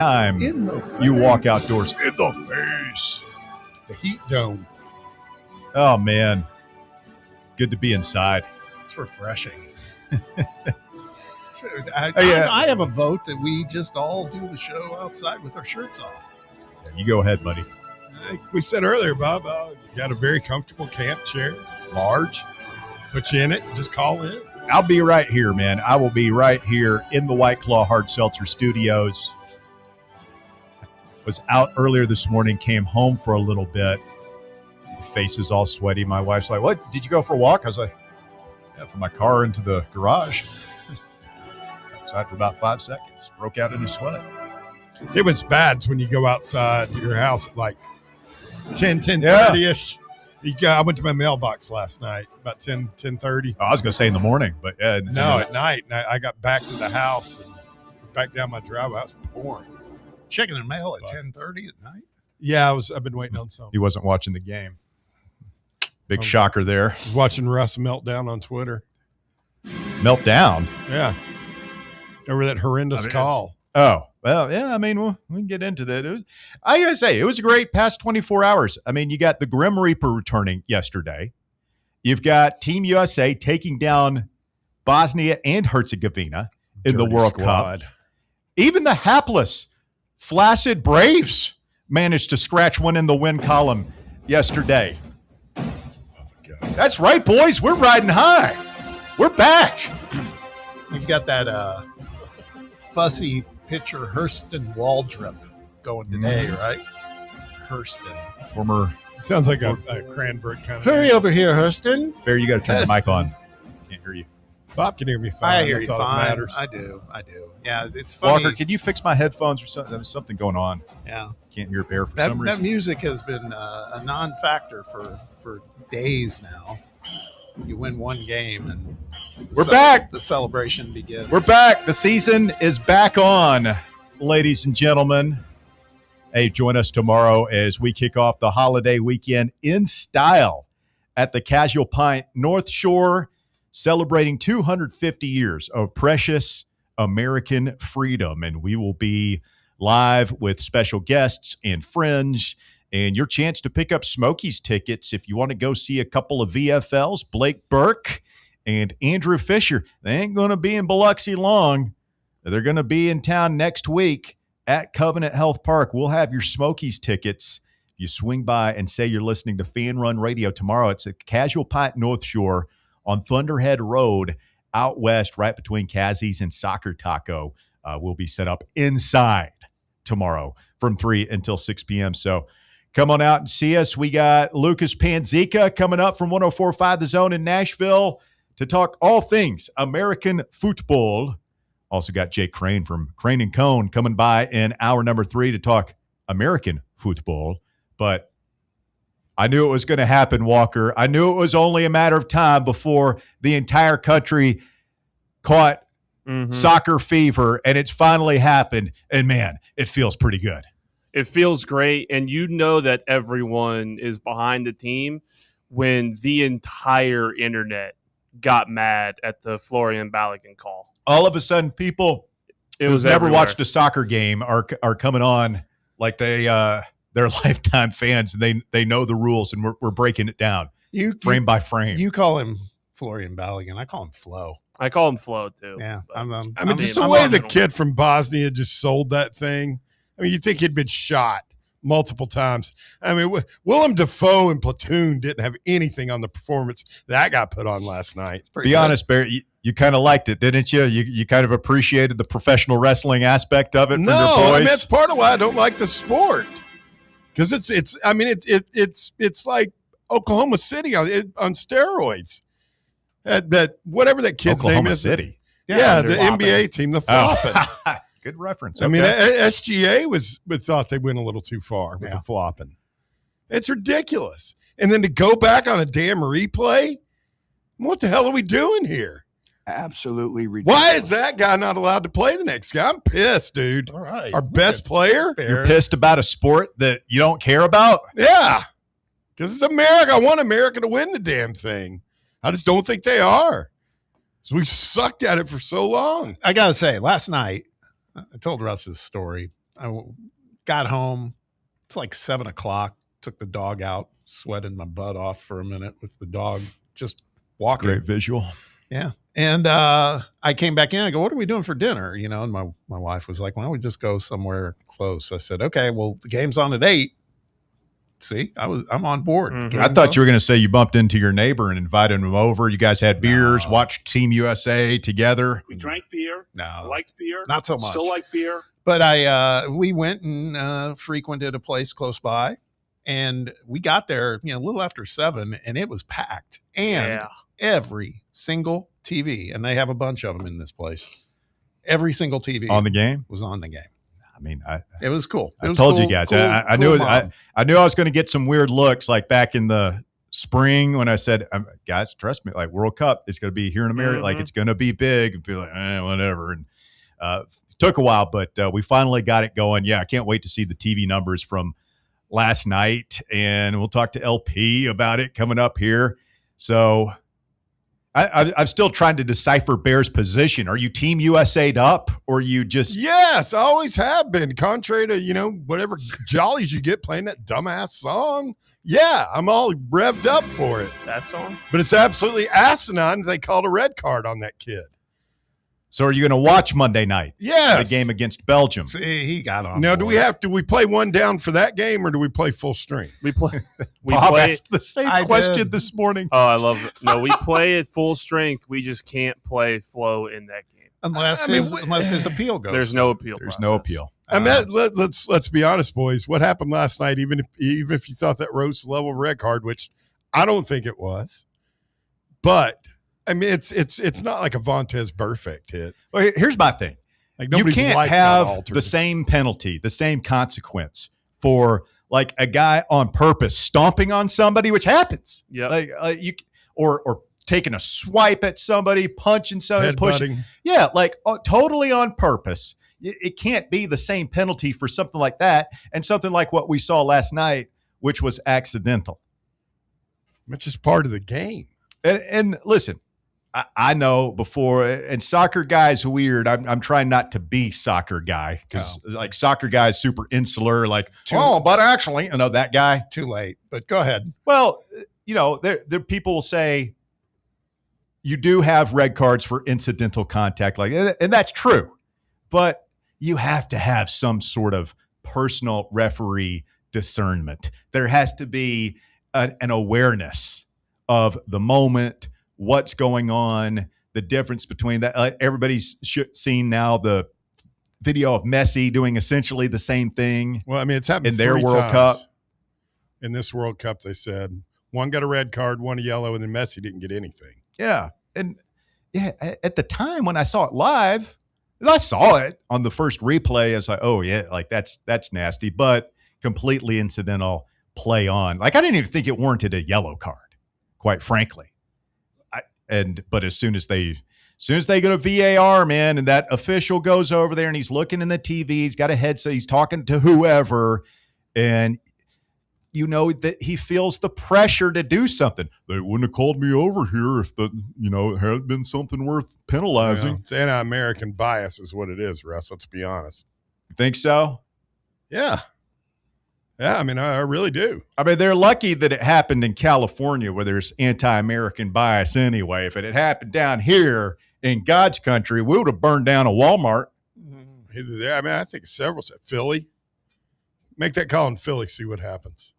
time you walk outdoors. In the face. The heat dome. Oh, man. Good to be inside. It's refreshing. So I have a vote that we just all do the show outside with our shirts off. Yeah, you go ahead, buddy. Like we said earlier, Bob, you got a very comfortable camp chair. It's large. Put you in it. Just call in. I'll be right here, man. I will be right here in the White Claw Hard Seltzer Studios. Was out earlier this morning, came home for a little bit. My face is all sweaty. My wife's like, "What? Did you go for a walk?" I was like, "Yeah, from my car into the garage." Outside for about 5 seconds. Broke out in a sweat. It was bad when you go outside your house at like 10:30-ish. I went to my mailbox last night about 10:30. I was going to say in the morning, but no, at night. And I got back to the house and back down my driveway. I was pouring. Checking the mail at 10:30 at night? Yeah, I've been waiting on something. He wasn't watching the game. Big shocker there. I was watching Russ meltdown on Twitter. Meltdown? Yeah. Over that horrendous call. Oh, well, yeah, I mean, we can get into that. I got to say, it was a great past 24 hours. I mean, you got the Grim Reaper returning yesterday. You've got Team USA taking down Bosnia and Herzegovina in the World Cup. Even the hapless, flaccid Braves managed to scratch one in the win column yesterday. Oh, God. That's right, boys. We're riding high. We're back. You've got that fussy pitcher Hurston Waldrop going today, right? Hurston. Former. Sounds like a Cranbrook kind of. Hurry over here, Hurston. Barry, you got to turn the mic on. Can't hear you. Bob can hear me fine. I hear That's you all fine. That matters. I do. Yeah, it's funny. Walker, can you fix my headphones or something? There's something going on. Yeah. Can't hear Bear for some reason. That music has been a non-factor for days now. You win one game and we're back. The celebration begins. We're back. The season is back on, ladies and gentlemen. Hey, join us tomorrow as we kick off the holiday weekend in style at the Casual Pint North Shore, celebrating 250 years of precious American freedom. And we will be live with special guests and friends, and your chance to pick up Smokies tickets if you want to go see a couple of VFLs, Blake Burke and Andrew Fisher. They ain't going to be in Biloxi long. They're going to be in town next week at Covenant Health Park. We'll have your Smokies tickets. If you swing by and say you're listening to Fan Run Radio tomorrow, it's at Casual Pint North Shore on Thunderhead Road out west, right between Kazzy's and Soccer Taco. We'll be set up inside tomorrow from 3 until 6 p.m. So come on out and see us. We got Lucas Panzica coming up from 104.5 The Zone in Nashville to talk all things American football. Also got Jake Crane from Crane and Cone coming by in hour number 3 to talk American football. But I knew it was going to happen, Walker. I knew it was only a matter of time before the entire country caught soccer fever, and it's finally happened. And, man, it feels pretty good. It feels great, and you know that everyone is behind the team when the entire internet got mad at the Florian Balogun call. All of a sudden, people who've never watched a soccer game are coming on like they're lifetime fans, and they know the rules, and we're breaking it down frame by frame. You call him Florian Balogun. I call him Flo. I call him Flo, too. Yeah. Just the way the kid from Bosnia just sold that thing. I mean, you'd think he'd been shot multiple times. I mean, Willem Dafoe in Platoon didn't have anything on the performance that got put on last night. Be honest, Barry, you kind of liked it, didn't you? You kind of appreciated the professional wrestling aspect of it from your boys? No, I mean, that's part of why I don't like the sport. Because it's like Oklahoma City on steroids. That whatever that kid's Oklahoma name is. City. Yeah, the NBA team, the flopping. Oh. Good reference. I mean, SGA thought they went a little too far with the flopping. It's ridiculous. And then to go back on a damn replay, what the hell are we doing here? Absolutely ridiculous. Why is that guy not allowed to play the next guy? I'm pissed, dude. All right. Our best player? You're pissed about a sport that you don't care about? Yeah. Because it's America. I want America to win the damn thing. I just don't think they are. So we sucked at it for so long. I got to say, last night, I told Russ this story. got home. It's like 7 o'clock. Took the dog out, sweated my butt off for a minute with the dog just walking. Great visual. Yeah. And I came back in. I go, what are we doing for dinner? And my wife was like, why don't we just go somewhere close? I said, okay, well, the game's on at 8. See, I'm on board. I thought you were going to say you bumped into your neighbor and invited him over. You guys had beers, watched Team USA together. We drank beer. No, I liked beer. Not so much. Still like beer. But we went and frequented a place close by, and we got there, a little after 7, and it was packed. And every single TV, and they have a bunch of them in this place. Every single TV on the game was on the game. I mean, it was cool. I told you guys. I knew I knew I was going to get some weird looks like back in the spring when I said, guys, trust me, like World Cup is going to be here in America. Like it's going to be big. And people like, whatever. And took a while, but we finally got it going. Yeah, I can't wait to see the TV numbers from last night. And we'll talk to LP about it coming up here. So I'm still trying to decipher Bears' position. Are you Team USA'd up, or are you just? Yes, I always have been. Contrary to whatever jollies you get playing that dumbass song. Yeah, I'm all revved up for it. That song, but it's absolutely asinine. They called a red card on that kid. So are you going to watch Monday night? Yes. The game against Belgium. See, he got on. Now, do we play one down for that game, or do we play full strength? We play. Bob asked the same question this morning. Oh, I love it. No, we play at full strength. We just can't play flow in that game unless his appeal goes. There's no appeal. There's no appeal. I mean, let's be honest, boys. What happened last night? Even if you thought that rose level red card, which I don't think it was, but. I mean, it's not like a Vontaze Burfict hit. Well, here's my thing. Like you can't have the same penalty, the same consequence for like a guy on purpose stomping on somebody, which happens. Yeah. Like or taking a swipe at somebody, punching somebody, pushing. Yeah, like totally on purpose. It can't be the same penalty for something like that and something like what we saw last night, which was accidental. Which is part of the game. And listen. I know before, and soccer guy is weird. I'm trying not to be soccer guy because like soccer guy is super insular. Like, but actually, that guy. Too late. But go ahead. Well, there people will say you do have red cards for incidental contact, and that's true. But you have to have some sort of personal referee discernment. There has to be an awareness of the moment. What's going on, the difference between that. Everybody's seen now the video of Messi doing essentially the same thing. Well, I mean, it's happened in their World Cup. In this World Cup, they said one got a red card, one a yellow, and then Messi didn't get anything. Yeah. And at the time when I saw it live, and I saw it on the first replay, I was like, oh, yeah, like that's nasty, but completely incidental play on. Like, I didn't even think it warranted a yellow card, quite frankly. But as soon as they go to VAR, man, and that official goes over there and he's looking in the TV, he's got a headset, he's talking to whoever, and that he feels the pressure to do something. They wouldn't have called me over here if it had been something worth penalizing. It's anti-American bias is what it is, Russ. Let's be honest. You think so? Yeah. Yeah, I mean, I really do. I mean, they're lucky that it happened in California where there's anti-American bias anyway. If it had happened down here in God's country, we would have burned down a Walmart. Either there. I mean, I think several. Philly. Make that call in Philly, see what happens.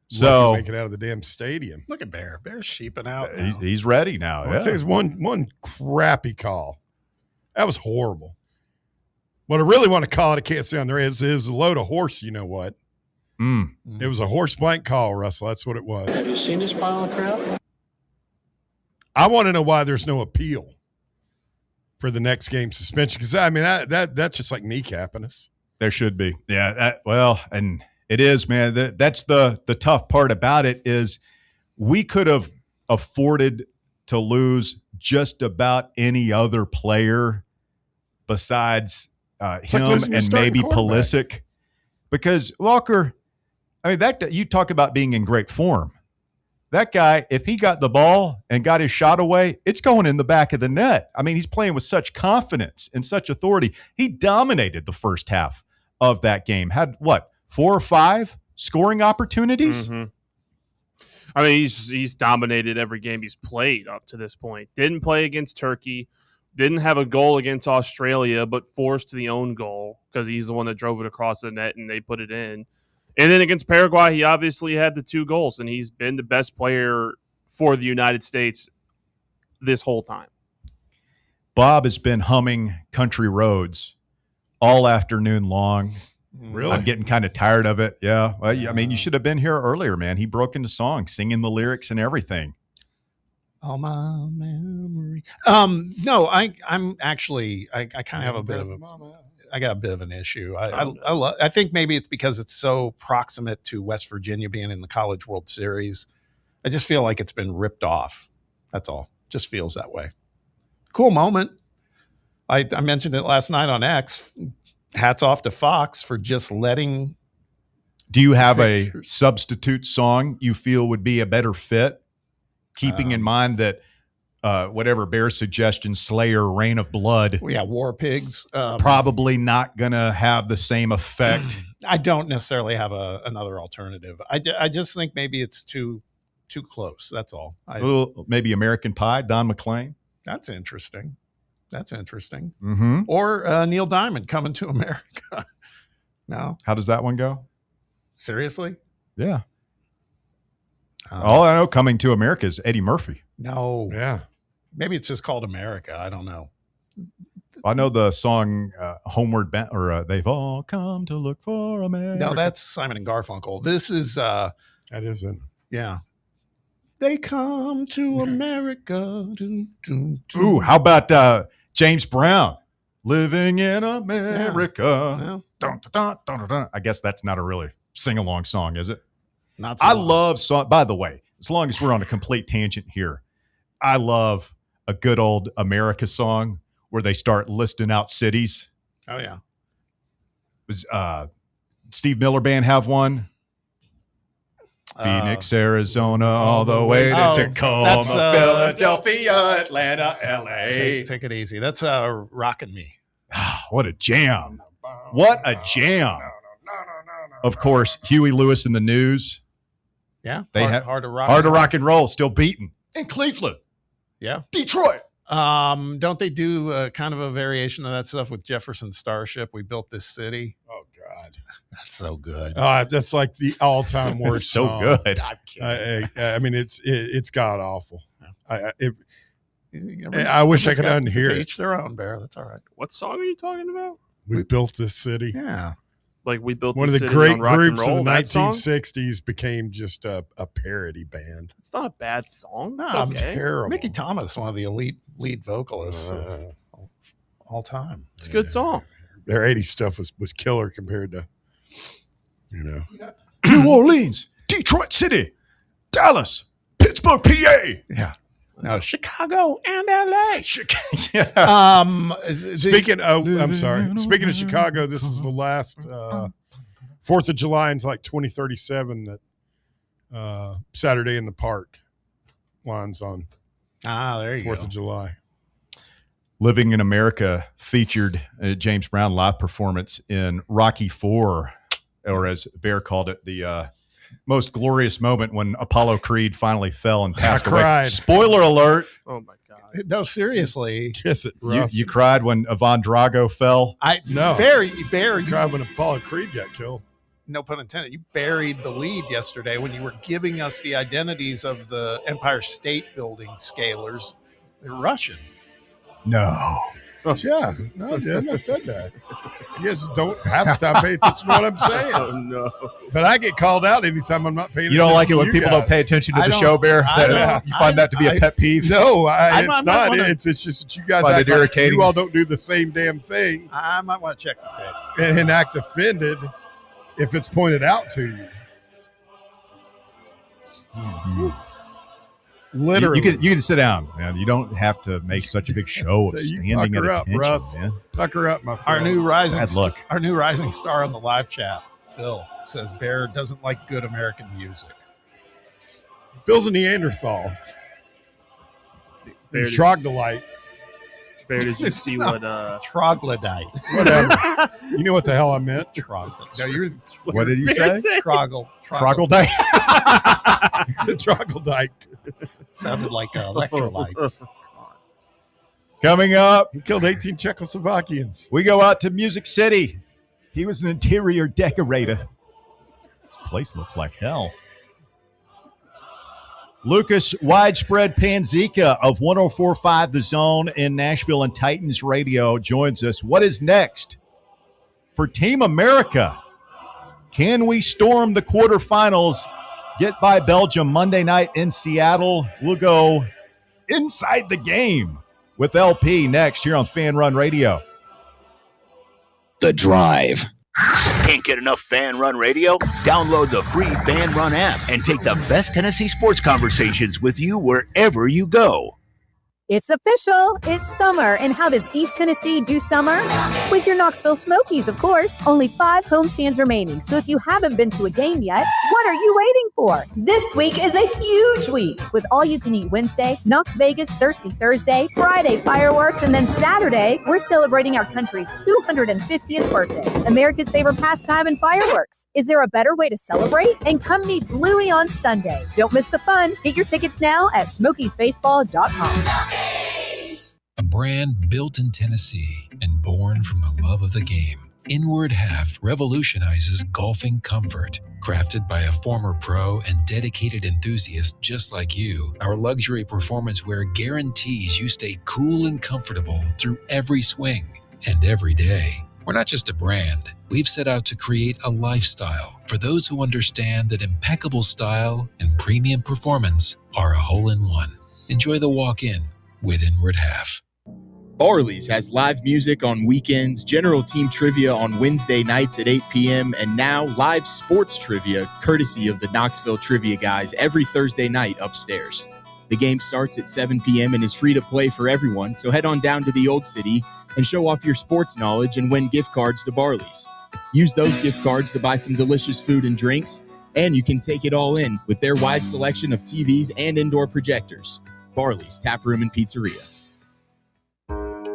So make it out of the damn stadium. Look at Bear. Bear's sheeping out. He's ready now. I'll tell you one crappy call. That was horrible. What I really want to call it, I can't say on there, is it was a load of horse, you know what? It was a horse blank call, Russell. That's what it was. Have you seen this pile of crap? I want to know why there's no appeal for the next game suspension, because, I mean, that's just like kneecapping us. There should be. Yeah, and it is, man. That's the tough part about it is we could have afforded to lose just about any other player besides him and maybe Pulisic, because Walker, I mean, that you talk about being in great form. That guy, if he got the ball and got his shot away, it's going in the back of the net. I mean, he's playing with such confidence and such authority. He dominated the first half of that game. Had what, 4 or 5 scoring opportunities? Mm-hmm. I mean, he's dominated every game he's played up to this point. Didn't play against Turkey. Didn't have a goal against Australia, but forced the own goal because he's the one that drove it across the net and they put it in. And then against Paraguay, he obviously had the 2 goals, and he's been the best player for the United States this whole time. Bob has been humming Country Roads all afternoon long. Really? I'm getting kind of tired of it. Yeah. Well, I mean, you should have been here earlier, man. He broke into song, singing the lyrics and everything. Oh, my memory. No, I'm actually, I kind of have a bit of I got a bit of an issue. I think maybe it's because it's so proximate to West Virginia being in the College World Series. I just feel like it's been ripped off. That's all. Just feels that way. Cool moment. I mentioned it last night on X. Hats off to Fox for just letting. Do you have a substitute song you feel would be a better fit? Keeping in mind that whatever Bear's suggestion, Slayer, Rain of Blood. Yeah, War Pigs. Probably not going to have the same effect. I don't necessarily have another alternative. I just think maybe it's too close. That's all. Maybe American Pie, Don McLean. That's interesting. Mm-hmm. Or Neil Diamond, Coming to America. No. How does that one go? Seriously? Yeah. All I know Coming to America is Eddie Murphy. No. Yeah. Maybe it's just called America. I don't know. I know the song Homeward Bound, or They've All Come to Look for America. No, that's Simon and Garfunkel. This is that isn't. Yeah. They come to America. Ooh, how about James Brown, Living in America? Yeah. Dun, dun, dun, dun, dun. I guess that's not a really sing-along song, is it? Not so I long. love song. By the way, as long as we're on a complete tangent here, I love a good old America song where they start listing out cities. Oh yeah. Was Steve Miller Band have one? Phoenix, Arizona, all the way to Tacoma, that's, Philadelphia, Atlanta, LA. Take it easy. That's Rockin' Me. What a jam. What a jam. Of course, Huey Lewis and the News. Yeah. They hard to rock. Hard to rock and roll, still beating. In Cleveland. Yeah. Detroit. Don't they do kind of a variation of that stuff with Jefferson Starship? We built this city. Oh God, that's so good. That's like the all-time worst. So song. good. I mean, it's god awful. I wish I could unhear it. Each their own, Bear. That's all right. What song are you talking about? We built this city. Yeah. Like we built one of this the city great on rock and groups roll, of the that song? 1960s became just a parody band. It's not a bad song. It's No, okay. Terrible. Mickey Thomas, one of the elite lead vocalists of all time. It's a good song. Their 80s stuff was killer compared to, New Orleans, Detroit City, Dallas, Pittsburgh, PA. Yeah. No, Chicago and LA. Yeah. Speaking of Chicago, this is the last 4th of July in like 2037 that Saturday in the Park lines on. There you 4th go. of July. Living in America featured a James Brown live performance in Rocky IV, or as Bear called it, the most glorious moment when Apollo Creed finally fell and passed away. Cried. Spoiler alert. Oh my god. No, seriously. Kiss it, Russ. You cried when Ivan Drago fell? No. Bear, You you, cried when Apollo Creed got killed. no pun intended, you buried the lead yesterday when you were giving us the identities of the Empire State Building scalers. They're Russian. No. Yeah, no, I didn't. I said that. You guys don't half the time pay attention to what I'm saying. Oh no. But I get called out anytime I'm not paying attention. You don't like it to when you people guys. don't pay attention to I the don't- show, Bear? I don't- You find that to be a pet peeve? No, I it's might not. wanna- It's just that you guys Find act it like irritating. you all don't do the same damn thing I might want to check the tape. and act offended if it's pointed out to you. Literally. You can sit down, man. You don't have to make such a big show of So you standing at pucker up, attention, Russ. man. Pucker up, my Our friend. new rising Bad luck. our new rising star on the live chat, Phil, says Bear doesn't like good American music. Phil's a Neanderthal. Bear did- Troglodyte. Bear, did you see what troglodyte? Whatever. You know what the hell I meant? Troglodyte. No, what did you say? Troglodyte. It's a troglodyte. Sounded like electrolytes. Coming up, He killed 18 Czechoslovakians. we go out to Music City. He was an interior decorator. This place looks like hell. Lucas Widespread Panzica of 104.5 The Zone in Nashville and Titans Radio joins us. What is next for Team America? Can we storm the quarterfinals, get by Belgium Monday night in Seattle? We'll go inside the game with LP next here on Fan Run Radio. The Drive. Can't get enough Fan Run Radio? Download the free Fan Run app and take the best Tennessee sports conversations with you wherever you go. It's official. It's summer. And how does East Tennessee do summer? With your Knoxville Smokies, of course. Only 5 homestands remaining. So if you haven't been to a game yet, what are you waiting for? This week is a huge week with all-you-can-eat Wednesday, Knox Vegas Thirsty Thursday, Friday fireworks, and then Saturday, we're celebrating our country's 250th birthday. America's favorite pastime and fireworks. Is there a better way to celebrate? And come meet Bluey on Sunday. Don't miss the fun. Get your tickets now at smokiesbaseball.com. A brand built in Tennessee and born from the love of the game. Inward Half revolutionizes golfing comfort. Crafted by a former pro and dedicated enthusiast just like you, our luxury performance wear guarantees you stay cool and comfortable through every swing and every day. We're not just a brand. We've set out to create a lifestyle for those who understand that impeccable style and premium performance are a hole-in-one. Enjoy the walk-in with Inward Half. Barley's has live music on weekends, general team trivia on Wednesday nights at 8 p.m., and now live sports trivia courtesy of the Knoxville Trivia Guys every Thursday night upstairs. The game starts at 7 p.m. and is free to play for everyone, so head on down to the Old City and show off your sports knowledge and win gift cards to Barley's. Use those gift cards to buy some delicious food and drinks, and you can take it all in with their wide selection of TVs and indoor projectors. Barley's Tap Room and Pizzeria.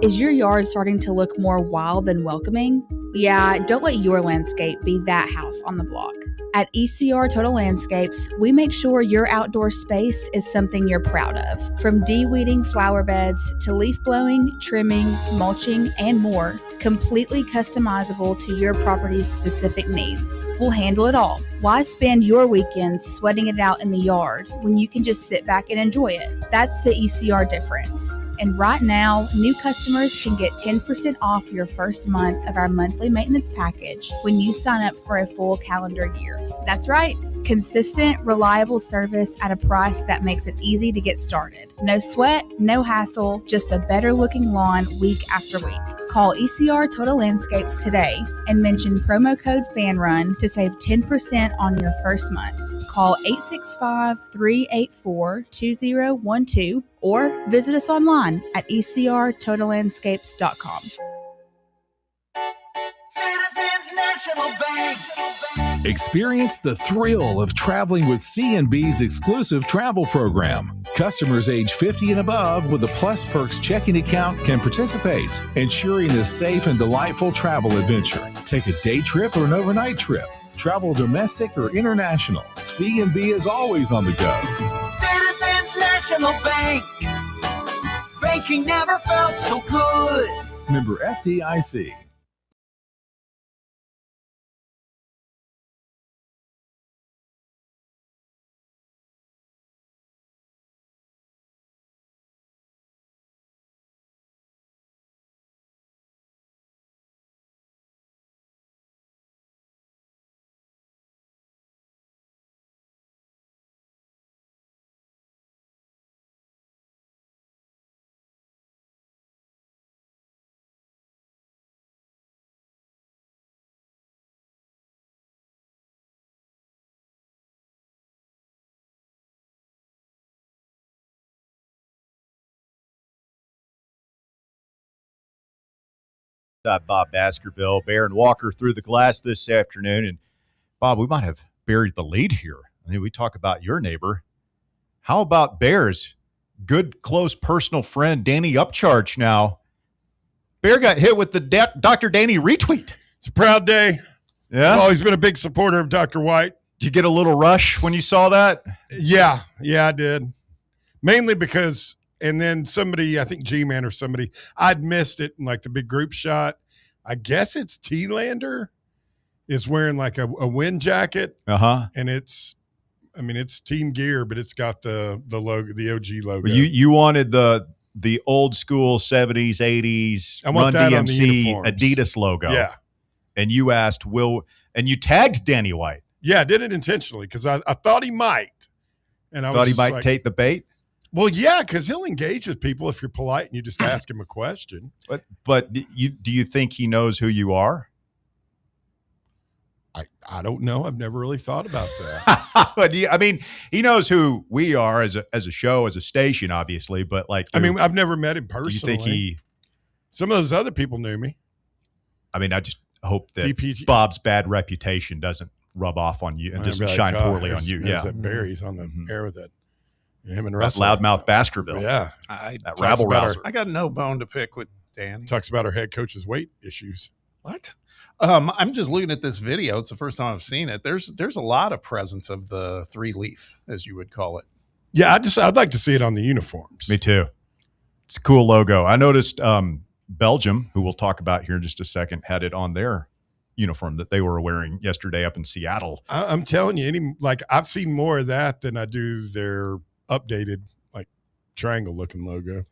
Is your yard starting to look more wild than welcoming? Yeah, don't let your landscape be that house on the block. At ECR Total Landscapes, we make sure your outdoor space is something you're proud of. From de-weeding flower beds to leaf blowing, trimming, mulching, and more, completely customizable to your property's specific needs. We'll handle it all. Why spend your weekends sweating it out in the yard when you can just sit back and enjoy it? That's the ECR difference. And right now, new customers can get 10% off your first month of our monthly maintenance package when you sign up for a full calendar year. That's right. Consistent, reliable service at a price that makes it easy to get started. No sweat, no hassle, just a better looking lawn week after week. Call ECR Total Landscapes today and mention promo code FANRUN to save 10% on your first month. Call 865-384-2012 or visit us online at ecrtotallandscapes.com. Citizens National Bank. Experience the thrill of traveling with C&B's exclusive travel program. Customers age 50 and above with a Plus Perks checking account can participate, ensuring a safe and delightful travel adventure. Take a day trip or an overnight trip. Travel domestic or international. C&B is always on the go. Citizens National Bank. Banking never felt so good. Member FDIC. Bob Baskerville, Bear and Walker through the glass this afternoon. And Bob, we might have buried the lead here. I mean, we talk about your neighbor. How about Bear's good, close, personal friend, Danny Upcharge now Bear got hit with the Dr. Danny retweet. It's a proud day. Yeah. I've always been a big supporter of Dr. White. Did you get a little rush when you saw that? Yeah, I did. Mainly because, and then somebody, I think G-Man or somebody, I'd missed it in like the big group shot. I guess it's T-Lander is wearing like a wind jacket. Uh-huh. And it's team gear, but it's got the logo, the OG logo. You wanted the old school 70s, 80s Run DMC Adidas logo. Yeah. And you asked and you tagged Danny White. Yeah, I did it intentionally because I thought he might. And I thought he might take the bait? Well, yeah, because he'll engage with people if you're polite and you just ask him a question. But do you think he knows who you are? I don't know. I've never really thought about that. But I mean, he knows who we are as a show, as a station, obviously. But like, I've never met him personally. Do you think some of those other people knew me? I mean, I just hope that DPG. Bob's bad reputation doesn't rub off on you and doesn't shine poorly on you. Yeah, that Barry's on the air with that. Him and that Russell. loudmouth Baskerville. Yeah, that rabble rouser. I got no bone to pick with Danny. Talks about our head coach's weight issues. What? I'm just looking at this video. It's the first time I've seen it. There's a lot of presence of the 3-leaf, as you would call it. Yeah, I'd like to see it on the uniforms. Me too. It's a cool logo. I noticed Belgium, who we'll talk about here in just a second, had it on their uniform that they were wearing yesterday up in Seattle. I'm telling you, I've seen more of that than I do their updated like triangle looking logo.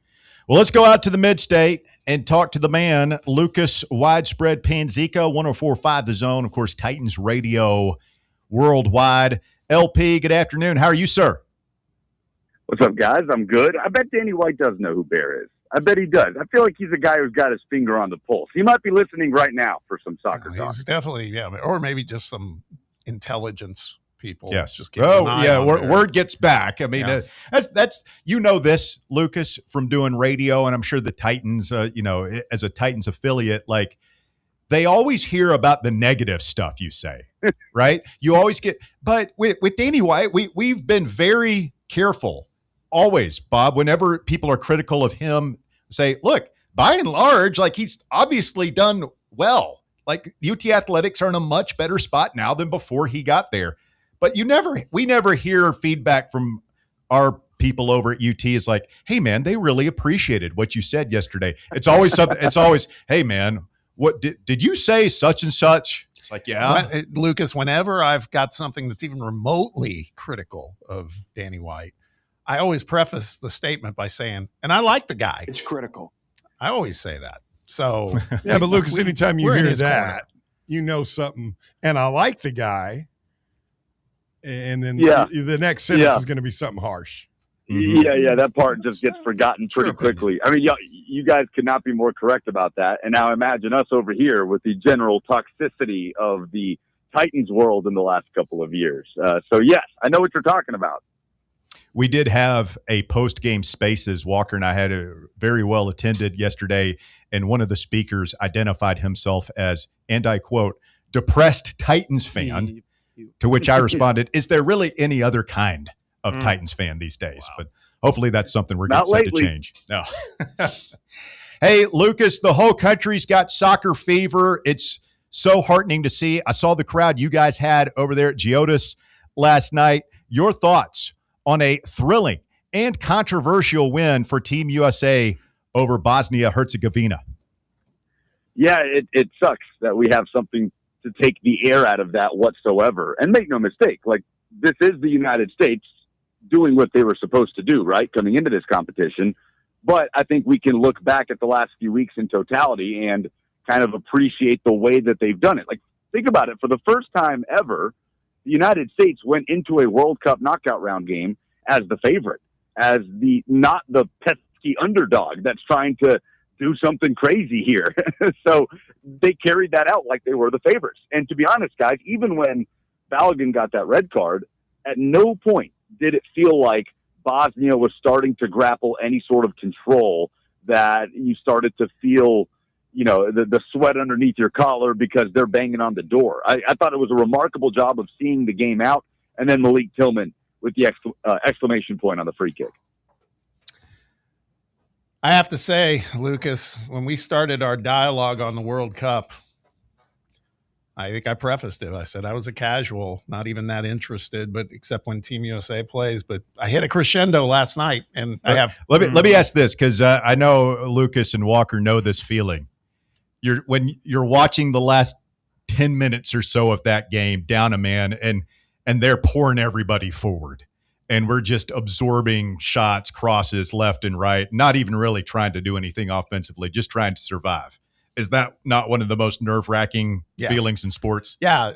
Well, let's go out to the mid-state and talk to the man, Lucas Widespread Panzica, 104.5 The Zone, of course, Titans Radio worldwide. LP, good afternoon. How are you, sir? What's up, guys? I'm good. I bet Danny White does know who Bear is. I bet he does. I feel like he's a guy who's got his finger on the pulse. He might be listening right now for some soccer talk. He's definitely, or maybe just some intelligence people. Yes. Just word gets back. I mean, that's this, Lucas, from doing radio, and I'm sure the Titans, as a Titans affiliate, like they always hear about the negative stuff you say, right? You always get, but with Danny White, we've been very careful. Always, Bob, whenever people are critical of him, say, look, by and large, like he's obviously done well. Like UT Athletics are in a much better spot now than before he got there. But we never hear feedback from our people over at UT is like, hey man, they really appreciated what you said yesterday. It's always something. It's always, hey man, what did you say such and such? It's like, yeah. Lucas, whenever I've got something that's even remotely critical of Danny White, I always preface the statement by saying, and I like the guy. It's critical. I always say that. So yeah, but Lucas, anytime you hear that, you know something. And I like the guy. And then the next sentence is going to be something harsh. Mm-hmm. Yeah, that part just gets forgotten pretty quickly. I mean, you guys could not be more correct about that. And now imagine us over here with the general toxicity of the Titans world in the last couple of years. So yes, I know what you're talking about. We did have a post-game Spaces. Walker and I had a very well attended yesterday, and one of the speakers identified himself as, and I quote, depressed Titans fan, to which I responded, is there really any other kind of Titans fan these days? Wow. But hopefully that's something we're going to change. No. Hey, Lucas, the whole country's got soccer fever. It's so heartening to see. I saw the crowd you guys had over there at Geodis last night. Your thoughts on a thrilling and controversial win for Team USA over Bosnia-Herzegovina? Yeah, it sucks that we have something to take the air out of that whatsoever. And make no mistake, like this is the United States doing what they were supposed to do, right? Coming into this competition. But I think we can look back at the last few weeks in totality and kind of appreciate the way that they've done it. Like, think about it. For the first time ever, the United States went into a World Cup knockout round game as the favorite, as not the pesky underdog that's trying to do something crazy here. So they carried that out like they were the favorites. And to be honest, guys, even when Balogun got that red card, at no point did it feel like Bosnia was starting to grapple any sort of control, that you started to feel, the sweat underneath your collar because they're banging on the door. I thought it was a remarkable job of seeing the game out. And then Malik Tillman with the exclamation point on the free kick. I have to say, Lucas, when we started our dialogue on the World Cup, I think I prefaced it. I said I was a casual, not even that interested, but except when Team USA plays. But I hit a crescendo last night, and I have. Let me ask this, because I know Lucas and Walker know this feeling. When you're watching the last 10 minutes or so of that game, down a man, and they're pouring everybody forward, and we're just absorbing shots, crosses left and right, not even really trying to do anything offensively, just trying to survive. Is that not one of the most nerve-wracking feelings in sports? Yeah.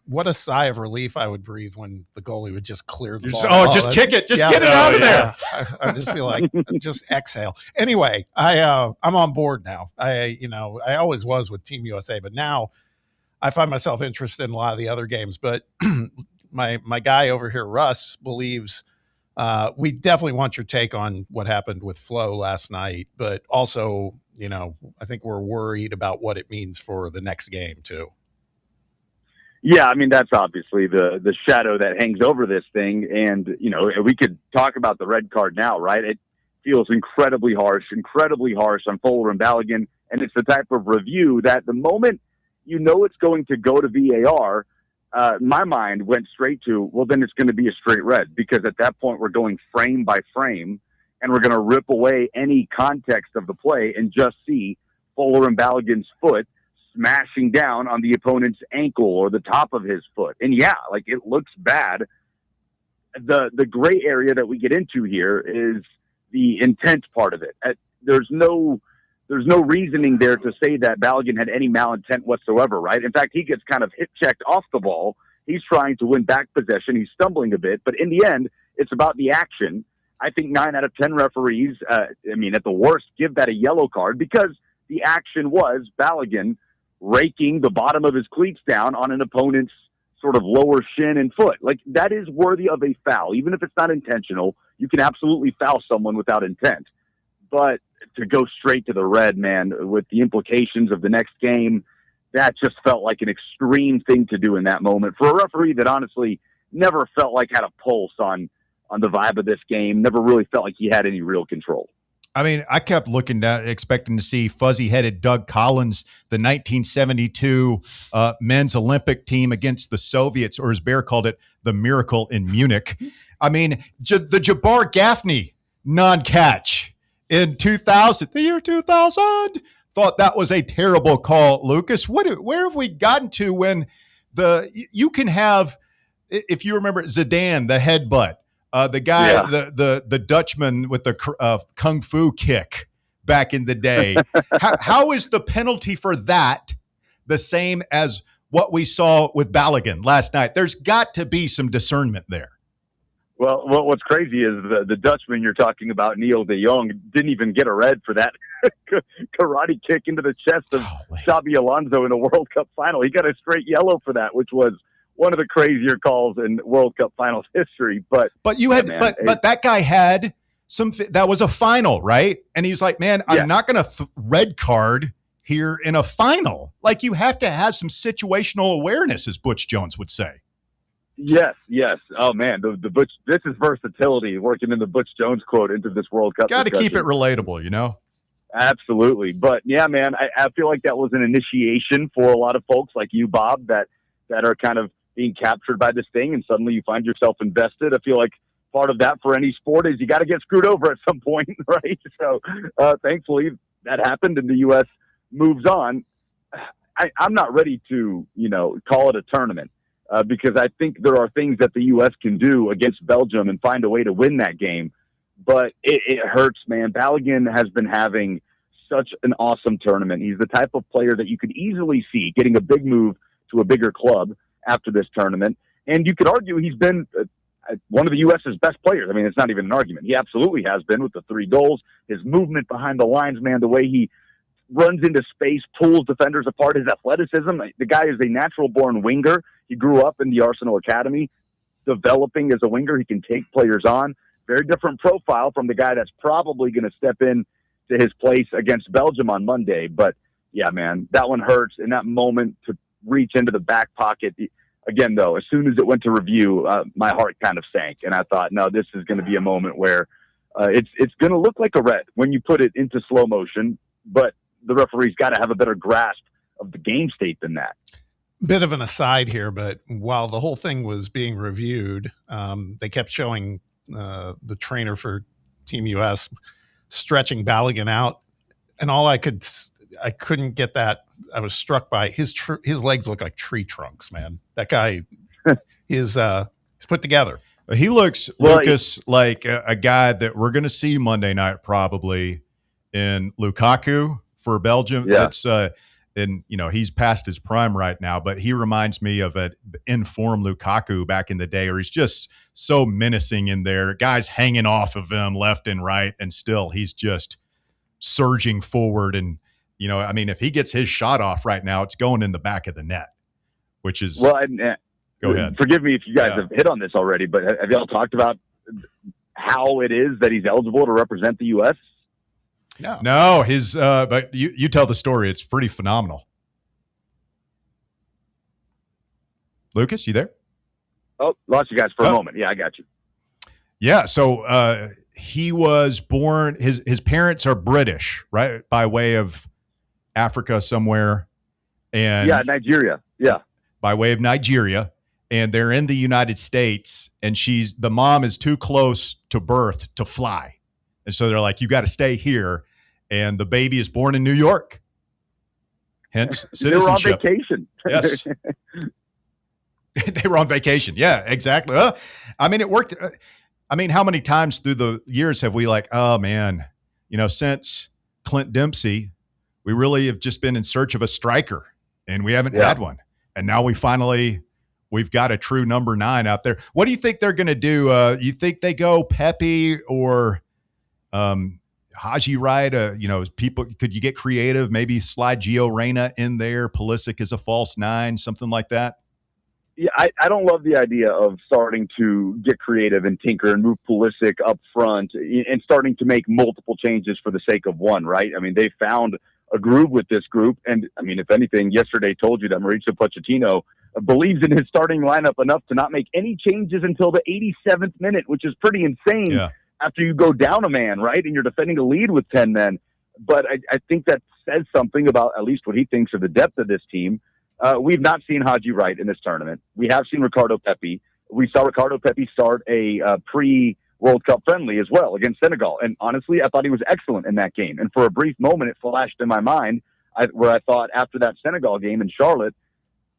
What a sigh of relief I would breathe when the goalie would just clear the ball. Just kick it. Just get it out of there. I'd just be like, just exhale. Anyway, I'm on board now. I always was with Team USA, but now I find myself interested in a lot of the other games. But my guy over here, Russ, believes we definitely want your take on what happened with Flo last night, but also, I think we're worried about what it means for the next game too. Yeah, I mean, that's obviously the shadow that hangs over this thing. And, we could talk about the red card now, right? It feels incredibly harsh on Fuller and Balogun. And it's the type of review that the moment it's going to go to VAR, my mind went straight to, well, then it's going to be a straight red, because at that point we're going frame by frame and we're going to rip away any context of the play and just see Fuller and Balogun's foot smashing down on the opponent's ankle or the top of his foot. And yeah, like, it looks bad. The gray area that we get into here is the intent part of it. There's no reasoning there to say that Balogun had any malintent whatsoever, right? In fact, he gets kind of hit-checked off the ball. He's trying to win back possession. He's stumbling a bit. But in the end, it's about the action. I think 9 out of 10 referees, at the worst, give that a yellow card, because the action was Balogun raking the bottom of his cleats down on an opponent's sort of lower shin and foot. Like, that is worthy of a foul. Even if it's not intentional, you can absolutely foul someone without intent. But to go straight to the red, man, with the implications of the next game, that just felt like an extreme thing to do in that moment for a referee that honestly never felt like had a pulse on the vibe of this game, never really felt like he had any real control. I mean, I kept looking down, expecting to see fuzzy-headed Doug Collins, the 1972 men's Olympic team against the Soviets, or as Bear called it, the Miracle in Munich. I mean, the Jabbar Gaffney non-catch in the year 2000, thought that was a terrible call, Lucas. Where have we gotten to when you can have, if you remember Zidane, the headbutt, the guy, the Dutchman with the kung fu kick back in the day. How is the penalty for that the same as what we saw with Balogun last night? There's got to be some discernment there. Well, what's crazy is the Dutchman you're talking about, Neil de Jong, didn't even get a red for that karate kick into the chest of Xabi Alonso in the World Cup final. He got a straight yellow for that, which was one of the crazier calls in World Cup finals history. But you had, but that guy had that was a final, right? And he was like, man, I'm not going to red card here in a final. Like, you have to have some situational awareness, as Butch Jones would say. Yes. Oh man, the Butch. This is versatility working in the Butch Jones quote into this World Cup. Got to keep it relatable, Absolutely, but yeah, man, I feel like that was an initiation for a lot of folks like you, Bob, that are kind of being captured by this thing, and suddenly you find yourself invested. I feel like part of that for any sport is you got to get screwed over at some point, right? So thankfully that happened, and the U.S. moves on. I'm not ready to call it a tournament. Because I think there are things that the U.S. can do against Belgium and find a way to win that game. But it hurts, man. Balogun has been having such an awesome tournament. He's the type of player that you could easily see getting a big move to a bigger club after this tournament. And you could argue he's been one of the U.S.'s best players. I mean, it's not even an argument. He absolutely has been with the 3 goals. His movement behind the lines, man, the way he runs into space, pulls defenders apart, his athleticism. The guy is a natural-born winger. He grew up in the Arsenal Academy, developing as a winger. He can take players on. Very different profile from the guy that's probably going to step in to his place against Belgium on Monday. But, yeah, man, that one hurts. In that moment, to reach into the back pocket. Again, though, as soon as it went to review, my heart kind of sank. And I thought, no, this is going to be a moment where It's going to look like a red when you put it into slow motion, but the referee's got to have a better grasp of the game state than that. Bit of an aside here, but while the whole thing was being reviewed, they kept showing the trainer for Team US stretching Balogun out, and I couldn't get that. I was struck by his legs look like tree trunks, man. That guy is he's put together. He looks, Lucas, like a guy that we're going to see Monday night probably in Lukaku for Belgium. Yeah. It's and he's past his prime right now, but he reminds me of an in-form Lukaku back in the day, where he's just so menacing in there. Guys hanging off of him left and right, and still he's just surging forward. And if he gets his shot off right now, it's going in the back of the net, which is go ahead. Forgive me if you guys have hit on this already, but have y'all talked about how it is that he's eligible to represent the U.S.? No, his but you tell the story. It's pretty phenomenal. Lucas, you there? Oh, lost you guys for a moment. Yeah, I got you. Yeah, so he was born. His parents are British, right, by way of Africa somewhere, and Nigeria. Yeah, by way of Nigeria, and they're in the United States. And the mom is too close to birth to fly, and so they're like, "You got to stay here." And the baby is born in New York, hence citizenship. They were on vacation. Yes. They were on vacation. Yeah, exactly. It worked. How many times through the years have we oh man, since Clint Dempsey, we really have just been in search of a striker, and we haven't had one. And now we've got a true number 9 out there. What do you think they're going to do? You think they go Pepe or Haji Wright? People, could you get creative? Maybe slide Gio Reyna in there. Pulisic is a false 9, something like that. Yeah, I don't love the idea of starting to get creative and tinker and move Pulisic up front and starting to make multiple changes for the sake of one, right? They found a groove with this group. And, if anything, yesterday told you that Mauricio Pochettino believes in his starting lineup enough to not make any changes until the 87th minute, which is pretty insane after you go down a man, right? And you're defending a lead with 10 men. But I think that says something about at least what he thinks of the depth of this team. We've not seen Haji Wright in this tournament. We have seen Ricardo Pepi. We saw Ricardo Pepi start a pre-World Cup friendly as well against Senegal. And honestly, I thought he was excellent in that game. And for a brief moment, it flashed in my mind where I thought after that Senegal game in Charlotte,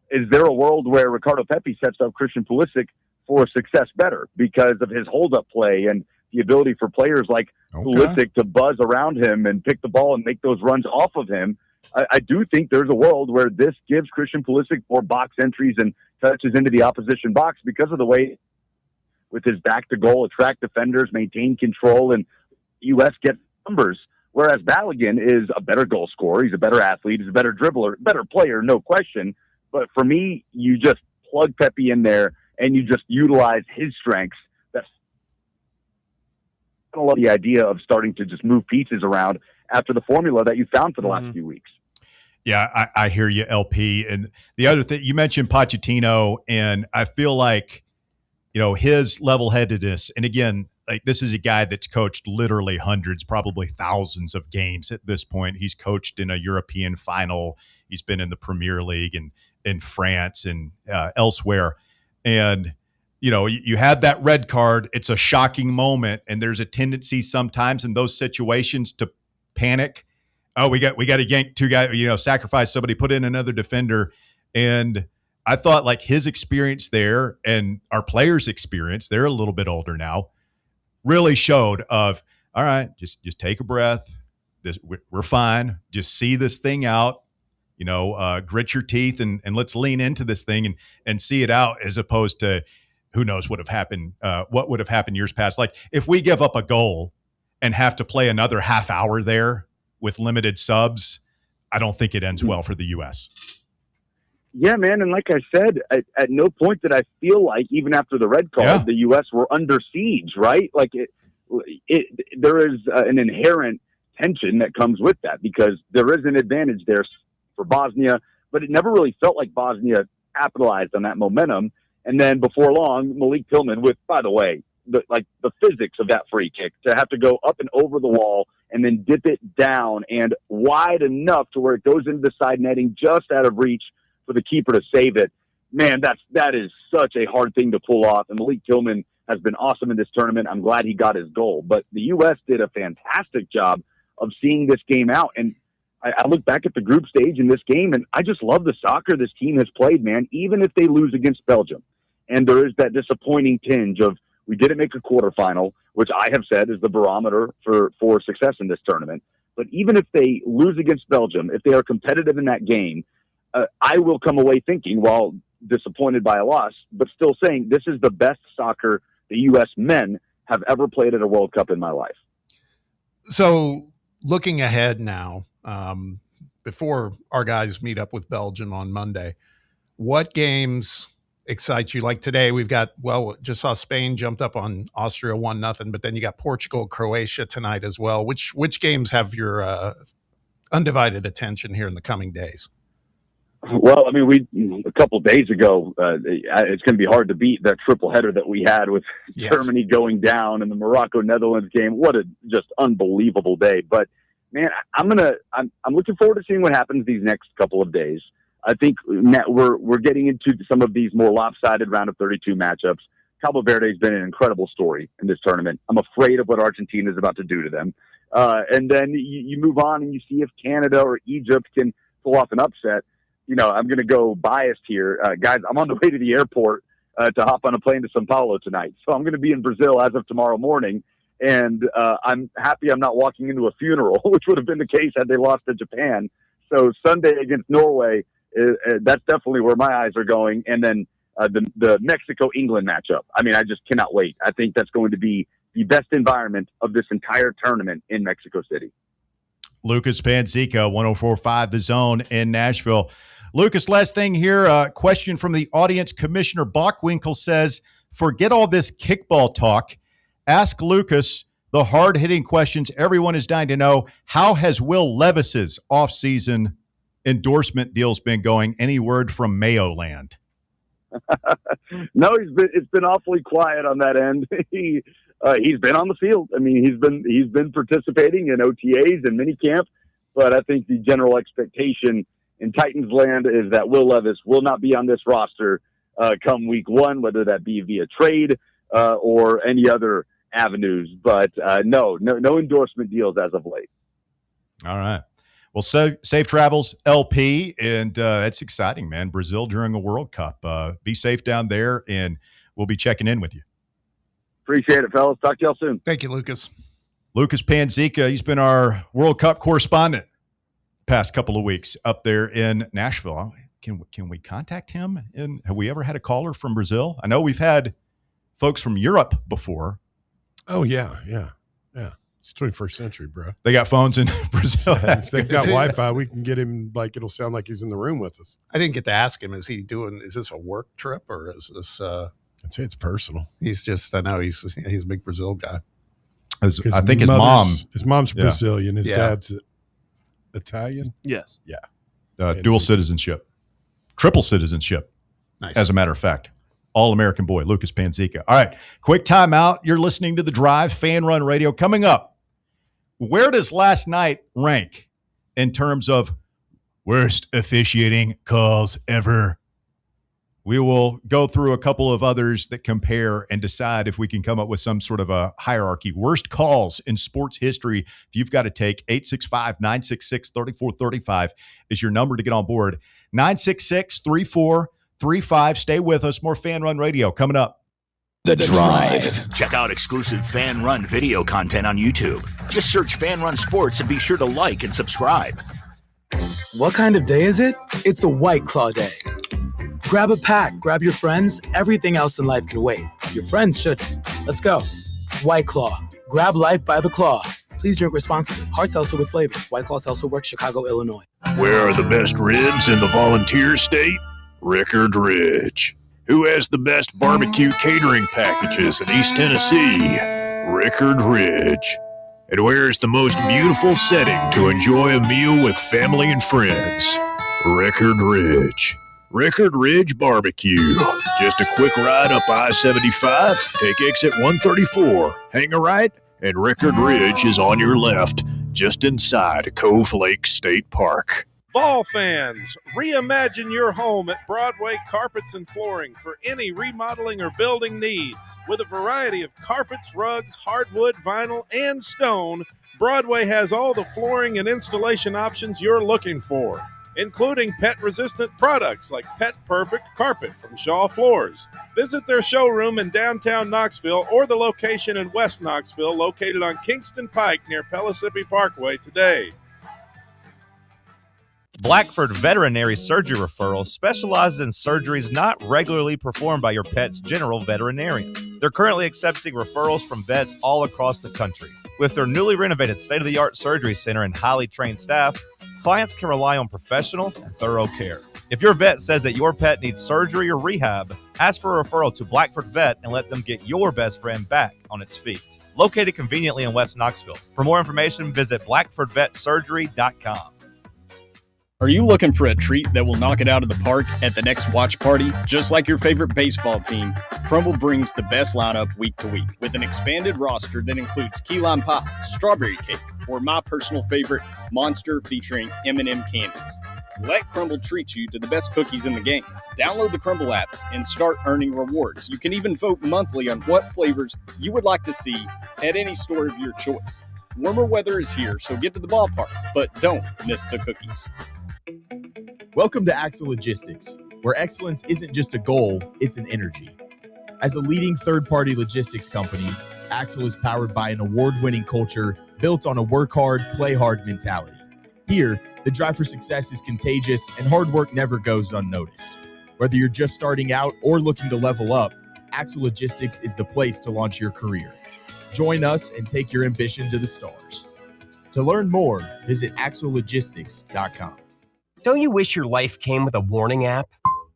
is there a world where Ricardo Pepi sets up Christian Pulisic for success better because of his hold-up play and the ability for players like Pulisic to buzz around him and pick the ball and make those runs off of him? I do think there's a world where this gives Christian Pulisic more box entries and touches into the opposition box because of the way with his back to goal, attract defenders, maintain control, and U.S. get numbers. Whereas Balogun is a better goal scorer. He's a better athlete. He's a better dribbler, better player, no question. But for me, you just plug Pepe in there and you just utilize his strengths. I don't love the idea of starting to just move pieces around after the formula that you found for the last few weeks. Yeah, I hear you, LP. And the other thing, you mentioned Pochettino, and I feel like, his level-headedness, and again, this is a guy that's coached literally hundreds, probably thousands of games at this point. He's coached in a European final. He's been in the Premier League and in France and elsewhere. And you had that red card. It's a shocking moment, and there's a tendency sometimes in those situations to panic. Oh, we got to yank 2 guys, sacrifice somebody, put in another defender. And I thought his experience there and our players' experience, they're a little bit older now, really showed of, all right, just take a breath. We're fine. Just see this thing out. Grit your teeth and let's lean into this thing and see it out, as opposed to who knows what would have happened years past. If we give up a goal and have to play another half hour there with limited subs, I don't think it ends well for the U.S. Yeah, man. And like I said, at no point did I feel like, even after the red card, the U.S. were under siege, right? There is an inherent tension that comes with that because there is an advantage there for Bosnia, but it never really felt like Bosnia capitalized on that momentum. And then before long, Malik Tillman with, by the way, the physics of that free kick, to have to go up and over the wall and then dip it down and wide enough to where it goes into the side netting just out of reach for the keeper to save it. Man, that is such a hard thing to pull off. And Malik Tillman has been awesome in this tournament. I'm glad he got his goal. But the U.S. did a fantastic job of seeing this game out. And I look back at the group stage in this game, and I just love the soccer this team has played, man, even if they lose against Belgium. And there is that disappointing tinge of, we didn't make a quarterfinal, which I have said is the barometer for success in this tournament. But even if they lose against Belgium, if they are competitive in that game, I will come away thinking, while disappointed by a loss, but still saying this is the best soccer the U.S. men have ever played at a World Cup in my life. So looking ahead now, before our guys meet up with Belgium on Monday, what games excite you? Like today, we've got, just saw Spain jumped up on Austria 1-0, but then you got Portugal, Croatia tonight as well. Which games have your undivided attention here in the coming days? Well, I mean, a couple of days ago, it's going to be hard to beat that triple header that we had with Germany going down and the Morocco-Netherlands game. What a just unbelievable day. But man, I'm looking forward to seeing what happens these next couple of days. I think we're getting into some of these more lopsided round of 32 matchups. Cabo Verde has been an incredible story in this tournament. I'm afraid of what Argentina is about to do to them. And then you move on and you see if Canada or Egypt can pull off an upset. You know, I'm going to go biased here. Guys, I'm on the way to the airport to hop on a plane to Sao Paulo tonight. So I'm going to be in Brazil as of tomorrow morning. And I'm happy I'm not walking into a funeral, which would have been the case had they lost to Japan. So Sunday against Norway, that's definitely where my eyes are going. And then the Mexico-England matchup. I mean, I just cannot wait. I think that's going to be the best environment of this entire tournament in Mexico City. Lucas Panzica, 104.5 The Zone in Nashville. Lucas, last thing here, question from the audience. Commissioner Bockwinkel says, forget all this kickball talk. Ask Lucas the hard-hitting questions everyone is dying to know. How has Will Levis's off-season endorsement deals been going? Any word from Mayo Land? No, it's been awfully quiet on that end. He's been on the field. I mean, he's been participating in OTAs and minicamp, but I think the general expectation in Titans land is that Will Levis will not be on this roster come week one, whether that be via trade or any other avenues. But no endorsement deals as of late. All right. Well, safe travels, LP, and that's exciting, man. Brazil during a World Cup. Be safe down there, and we'll be checking in with you. Appreciate it, fellas. Talk to y'all soon. Thank you, Lucas. Lucas Panzica, he's been our World Cup correspondent past couple of weeks up there in Nashville. Can we contact him? And have we ever had a caller from Brazil? I know we've had folks from Europe before. Oh, yeah. It's 21st century, bro. They got phones in Brazil. If they've got Wi-Fi, we can get him, it'll sound like he's in the room with us. I didn't get to ask him, is this a work trip or is this I'd say it's personal. I know he's a big Brazil guy. I think his mom's Brazilian. His dad's Italian. Yes. Yeah. Dual citizenship. Triple citizenship. Nice. As a matter of fact. All-American boy, Lucas Panzica. All right, quick timeout. You're listening to The Drive, Fan Run Radio. Coming up, where does last night rank in terms of worst officiating calls ever? We will go through a couple of others that compare and decide if we can come up with some sort of a hierarchy. Worst calls in sports history. If you've got to take 865-966-3435 is your number to get on board. 966-3435. Stay with us. More Fan Run Radio coming up. The Drive. Check out exclusive Fan Run video content on YouTube. Just search Fan Run Sports and be sure to like and subscribe. What kind of day is it? It's a White Claw day. Grab a pack, grab your friends. Everything else in life can wait. Your friends shouldn't. Let's go. White Claw. Grab life by the claw. Please drink responsibly. Hard seltzer with flavors. White Claw Seltzer Works, Chicago, Illinois. Where are the best ribs in the Volunteer State? Rickard Ridge. Who has the best barbecue catering packages in East Tennessee? Rickard Ridge. And where is the most beautiful setting to enjoy a meal with family and friends? Rickard Ridge. Rickard Ridge Barbecue. Just a quick ride up I-75, take exit 134, hang a right, and Rickard Ridge is on your left, just inside Cove Lake State Park. Ball fans, reimagine your home at Broadway Carpets and Flooring for any remodeling or building needs. With a variety of carpets, rugs, hardwood, vinyl, and stone, Broadway has all the flooring and installation options you're looking for, including pet-resistant products like Pet Perfect Carpet from Shaw Floors. Visit their showroom in downtown Knoxville or the location in West Knoxville located on Kingston Pike near Pellissippi Parkway today. Blackford Veterinary Surgery Referral specializes in surgeries not regularly performed by your pet's general veterinarian. They're currently accepting referrals from vets all across the country. With their newly renovated state-of-the-art surgery center and highly trained staff, clients can rely on professional and thorough care. If your vet says that your pet needs surgery or rehab, ask for a referral to Blackford Vet and let them get your best friend back on its feet. Located conveniently in West Knoxville. For more information, visit blackfordvetsurgery.com. Are you looking for a treat that will knock it out of the park at the next watch party? Just like your favorite baseball team, Crumble brings the best lineup week to week with an expanded roster that includes key lime pie, strawberry cake, or my personal favorite, Monster featuring M&M candies. Let Crumble treat you to the best cookies in the game. Download the Crumble app and start earning rewards. You can even vote monthly on what flavors you would like to see at any store of your choice. Warmer weather is here, so get to the ballpark, but don't miss the cookies. Welcome to Axle Logistics, where excellence isn't just a goal, it's an energy. As a leading third-party logistics company, Axle is powered by an award-winning culture built on a work hard, play hard mentality. Here, the drive for success is contagious and hard work never goes unnoticed. Whether you're just starting out or looking to level up, Axle Logistics is the place to launch your career. Join us and take your ambition to the stars. To learn more, visit axlelogistics.com. Don't you wish your life came with a warning app?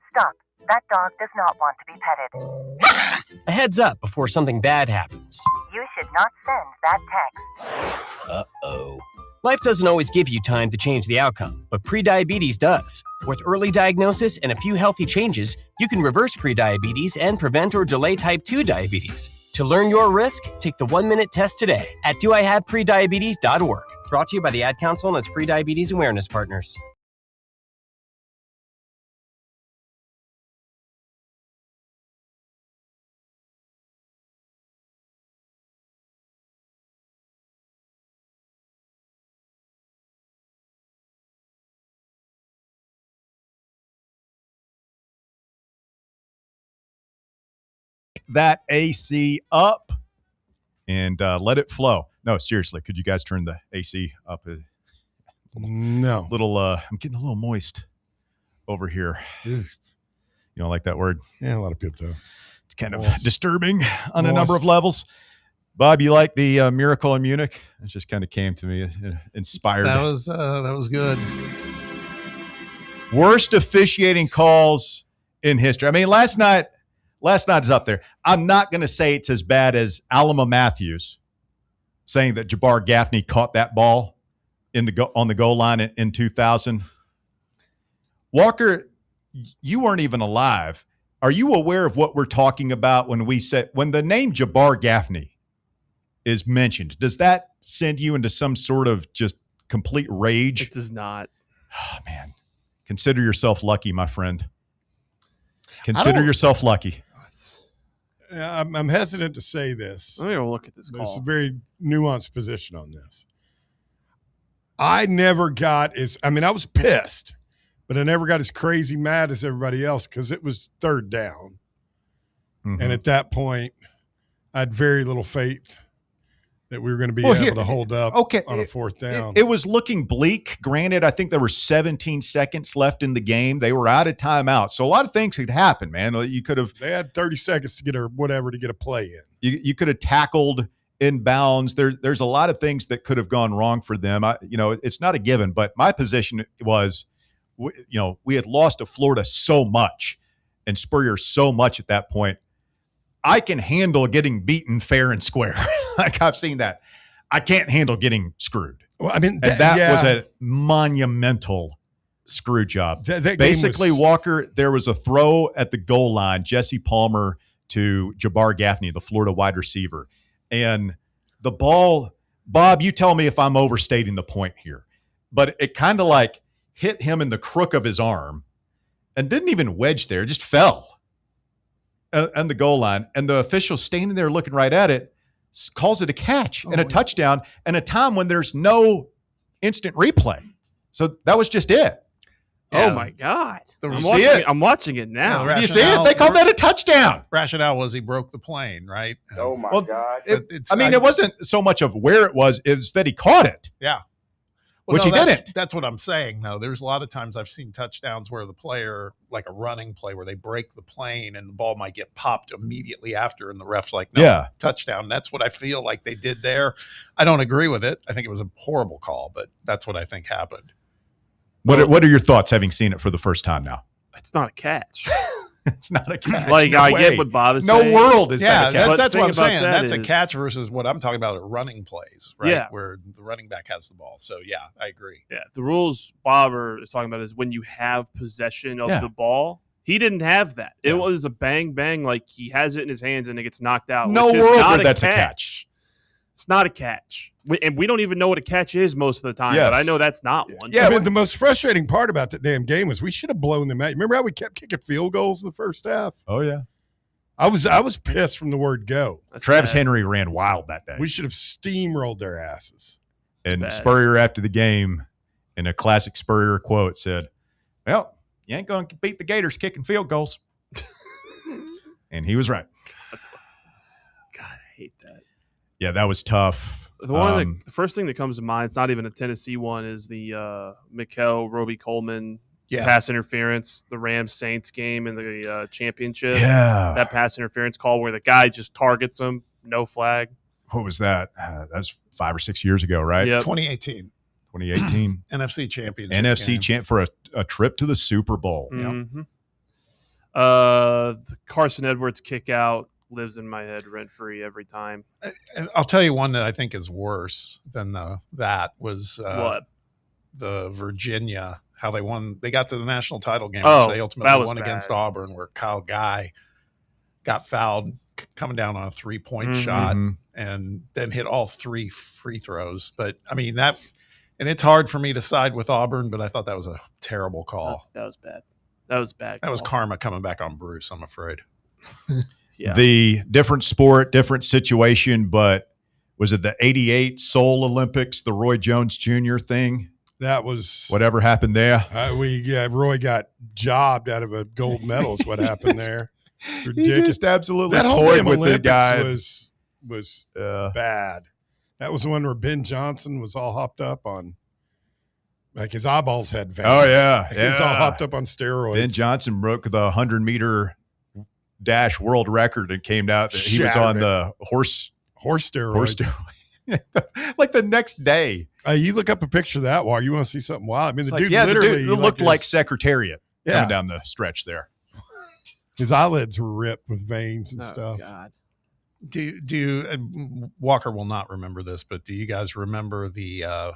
Stop. That dog does not want to be petted. A heads up before something bad happens. You should not send that text. Uh-oh. Life doesn't always give you time to change the outcome, but prediabetes does. With early diagnosis and a few healthy changes, you can reverse prediabetes and prevent or delay type 2 diabetes. To learn your risk, take the 1-minute test today at doihaveprediabetes.org. Brought to you by the Ad Council and its prediabetes awareness partners. That AC up and let it flow. No, seriously, could you guys turn the AC up? No. I'm getting a little moist over here. You don't like that word? Yeah, a lot of people do. It's kind of disturbing on a number of levels. Bob, you like the Miracle in Munich? It just kind of came to me, inspired. That was good. Worst officiating calls in history. I mean, last night is up there. I'm not going to say it's as bad as Alama Matthews saying that Jabbar Gaffney caught that ball on the goal line in 2000. Walker, you weren't even alive. Are you aware of what we're talking about when the name Jabbar Gaffney is mentioned? Does that send you into some sort of just complete rage? It does not. Oh, man. Consider yourself lucky, my friend. Consider yourself lucky. I'm hesitant to say this. Let me go look at this call. There's a very nuanced position on this. I never got I was pissed, but I never got as crazy mad as everybody else because it was third down. Mm-hmm. And at that point, I had very little faith that we were going to be able to hold up on a fourth down. It was looking bleak. Granted, I think there were 17 seconds left in the game. They were out of timeout. So a lot of things could happen, man. They had 30 seconds to get a play in. You could have tackled in bounds. There's a lot of things that could have gone wrong for them. It's not a given, but my position was, we had lost to Florida so much and Spurrier so much at that point. I can handle getting beaten fair and square. Like I've seen that. I can't handle getting screwed. Well, I mean, that was a monumental screw job. That Basically, game was... Walker, there was a throw at the goal line, Jesse Palmer to Jabbar Gaffney, the Florida wide receiver. And the ball, Bob, you tell me if I'm overstating the point here, but it kind of like hit him in the crook of his arm and didn't even wedge there, just fell on the goal line. And the official standing there looking right at it calls it a catch and a touchdown and a time when there's no instant replay. So that was just it. Oh my God! I'm watching it now. You see it? They called that a touchdown. Rationale was he broke the plane, right? Oh my God! It wasn't so much of where it was; it's that he caught it. Yeah, which he didn't. That's what I'm saying. Though there's a lot of times I've seen touchdowns where the player, like a running play, where they break the plane and the ball might get popped immediately after, and the ref's like, "No, touchdown." That's what I feel like they did there. I don't agree with it. I think it was a horrible call, but that's what I think happened. What are your thoughts having seen it for the first time now? It's not a catch. It's not a catch. Like, no I way. get what Bob is no saying. No world is that a catch. That's what I'm saying. That's a catch versus what I'm talking about at running plays, right? Yeah. Where the running back has the ball. So, yeah, I agree. Yeah, the rules Bob is talking about is when you have possession of the ball. He didn't have that. It was a bang, bang, like he has it in his hands and it gets knocked out. No world that's a catch. It's not a catch. And we don't even know what a catch is most of the time, but I know that's not one. Yeah, the most frustrating part about that damn game was we should have blown them out. Remember how we kept kicking field goals in the first half? Oh, yeah. I was pissed from the word go. Travis Henry ran wild that day. We should have steamrolled their asses. And Spurrier after the game, in a classic Spurrier quote, said, well, you ain't going to beat the Gators kicking field goals. And he was right. God, I hate that. Yeah, that was tough. The first thing that comes to mind, it's not even a Tennessee one, is the Mikel Roby-Coleman pass interference, the Rams-Saints game in the championship. Yeah. That pass interference call where the guy just targets him, no flag. What was that? That was 5 or 6 years ago, right? Yep. 2018. 2018. NFC championship. NFC champ for a trip to the Super Bowl. Mm-hmm. The Carson Edwards kick out lives in my head rent-free every time. And I'll tell you one that I think is worse than that was what? The Virginia, how they won. They got to the national title game, Oh, which they ultimately won bad. against Auburn, where Kyle Guy got fouled coming down on a 3-point shot and then hit all 3 free throws. But, I mean, and it's hard for me to side with Auburn, but I thought that was a terrible call. That was bad. That was bad. That was karma coming back on Bruce, I'm afraid. Yeah. The different sport, different situation, but was it the 88 Seoul Olympics, the Roy Jones Jr. thing? That was whatever happened there. Roy got jobbed out of a gold medal is what happened there. Ridiculous. He just absolutely that whole toyed damn with Olympics the guy. Was bad. That was the one where Ben Johnson was all hopped up on, like his eyeballs had veins. Oh, yeah. He was all hopped up on steroids. Ben Johnson broke the 100-meter dash world record and came out that he was on the horse steroids. Like the next day. You look up a picture of that while you want to see something wild. I mean, the dude the literally dude looked like Secretariat coming Yeah. down the stretch there. His eyelids were ripped with veins and stuff. God. Do you Walker will not remember this, but do you guys remember the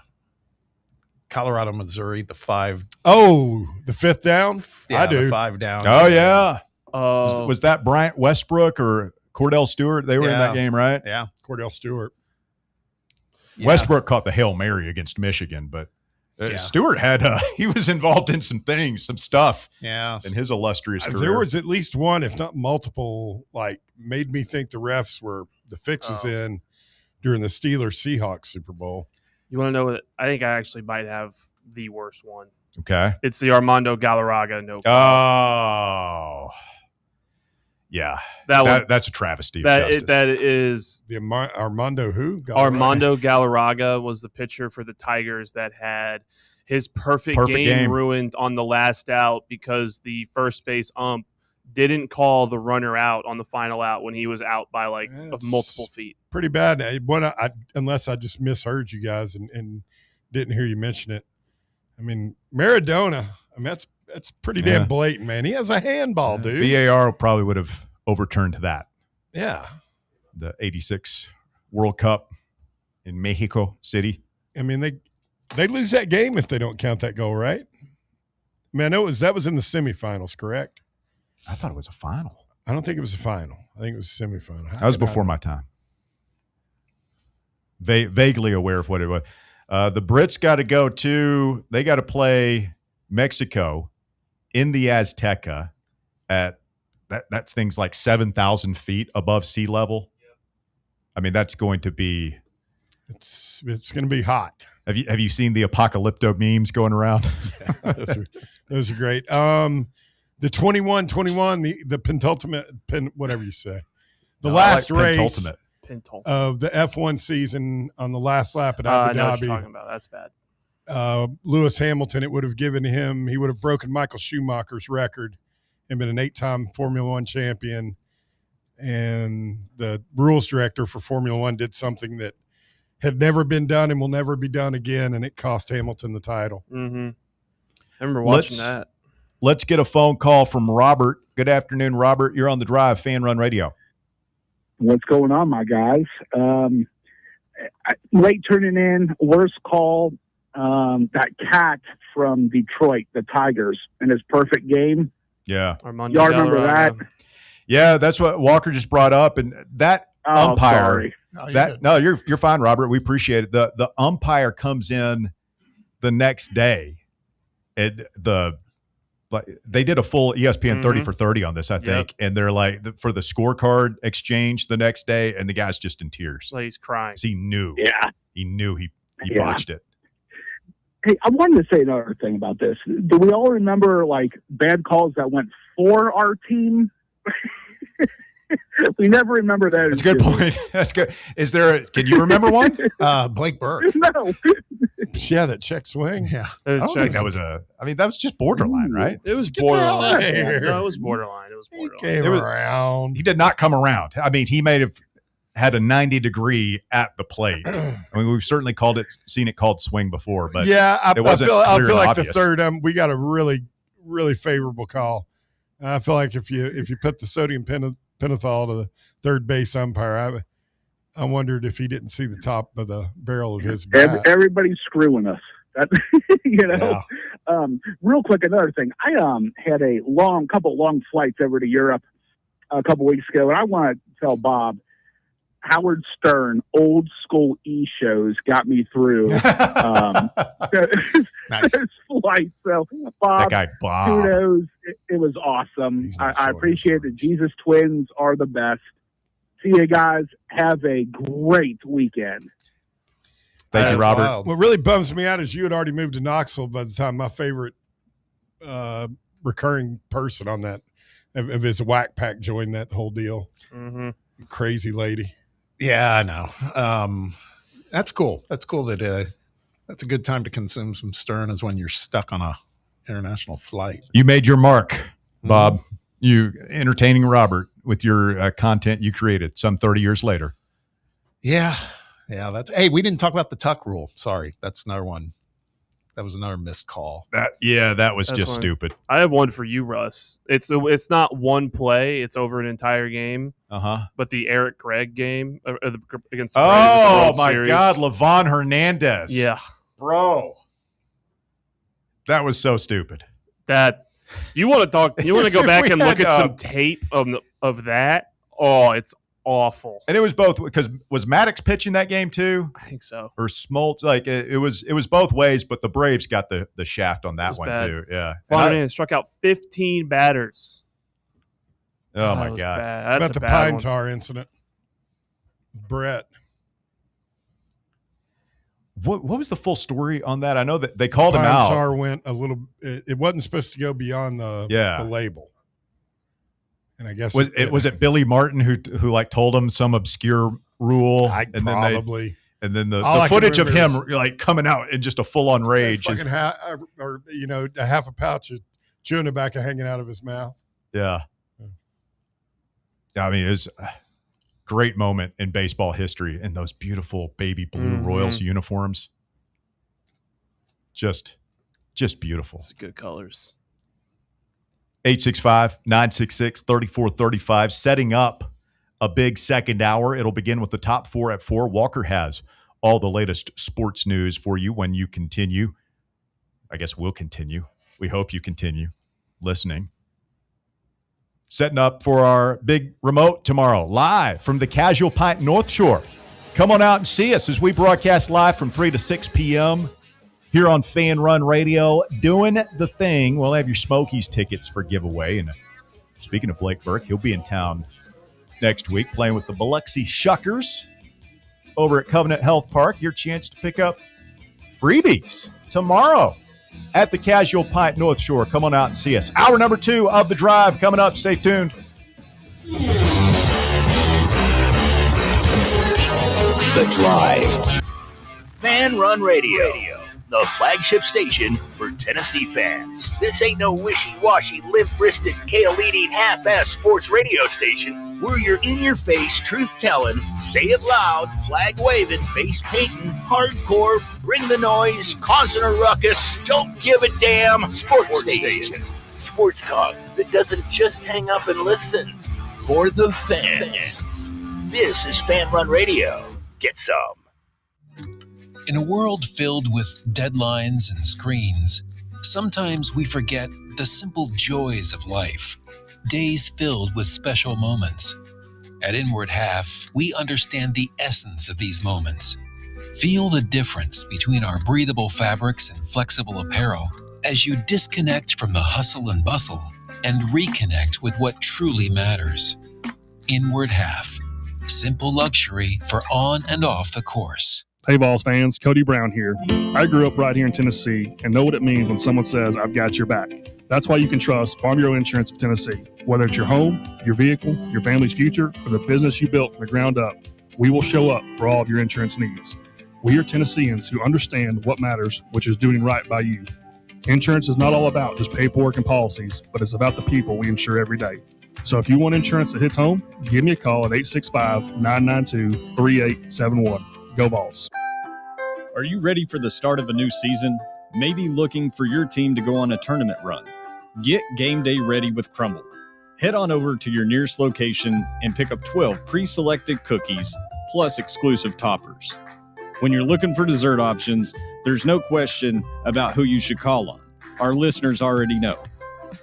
Colorado, Missouri, the 5? Oh, the 5th down? Yeah, I do. the 5 down. Oh, yeah. Oh. Was that Bryant Westbrook or Cordell Stewart? They were in that game, right? Yeah. Cordell Stewart. Yeah. Westbrook caught the Hail Mary against Michigan, but Stewart had he was involved in some things, some stuff. Yeah. In his illustrious career. There was at least one, if not multiple, like made me think the refs were the fix was in during the Steelers-Seahawks Super Bowl. You want to know what? I think I actually might have the worst one. Okay. It's the Armando Galarraga no Oh. call. Yeah. That's a travesty. That is the Armando who? Armando Galarraga was the pitcher for the Tigers that had his perfect game ruined on the last out because the first base ump didn't call the runner out on the final out when he was out by multiple feet. Pretty bad. Unless I just misheard you guys and didn't hear you mention it. I mean, Maradona, that's pretty damn blatant, man. He has a handball, dude. VAR probably would have overturned that. Yeah. The 86 World Cup in Mexico City. I mean, they lose that game if they don't count that goal, right? Man, that was in the semifinals, correct? I thought it was a final. I don't think it was a final. I think it was a semifinal. That was before my time. Vaguely aware of what it was. The Brits got to go to. They got to play Mexico in the Azteca at that's things like 7,000 feet above sea level. I mean, that's going to be. It's going to be hot. Have you seen the apocalypto memes going around? Yeah, those are great. The 21-21, the penultimate, whatever you say, the last race of the F1 season on the last lap at Abu Dhabi. I know what you're talking about. That's bad. Lewis Hamilton, it would have given him, he would have broken Michael Schumacher's record and been an 8-time Formula One champion. And the rules director for Formula One did something that had never been done and will never be done again, and it cost Hamilton the title. Mm-hmm. I remember watching that. Let's get a phone call from Robert. Good afternoon, Robert. You're on the Drive, Fan Run Radio. What's going on, my guys? Late turning in, worst call. That cat from Detroit, the Tigers, in his perfect game. Yeah. Y'all remember that? Yeah, that's what Walker just brought up. And that umpire. Sorry. You're fine, Robert. We appreciate it. The umpire comes in the next day. They did a full ESPN 30 for 30 on this, I think. And they're like, for the scorecard exchange the next day, and the guy's just in tears. Like he's crying. He knew. Yeah. He knew he botched it. Hey, I wanted to say another thing about this. Do we all remember, like, bad calls that went for our team? We never remember that. That's a good point. That's good. Can you remember one? Blake Burke. No. Yeah, that check swing. Yeah. I don't think that was that was just borderline, right? It was borderline. Here. No, it was borderline. He came around. He did not come around. I mean, he may have had a 90-degree at the plate. I mean, we've certainly seen it called swing before, but it wasn't I feel like obvious. the third, we got a really, really favorable call. I feel like if you put the sodium pentothal to the third base umpire, I wondered if he didn't see the top of the barrel of his bat. Everybody's screwing us. Yeah. Real quick, another thing. I had a couple long flights over to Europe a couple weeks ago, and I want to tell Bob, Howard Stern, old school shows got me through those flights. So, Bob, that guy, Bob. kudos. It was awesome. I appreciate it. Jesus Twins are the best. See you guys. Have a great weekend. Thank you, Robert. Wild. What really bums me out is you had already moved to Knoxville by the time my favorite recurring person on that of his whack pack joined that whole deal. Mm-hmm. Crazy lady. Yeah, I know. That's cool. That's cool that that's a good time to consume some Stern is when you're stuck on a international flight. You made your mark, Bob. You entertaining Robert with your content you created some 30 years later. Yeah. Hey, we didn't talk about the tuck rule. Sorry. That's another one. That was another missed call. That was just stupid. I have one for you, Russ. It's not one play. It's over an entire game. But the Eric Gregg game against the Braves, my Series. God, Levon Hernandez. Yeah. Bro. That was so stupid. That you want to go back and look at some tape of that? Oh, it's awful. And it was both because was Maddox pitching that game too? I think so. Or Smoltz, like it was both ways, but the Braves got the shaft on that one too. Yeah. Hernandez struck out 15 batters. Oh my God. That's about the pine tar incident. Brett. What was the full story on that? I know that they called him Pine out. tar went a little. It wasn't supposed to go beyond the label. And I guess was it Billy Martin who like told him some obscure rule? Then the footage of him like coming out in just a full on rage is a half a pouch of chewing tobacco hanging out of his mouth. Yeah. I mean, it was a great moment in baseball history in those beautiful baby blue Royals uniforms. Just beautiful. It's good colors. 865-966-3435, setting up a big second hour. It'll begin with the top four at 4. Walker has all the latest sports news for you when you continue. I guess we'll continue We hope you continue listening. Setting up for our big remote tomorrow, live from the Casual Pint North Shore. Come on out and see us as we broadcast live from 3 to 6 p.m. here on Fan Run Radio, doing the thing. We'll have your Smokies tickets for giveaway. And speaking of Blake Burke, he'll be in town next week playing with the Biloxi Shuckers over at Covenant Health Park. Your chance to pick up freebies tomorrow at the Casual Pint North Shore. Come on out and see us. Hour number 2 of The Drive coming up. Stay tuned. The Drive. Fan Run Radio, the flagship station for Tennessee fans. This ain't no wishy-washy, limp-wristed, kale-eating, half-ass sports radio station. We're your in-your-face, truth-telling, say it loud, flag-waving, face-painting, hardcore, bring the noise, causing a ruckus, don't give a damn sports station. Sports talk that doesn't just hang up and listen. For the fans. This is Fan Run Radio. Get some. In a world filled with deadlines and screens, sometimes we forget the simple joys of life, days filled with special moments. At Inward Half, we understand the essence of these moments. Feel the difference between our breathable fabrics and flexible apparel as you disconnect from the hustle and bustle and reconnect with what truly matters. Inward Half, simple luxury for on and off the course. Hey, Vols fans, Cody Brown here. I grew up right here in Tennessee and know what it means when someone says, I've got your back. That's why you can trust Farm Bureau Insurance of Tennessee. Whether it's your home, your vehicle, your family's future, or the business you built from the ground up, we will show up for all of your insurance needs. We are Tennesseans who understand what matters, which is doing right by you. Insurance is not all about just paperwork and policies, but it's about the people we insure every day. So if you want insurance that hits home, give me a call at 865-992-3871. Go Vols. Are you ready for the start of a new season? Maybe looking for your team to go on a tournament run? Get game day ready with Crumble. Head on over to your nearest location and pick up 12 pre-selected cookies plus exclusive toppers. When you're looking for dessert options, there's no question about who you should call on. Our listeners already know.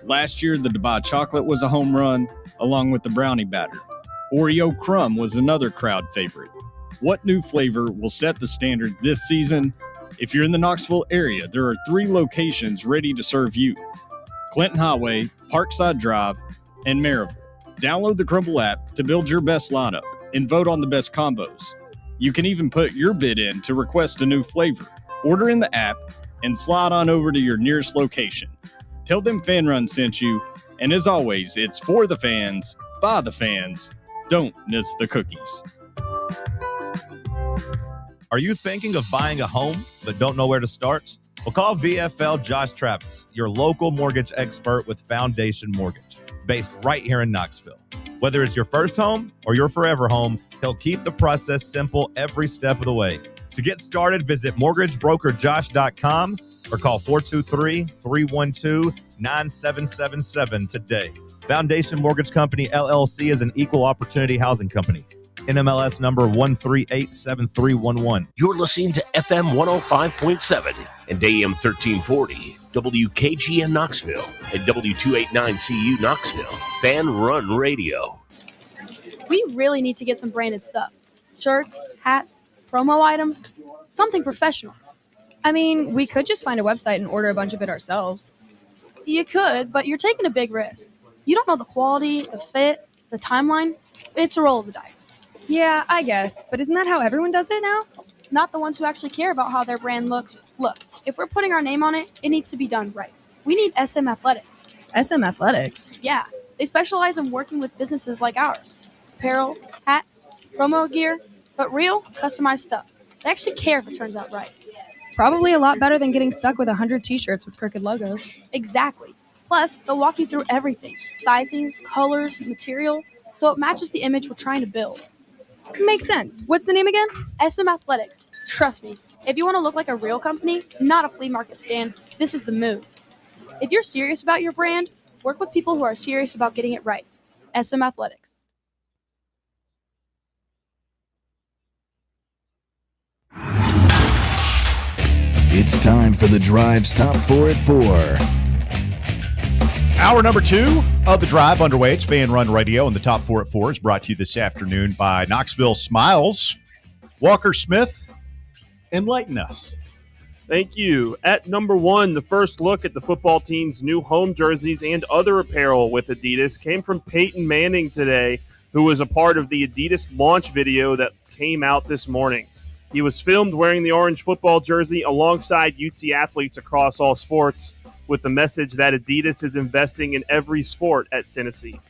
Last year, the Dubai chocolate was a home run, along with the brownie batter. Oreo crumb was another crowd favorite. What new flavor will set the standard this season? If you're in the Knoxville area, there are 3 locations ready to serve you: Clinton Highway, Parkside Drive, and Maryville. Download the Crumble app to build your best lineup and vote on the best combos. You can even put your bid in to request a new flavor. Order in the app and slide on over to your nearest location. Tell them Fan Run sent you, and as always, it's for the fans, by the fans. Don't miss the cookies. Are you thinking of buying a home but don't know where to start? Well, call VFL Josh Travis, your local mortgage expert with Foundation Mortgage, based right here in Knoxville. Whether it's your first home or your forever home, he'll keep the process simple every step of the way. To get started, visit mortgagebrokerjosh.com or call 423-312-9777 today. Foundation Mortgage Company, LLC is an equal opportunity housing company. NMLS number 1387311. You're listening to FM 105.7 and AM 1340, WKGN Knoxville, and W289CU Knoxville. Fan Run Radio. We really need to get some branded stuff. Shirts, hats, promo items, something professional. I mean, we could just find a website and order a bunch of it ourselves. You could, but you're taking a big risk. You don't know the quality, the fit, the timeline. It's a roll of the dice. Yeah, I guess. But isn't that how everyone does it now? Not the ones who actually care about how their brand looks. Look, if we're putting our name on it, it needs to be done right. We need SM Athletics. SM Athletics? Yeah, they specialize in working with businesses like ours. Apparel, hats, promo gear, but real, customized stuff. They actually care if it turns out right. Probably a lot better than getting stuck with 100 t-shirts with crooked logos. Exactly. Plus, they'll walk you through everything. Sizing, colors, material, so it matches the image we're trying to build. Makes sense. What's the name again? SM Athletics. Trust me, if you want to look like a real company, not a flea market stand, this is the move. If you're serious about your brand, work with people who are serious about getting it right. SM Athletics. It's time for the Drive's Top 4 at 4. Hour number 2 of The Drive underway. It's Fan Run Radio, and the Top 4 at 4 is brought to you this afternoon by Knoxville Smiles. Walker Smith, enlighten us. Thank you. At number 1, the first look at the football team's new home jerseys and other apparel with Adidas came from Peyton Manning today, who was a part of the Adidas launch video that came out this morning. He was filmed wearing the orange football jersey alongside UT athletes across all sports, with the message that Adidas is investing in every sport at Tennessee.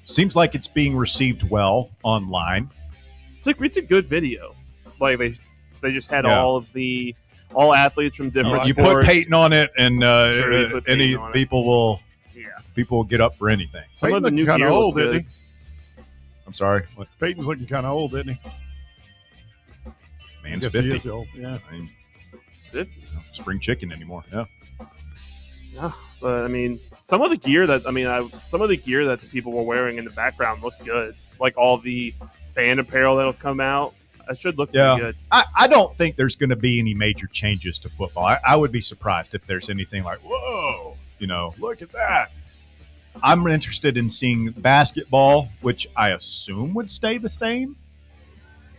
Seems like it's being received well online. It's a good video. Like they just had all athletes from different you sports. put Peyton on it, and people will get up for anything. Some of the new kind of old, isn't he? I'm sorry. What? Peyton's looking kind of old, isn't he? Man's 50. He is old. Yeah. I mean, 50. Spring chicken anymore. Yeah. Yeah, but I mean, some of the gear that the people were wearing in the background looked good. Like all the fan apparel that'll come out, it should look pretty good. I don't think there's going to be any major changes to football. I would be surprised if there's anything like, whoa, look at that. I'm interested in seeing basketball, which I assume would stay the same,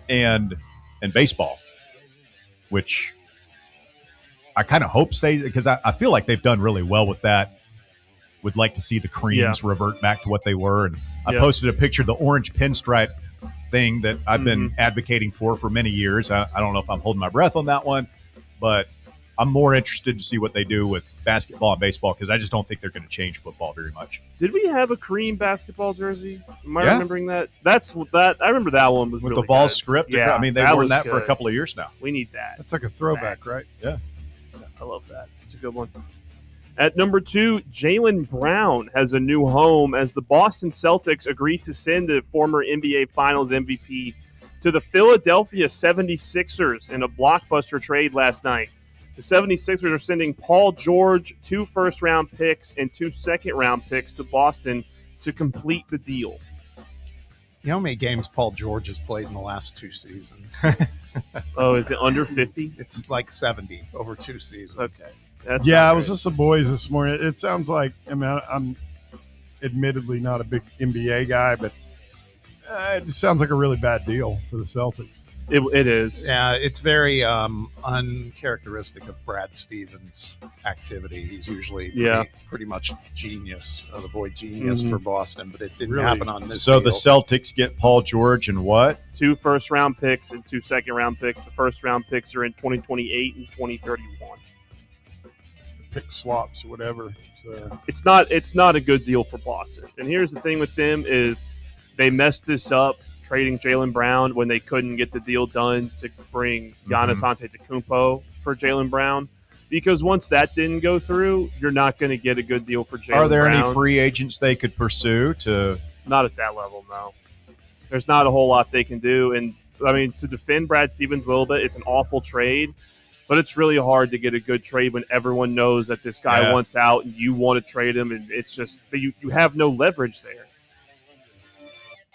and baseball, which I kind of hope stays, because I feel like they've done really well with that. Would like to see the creams revert back to what they were. And I posted a picture of the orange pinstripe thing that I've been advocating for many years. I don't know if I'm holding my breath on that one, but I'm more interested to see what they do with basketball and baseball, because I just don't think they're going to change football very much. Did we have a cream basketball jersey? Am I remembering that? I remember that one was with really the Vol good. script. Yeah, I mean, they've worn that for a couple of years now. We need that. That's like a throwback, right? Yeah. I love that. It's a good one. At number 2, Jaylen Brown has a new home as the Boston Celtics agreed to send the former NBA Finals MVP to the Philadelphia 76ers in a blockbuster trade last night. The 76ers are sending Paul George 2 first-round picks and 2 second-round picks to Boston to complete the deal. You know how many games Paul George has played in the last 2 seasons? Oh, is it under 50? It's like 70 over 2 seasons. Okay. I was with some boys this morning. It sounds like, I'm admittedly not a big NBA guy, but it just sounds like a really bad deal for the Celtics. It is. Yeah, it's very uncharacteristic of Brad Stevens' activity. He's usually pretty much the boy genius for Boston, but it didn't happen on this So deal. the Celtics get Paul George and what? 2 first-round picks and 2 second-round picks. The first-round picks are in 2028 and 2031. Pick swaps or whatever. So. It's not a good deal for Boston. And here's the thing with them is they messed this up trading Jaylen Brown when they couldn't get the deal done to bring Giannis Antetokounmpo for Jaylen Brown. Because once that didn't go through, you're not going to get a good deal for Jaylen Brown. Are there any free agents they could pursue to? Not at that level, no. There's not a whole lot they can do. And, I mean, to defend Brad Stevens a little bit, it's an awful trade. But it's really hard to get a good trade when everyone knows that this guy wants out and you want to trade him. And it's just you have no leverage there.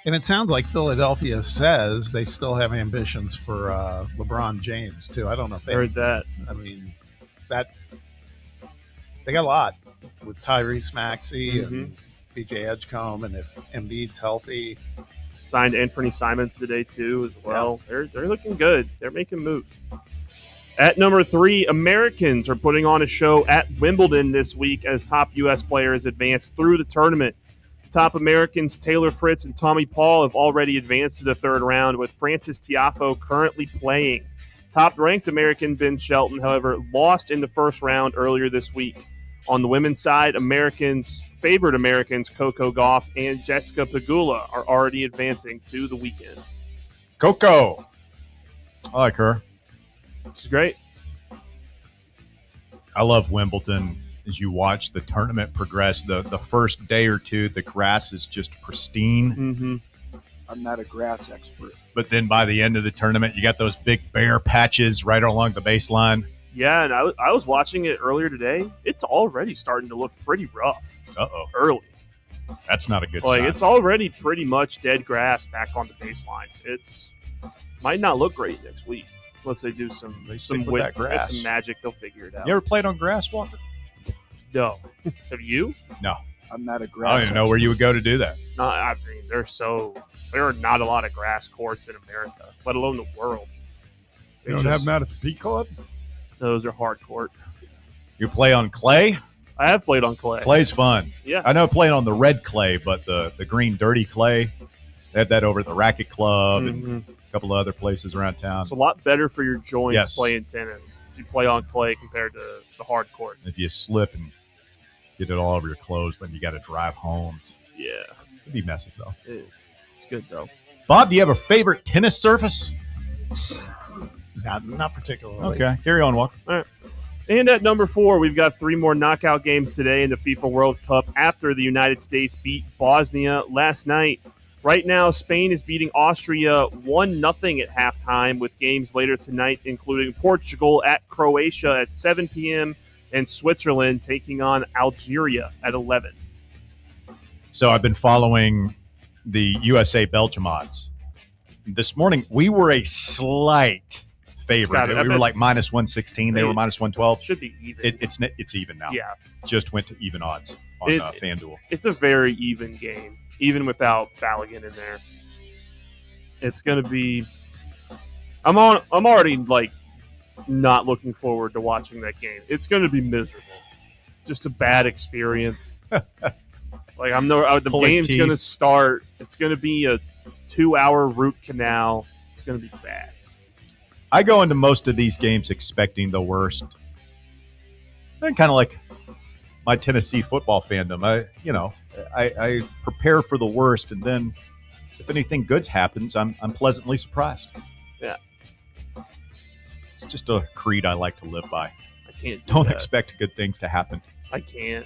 And it sounds like Philadelphia says they still have ambitions for LeBron James, too. I don't know if they heard that. I mean, they got a lot with Tyrese Maxey and PJ Edgecombe, and if Embiid's healthy. Signed Anthony Simons today, too, as well. Yeah. They're looking good. They're making moves. At number 3, Americans are putting on a show at Wimbledon this week as top U.S. players advance through the tournament. Top Americans Taylor Fritz and Tommy Paul have already advanced to the third round, with Francis Tiafoe currently playing. Top-ranked American Ben Shelton, however, lost in the first round earlier this week. On the women's side, favorite Americans Coco Gauff and Jessica Pegula are already advancing to the weekend. Coco. I like her. She's great. I love Wimbledon. As you watch the tournament progress, the first day or two, the grass is just pristine. Mm-hmm. I'm not a grass expert. But then by the end of the tournament, you got those big bare patches right along the baseline. Yeah, and I was watching it earlier today. It's already starting to look pretty rough. Uh-oh. Early. That's not a good sign. It's already pretty much dead grass back on the baseline. It's might not look great next week unless they do some that grass. some magic. They'll figure it out. You ever played on grass, Walker? No. Have you? No. I'm not a I grass. don't even know where you would go to do that. No, I mean, there are not a lot of grass courts in America, let alone the world. You don't have them out at the Peak Club? Those are hard court. You play on clay? I have played on clay. Clay's fun. Yeah. I know playing on the red clay, but the green dirty clay, they had that over at the Racket Club and a couple of other places around town. It's a lot better for your joints Yes. playing tennis if you play on clay compared to the hard court. If you slip and get it all over your clothes, then you got to drive home. Yeah. It'd be messy, though. It is. It's good, though. Bob, do you have a favorite tennis surface? Not particularly. Okay. Carry on, Walker. All right. And at number 4, we've got 3 more knockout games today in the FIFA World Cup after the United States beat Bosnia last night. Right now, Spain is beating Austria 1-0 at halftime, with games later tonight including Portugal at Croatia at 7 p.m. and Switzerland taking on Algeria at 11. So I've been following the USA-Belgium odds. This morning, we were a slight favorite. We were like minus 116. They were minus 112. Should be even. It's even now. Yeah. Just went to even odds on FanDuel. It's a very even game, even without Balogun in there. It's going to be. I'm already like not looking forward to watching that game. It's going to be miserable. Just a bad experience. Like the game's going to start. It's going to be a 2-hour root canal. It's going to be bad. I go into most of these games expecting the worst. And kind of like my Tennessee football fandom. I prepare for the worst, and then if anything good happens, I'm pleasantly surprised. Yeah. It's just a creed I like to live by. I can't Don't expect good things to happen. I can't.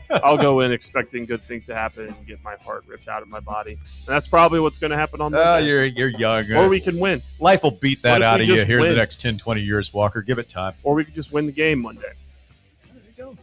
I'll go in expecting good things to happen and get my heart ripped out of my body. And that's probably what's going to happen on Monday. You're young. Or we can win. Life will beat that out of you here in win? the next 10, 20 years, Walker. Give it time. Or we could just win the game Monday. There you go.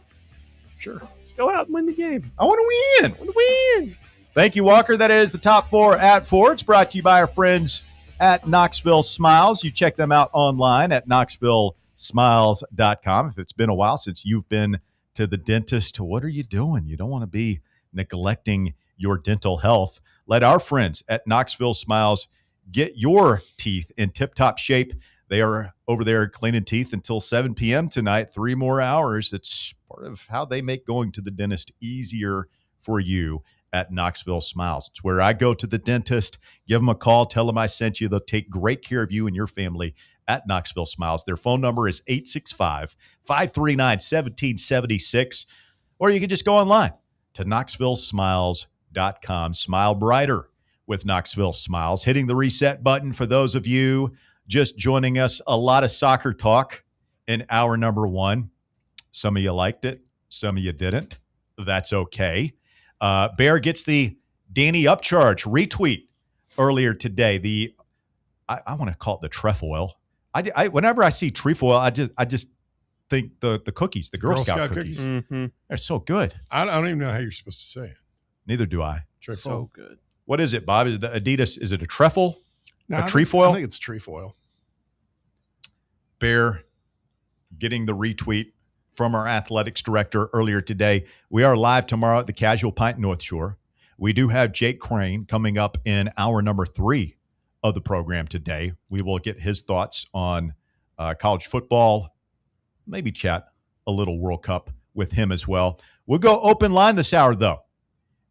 Sure. Just go out and win the game. I want to win. I want to win. Thank you, Walker. That is the top 4 at 4. It's brought to you by our friends at Knoxville Smiles. You check them out online at knoxvillesmiles.com. If it's been a while since you've been to the dentist, what are you doing? You don't want to be neglecting your dental health. Let our friends at Knoxville Smiles get your teeth in tip-top shape. They are over there cleaning teeth until 7 p.m. tonight, 3 more hours. It's part of how they make going to the dentist easier for you at Knoxville Smiles. It's where I go to the dentist. Give them a call. Tell them I sent you. They'll take great care of you and your family at Knoxville Smiles. Their phone number is 865-539-1776. Or you can just go online to knoxvillesmiles.com. Smile brighter with Knoxville Smiles. Hitting the reset button for those of you just joining us. A lot of soccer talk in hour number 1. Some of you liked it. Some of you didn't. That's okay. Bear gets the Danny Upcharge retweet earlier today. I want to call it the trefoil. Whenever I see trefoil, I just think the cookies, the Girl Scout cookies. Mm-hmm. They're so good. I don't even know how you're supposed to say it. Neither do I. Trefoil. So good. What is it, Bob? Is the Adidas? Is it a trefoil? No, a trefoil? I think it's trefoil. Bear getting the retweet from our athletics director earlier today. We are live tomorrow at the Casual Pint North Shore. We do have Jake Crane coming up in hour number 3 of the program today. We will get his thoughts on college football, maybe chat a little World Cup with him as well. We'll go open line this hour, though.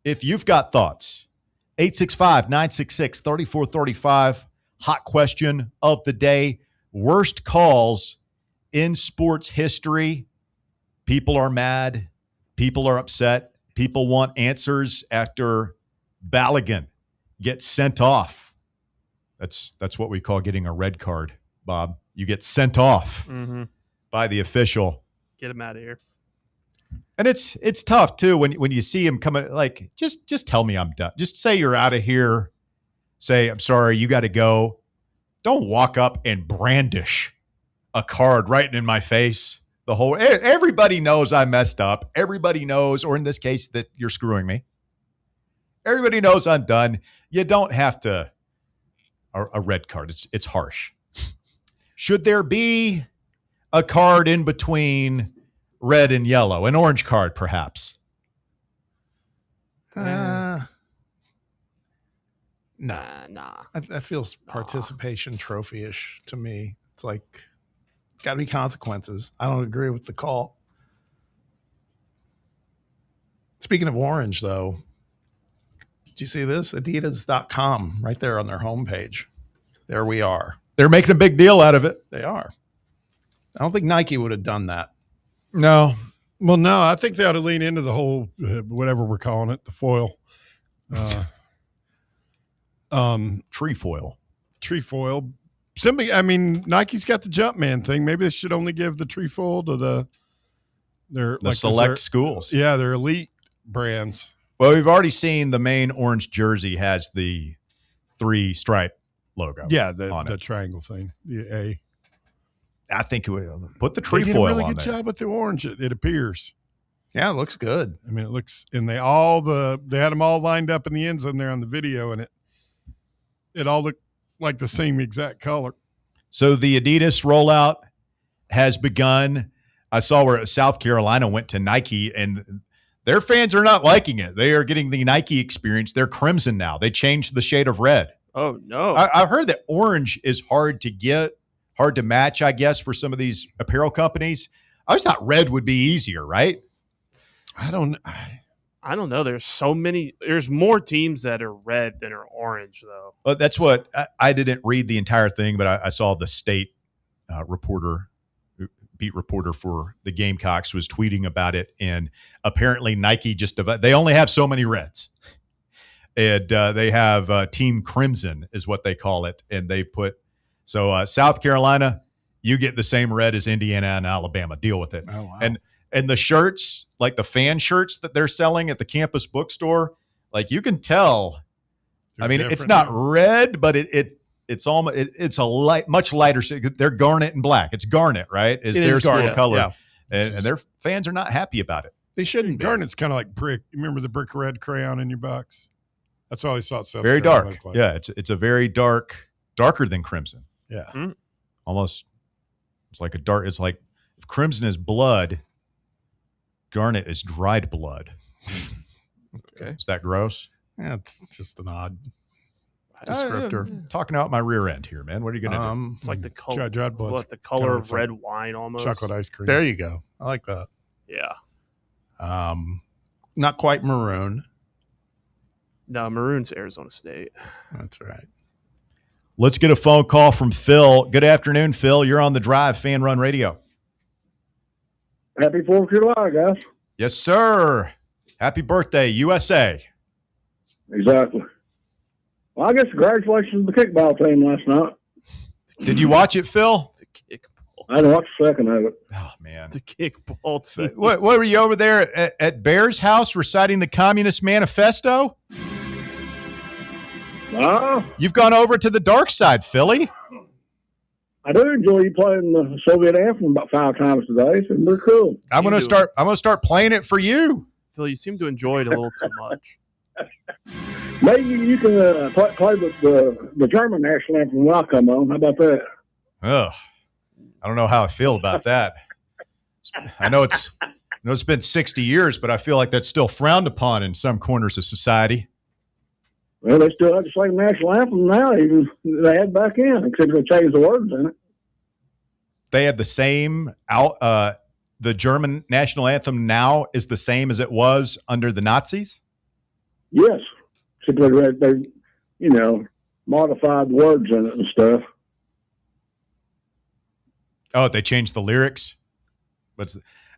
If you've got thoughts, 865-966-3435, hot question of the day, worst calls in sports history. People are mad. People are upset. People want answers after Balogun gets sent off. That's what we call getting a red card, Bob. You get sent off by the official. Get him out of here. And it's tough too when you see him coming. Like just tell me I'm done. Just say you're out of here. Say I'm sorry. You got to go. Don't walk up and brandish a card right in my face. Everybody knows I messed up. Everybody knows, or in this case, that you're screwing me. Everybody knows I'm done. You don't have to. A red card. It's harsh. Should there be a card in between red and yellow, an orange card, perhaps. Nah. Nah. That feels participation trophy-ish to me. It's like, got to be consequences. I don't agree with the call. Speaking of orange, though, did you see this? Adidas.com right there on their homepage. There we are. They're making a big deal out of it. They are. I don't think Nike would have done that. No. Well, no, I think they ought to lean into the whole, whatever we're calling it, the foil. Trefoil. Trefoil. I mean, Nike's got the Jumpman thing. Maybe they should only give the trefoil to their select schools. Yeah, their elite brands. Well, we've already seen the main orange jersey has the 3-stripe logo. Yeah, the triangle thing. The A. I think we'll put the trefoil on there. They did a really good job with the orange. It appears. Yeah, it looks good. I mean, it looks, and they had them all lined up in the end zone there on the video, and it all looked like the same exact color. So the Adidas rollout has begun. I saw where South Carolina went to Nike, and their fans are not liking it. They are getting the Nike experience. They're crimson now. They changed the shade of red. Oh, no. I've heard that orange is hard to get, hard to match, I guess, for some of these apparel companies. I always thought red would be easier, right? I don't know. There's more teams that are red than are orange, though. Well, that's what I didn't read the entire thing, but I saw the state beat reporter for the Gamecocks was tweeting about it. And apparently Nike they only have so many reds. And they have Team Crimson is what they call it. And they put, South Carolina, you get the same red as Indiana and Alabama. Deal with it. Oh, wow. And the shirts, like the fan shirts that they're selling at the campus bookstore, like you can tell. I mean, it's not red, but it's almost it's a much lighter. They're garnet and black. It's garnet, right? Is their school color, yeah. and their fans are not happy about it. They shouldn't. Garnet's kind of like brick. You remember the brick red crayon in your box? That's all I saw. Very dark. Like. Yeah, it's a very darker than crimson. Yeah, almost. It's like It's like if crimson is blood, garnet is dried blood. Okay, is that gross? Yeah, it's just an odd descriptor. Talking out my rear end here, man. What are you going to do? It's like the color, dried blood. The color of red wine almost. Chocolate ice cream. There you go. I like that. Yeah. Not quite maroon. No, maroon's Arizona State. That's right. Let's get a phone call from Phil. Good afternoon, Phil. You're on the Drive, Fan Run Radio. Happy 4th of July, guys. Yes, sir. Happy birthday, USA. Exactly. Well, I guess congratulations to the kickball team last night. Did you watch it, Phil? The kickball. I didn't watch a second of it. Oh, man. The kickball team. What were you over there at Bear's house reciting the Communist Manifesto? You've gone over to the dark side, Philly. I do enjoy you playing the Soviet anthem about 5 times today. So they're cool. I'm going to start playing it for you. Phil, you seem to enjoy it a little too much. Maybe you can play the German national anthem when I come on. How about that? Ugh. I don't know how I feel about that. I know it's been 60 years, but I feel like that's still frowned upon in some corners of society. Well, they still have the same national anthem now, even they had back in, except they changed the words in it. They had the same the German national anthem now is the same as it was under the Nazis? Yes. Simply they modified words in it and stuff. Oh, they changed the lyrics?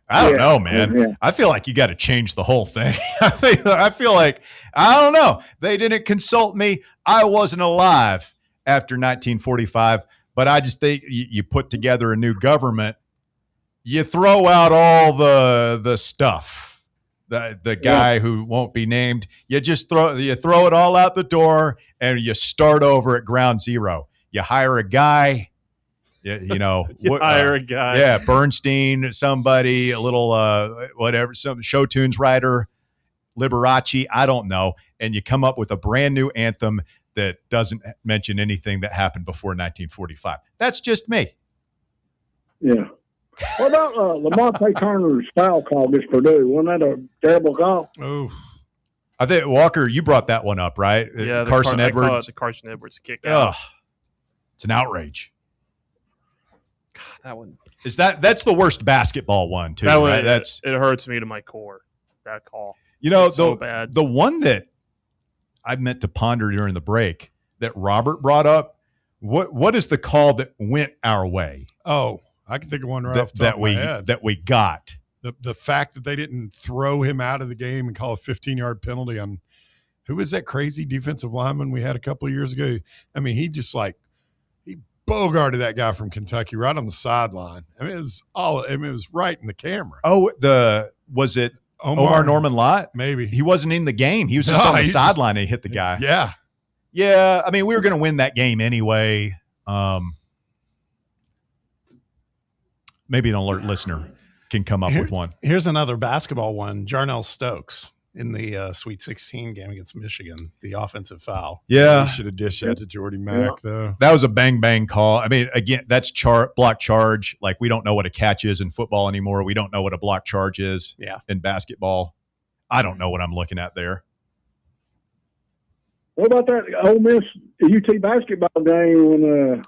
I don't know, man. Yeah. I feel like you got to change the whole thing. I feel like, I don't know. They didn't consult me. I wasn't alive after 1945, but I just think you put together a new government, you throw out all the stuff. The guy who won't be named, you throw it all out the door and you start over at ground zero. You hire a guy. Hire a guy. Yeah, Bernstein, somebody, a little whatever, some show tunes writer, Liberace, I don't know, and you come up with a brand new anthem that doesn't mention anything that happened before 1945. That's just me. Yeah. What about Lamonte Turner's foul call against Purdue? Wasn't that a terrible call? Oh, I think Walker, you brought that one up, right? Yeah, Carson Edwards. The Carson Edwards kick out. It's an outrage. God, that one that's the worst basketball one too. That one, right? it hurts me to my core. That call. So bad. The one that I meant to ponder during the break that Robert brought up. What is the call that went our way? Oh, I can think of one right off the top of my head. That we got. The fact that they didn't throw him out of the game and call a 15-yard penalty on who was that crazy defensive lineman we had a couple of years ago? I mean, he bogarted that guy from Kentucky right on the sideline. I mean, it was right in the camera. Oh, was it Omar Norman Lott? Maybe. He wasn't in the game. He was just on the sideline and he hit the guy. Yeah. Yeah. I mean, we were going to win that game anyway. Maybe an alert listener can come up with one. Here's another basketball one. Jarnell Stokes in the Sweet 16 game against Michigan, the offensive foul. Yeah. He should have dished that to Jordy Mack, though. That was a bang call. I mean, again, that's block charge. Like, we don't know what a catch is in football anymore. We don't know what a block charge is in basketball. I don't know what I'm looking at there. What about that Ole Miss UT basketball game when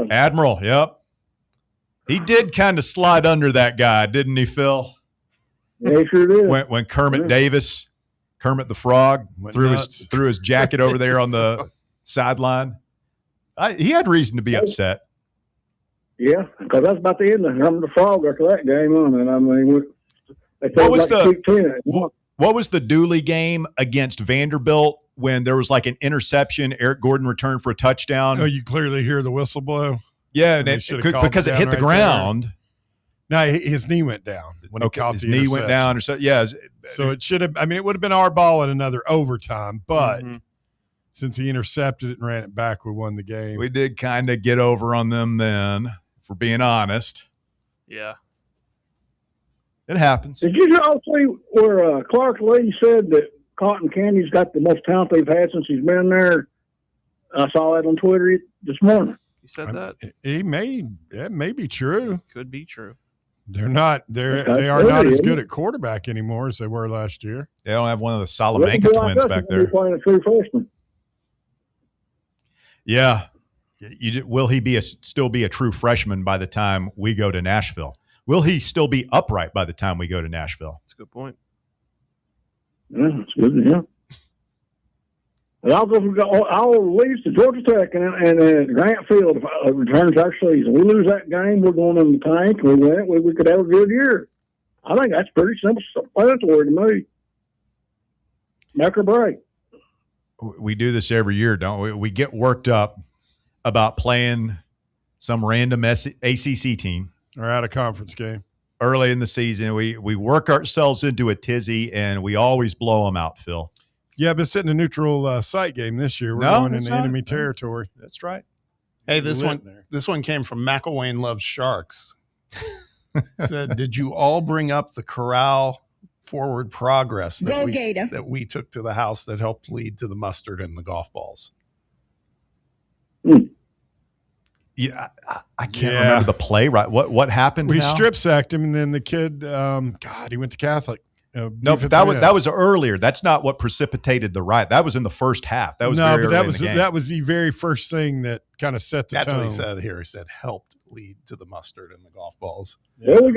Admiral, yep. He did kind of slide under that guy, didn't he, Phil? Yeah, he sure did. When Kermit Davis, Kermit the Frog, threw his jacket over there on the sideline. He had reason to be upset. Yeah, because that's about the end of Kermit the Frog after that game on it. I mean, what was the Dooley game against Vanderbilt when there was like an interception? Eric Gordon returned for a touchdown. Oh, you clearly hear the whistle blow. Yeah, and because it hit the ground. No, his knee went down when he caught his the knee went down, or so. Yeah, so it should have. I mean, it would have been our ball in another overtime, but since he intercepted it and ran it back, we won the game. We did kind of get over on them then, for being honest. Yeah, it happens. Did you all see where Clark Lee said that Cotton Candy's got the most talent they've had since he's been there? I saw that on Twitter this morning. You said that? That may be true. Could be true. They are not as good at quarterback anymore as they were last year. They don't have one of the Salamanca twins back there. Playing a true freshman. Yeah. Will he still be a true freshman by the time we go to Nashville? Will he still be upright by the time we go to Nashville? That's a good point. Yeah, that's good. Yeah. I'll leave to Georgia Tech and Grant Field returns our season. We lose that game, we're going in the tank. We win. We could have a good year. I think that's pretty simple explanatory to me. Make or break. We do this every year, don't we? We get worked up about playing some random ACC team or out of conference game early in the season. We work ourselves into a tizzy, and we always blow them out, Phil. Yeah, but it's in a neutral site game this year. We're going into enemy territory. That's right. Hey, this one came from McElwain Loves Sharks. Said, did you all bring up the Corral forward progress that we took to the house that helped lead to the mustard and the golf balls? Yeah, I can't remember the play. Right, what happened? We strip sacked him, and then the kid, he went to Catholic. No, but that was earlier. That's not what precipitated the riot. That was in the first half. That was that was the very first thing that kind of set the tone. That's what he said here. He said helped lead to the mustard and the golf balls. Yeah. Well,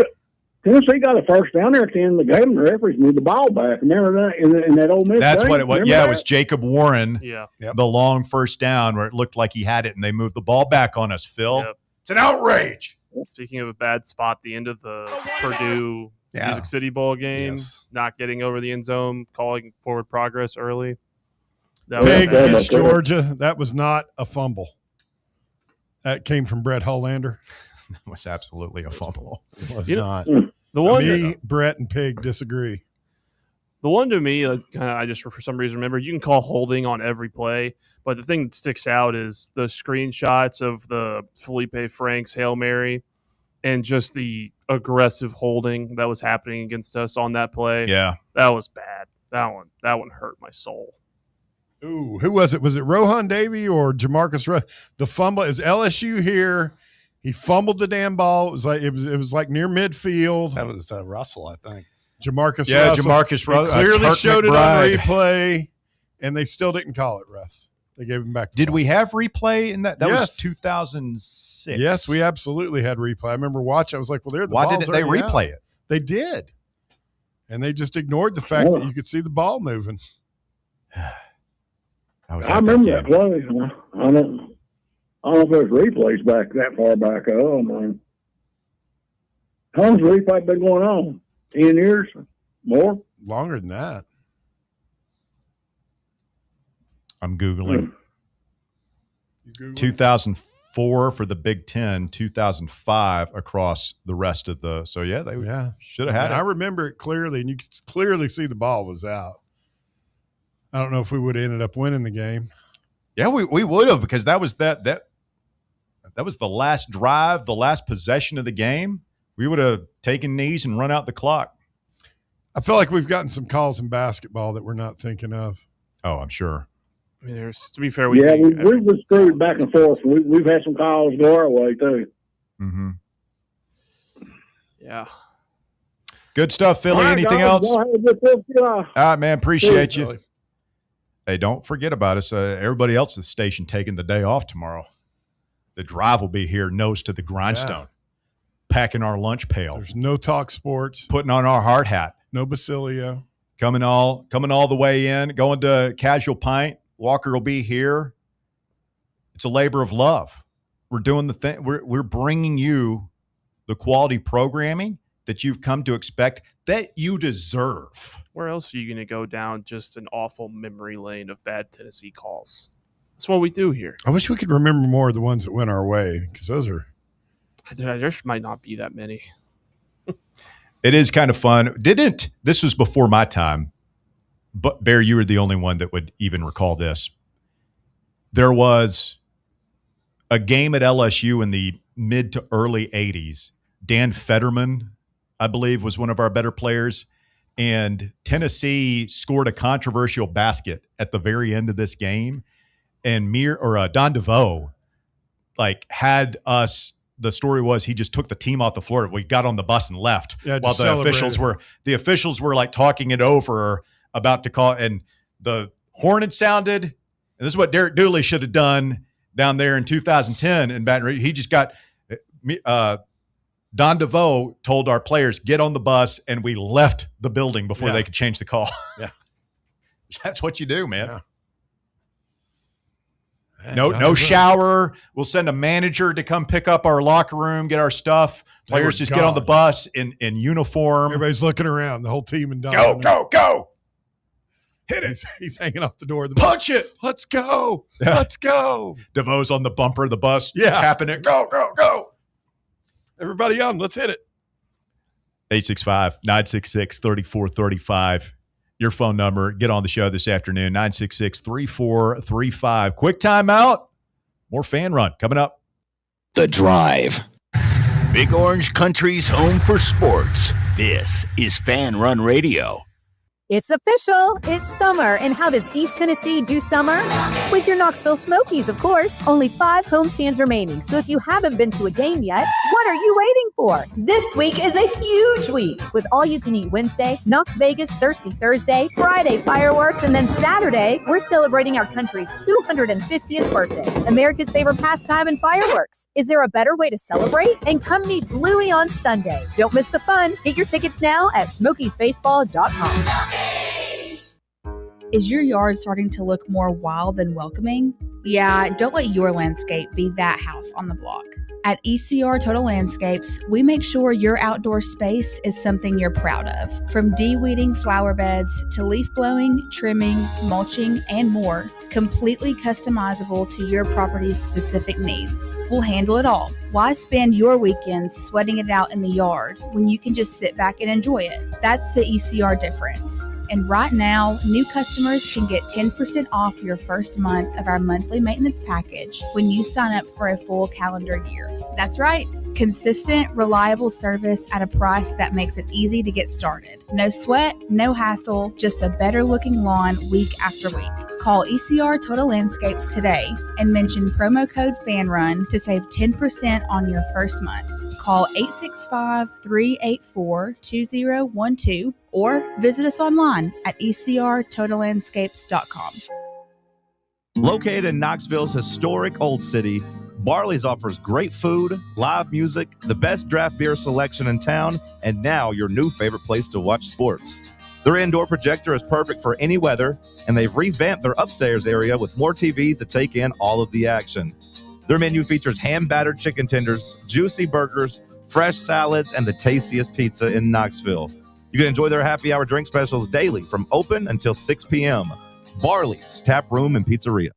Tennessee got a first down there at the end of the game. The referees moved the ball back. Remember that in that Ole Miss That's game? what it was. Remember it was Jacob Warren. Yeah. The long first down where it looked like he had it, and they moved the ball back on us, Phil. Yep. It's an outrage. Speaking of a bad spot, the end of the Purdue Music City Bowl game, not getting over the end zone, calling forward progress early. Big against Georgia. That was not a fumble. That came from Brett Hollander. That was absolutely a fumble. It was not. Brett, and Pig disagree. The one to me, I just for some reason remember, you can call holding on every play, but the thing that sticks out is the screenshots of the Felipe Franks Hail Mary and just the aggressive holding that was happening against us on that play. Yeah. That was bad. That one hurt my soul. Ooh, who was it? Was it Rohan Davey or Jamarcus? The fumble is LSU here. He fumbled the damn ball. It was like near midfield. That was Russell, I think. Jamarcus Yeah, Russell. Jamarcus Russell. Clearly showed it on McBride. replay, and they still didn't call it, Russ. They gave him back. Did we have replay in that? That Yes. was 2006. Yes, we absolutely had replay. I remember watching. I was like, well, there the Why ball's didn't they already replay out. it? They did. And they just ignored the fact that you could see the ball moving. I remember that play. I don't know if there's replays back that far back. Oh, man. How long's the replay been going on? 10 years? More? Longer than that. I'm Googling. 2004 for the Big Ten, 2005 across the rest of the. So, yeah, they should have had it. I remember it clearly, and you could clearly see the ball was out. I don't know if we would have ended up winning the game. Yeah, we would have, because that was that was the last drive, the last possession of the game. We would have taken knees and run out the clock. I feel like we've gotten some calls in basketball that we're not thinking of. Oh, I'm sure. I mean, to be fair, We've been screwed back and forth. We've had some calls go our way, too. Mm-hmm. Yeah. Good stuff, Philly. All right, Anything guys. else? Well, have a good trip. All right, man. Appreciate you. Philly. Hey, don't forget about us. Everybody else at the station taking the day off tomorrow. The drive will be here, nose to the grindstone, packing our lunch pail. There's no talk sports. Putting on our hard hat. No Basilio. Coming all the way in, going to Casual Pint. Walker will be here. It's a labor of love. We're doing the thing. We're bringing you the quality programming that you've come to expect, that you deserve. Where else are you going to go down just an awful memory lane of bad Tennessee calls? That's what we do here. I wish we could remember more of the ones that went our way, because those are. There might not be that many. It is kind of fun. This was before my time, but Bear, you were the only one that would even recall this. There was a game at LSU in the mid to early 80s. Dan Fetterman, I believe, was one of our better players. And Tennessee scored a controversial basket at the very end of this game. And Don DeVoe, had us. The story was he just took the team off the floor. We got on the bus and left while the officials were talking it over, about to call, and the horn had sounded. And this is what Derek Dooley should have done down there in 2010 in Baton Rouge. He just got Don DeVoe told our players, get on the bus, and we left the building before they could change the call. Yeah. That's what you do, man. Yeah. No shower. We'll send a manager to come pick up our locker room, get our stuff. Players just get on the bus in uniform. Everybody's looking around. The whole team and go. Hit it. He's hanging off the door of the Punch bus. it. Let's go. Let's go. DeVoe's on the bumper of the bus, tapping it. Go. Everybody on. Let's hit it. 865-966-3435. Your phone number. Get on the show this afternoon, 966-3435. Quick timeout. More Fan Run coming up. The Drive. Big Orange Country's home for sports. This is Fan Run Radio. It's official. It's summer. And how does East Tennessee do summer? With your Knoxville Smokies, of course. Only 5 homestands remaining. So if you haven't been to a game yet, what are you waiting for? This week is a huge week. With all-you-can-eat Wednesday, Knox Vegas Thirsty Thursday, Friday fireworks, and then Saturday, we're celebrating our country's 250th birthday. America's favorite pastime and fireworks. Is there a better way to celebrate? And come meet Bluey on Sunday. Don't miss the fun. Get your tickets now at SmokiesBaseball.com. Is your yard starting to look more wild than welcoming? Yeah, don't let your landscape be that house on the block. At ECR Total Landscapes, we make sure your outdoor space is something you're proud of. From de-weeding flower beds to leaf blowing, trimming, mulching, and more, completely customizable to your property's specific needs. We'll handle it all. Why spend your weekends sweating it out in the yard when you can just sit back and enjoy it? That's the ECR difference. And right now, new customers can get 10% off your first month of our monthly maintenance package when you sign up for a full calendar year. That's right. Consistent, reliable service at a price that makes it easy to get started. No sweat, no hassle, just a better looking lawn week after week. Call ECR Total Landscapes today and mention promo code FANRUN to save 10% on your first month. Call 865-384-2012 or visit us online at ecrtotallandscapes.com. Located in Knoxville's historic Old City, Barley's offers great food, live music, the best draft beer selection in town, and now your new favorite place to watch sports. Their indoor projector is perfect for any weather, and they've revamped their upstairs area with more TVs to take in all of the action. Their menu features hand-battered chicken tenders, juicy burgers, fresh salads, and the tastiest pizza in Knoxville. You can enjoy their happy hour drink specials daily from open until 6 p.m. Barley's Tap Room and Pizzeria.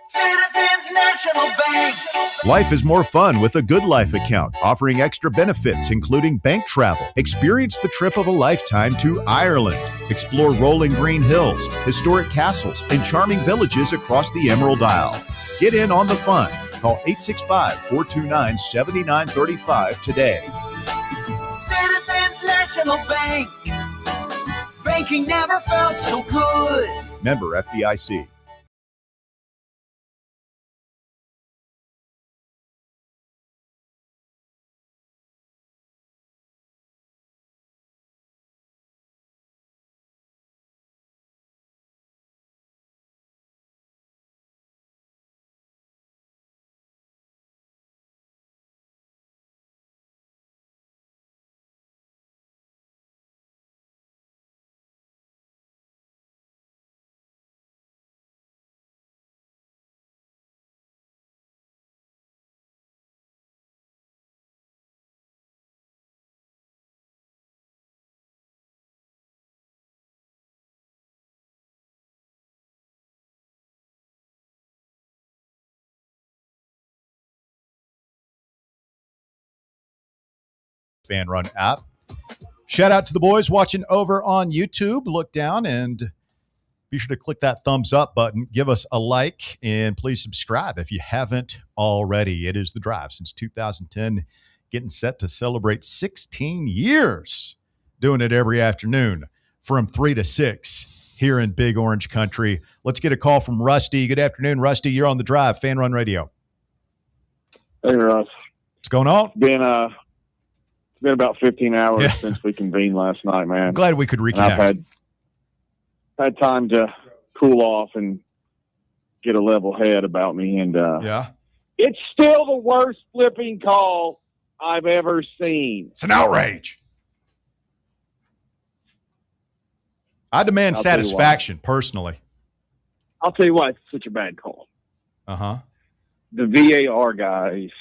Citizens National Bank. Life is more fun with a Good Life account, offering extra benefits, including bank travel. Experience the trip of a lifetime to Ireland. Explore rolling green hills, historic castles, and charming villages across the Emerald Isle. Get in on the fun. Call 865-429-7935 today. Citizens National Bank. Banking never felt so good. Member FDIC. Fan Run app. Shout out to the boys watching over on YouTube. Look down and be sure to click that thumbs up button. Give us a like and please subscribe if you haven't already. It is The Drive since 2010, getting set to celebrate 16 years, doing it every afternoon from 3 to 6 here in Big Orange Country. Let's get a call from Rusty. Good afternoon, Rusty. You're on The Drive, Fan Run Radio. Hey, Russ. What's going on? It's been about 15 hours since we convened last night, man. I'm glad we could reconnect. And I've had time to cool off and get a level head about me. And it's still the worst flipping call I've ever seen. It's an outrage. I demand satisfaction, personally. I'll tell you why it's such a bad call. Uh-huh. The VAR guys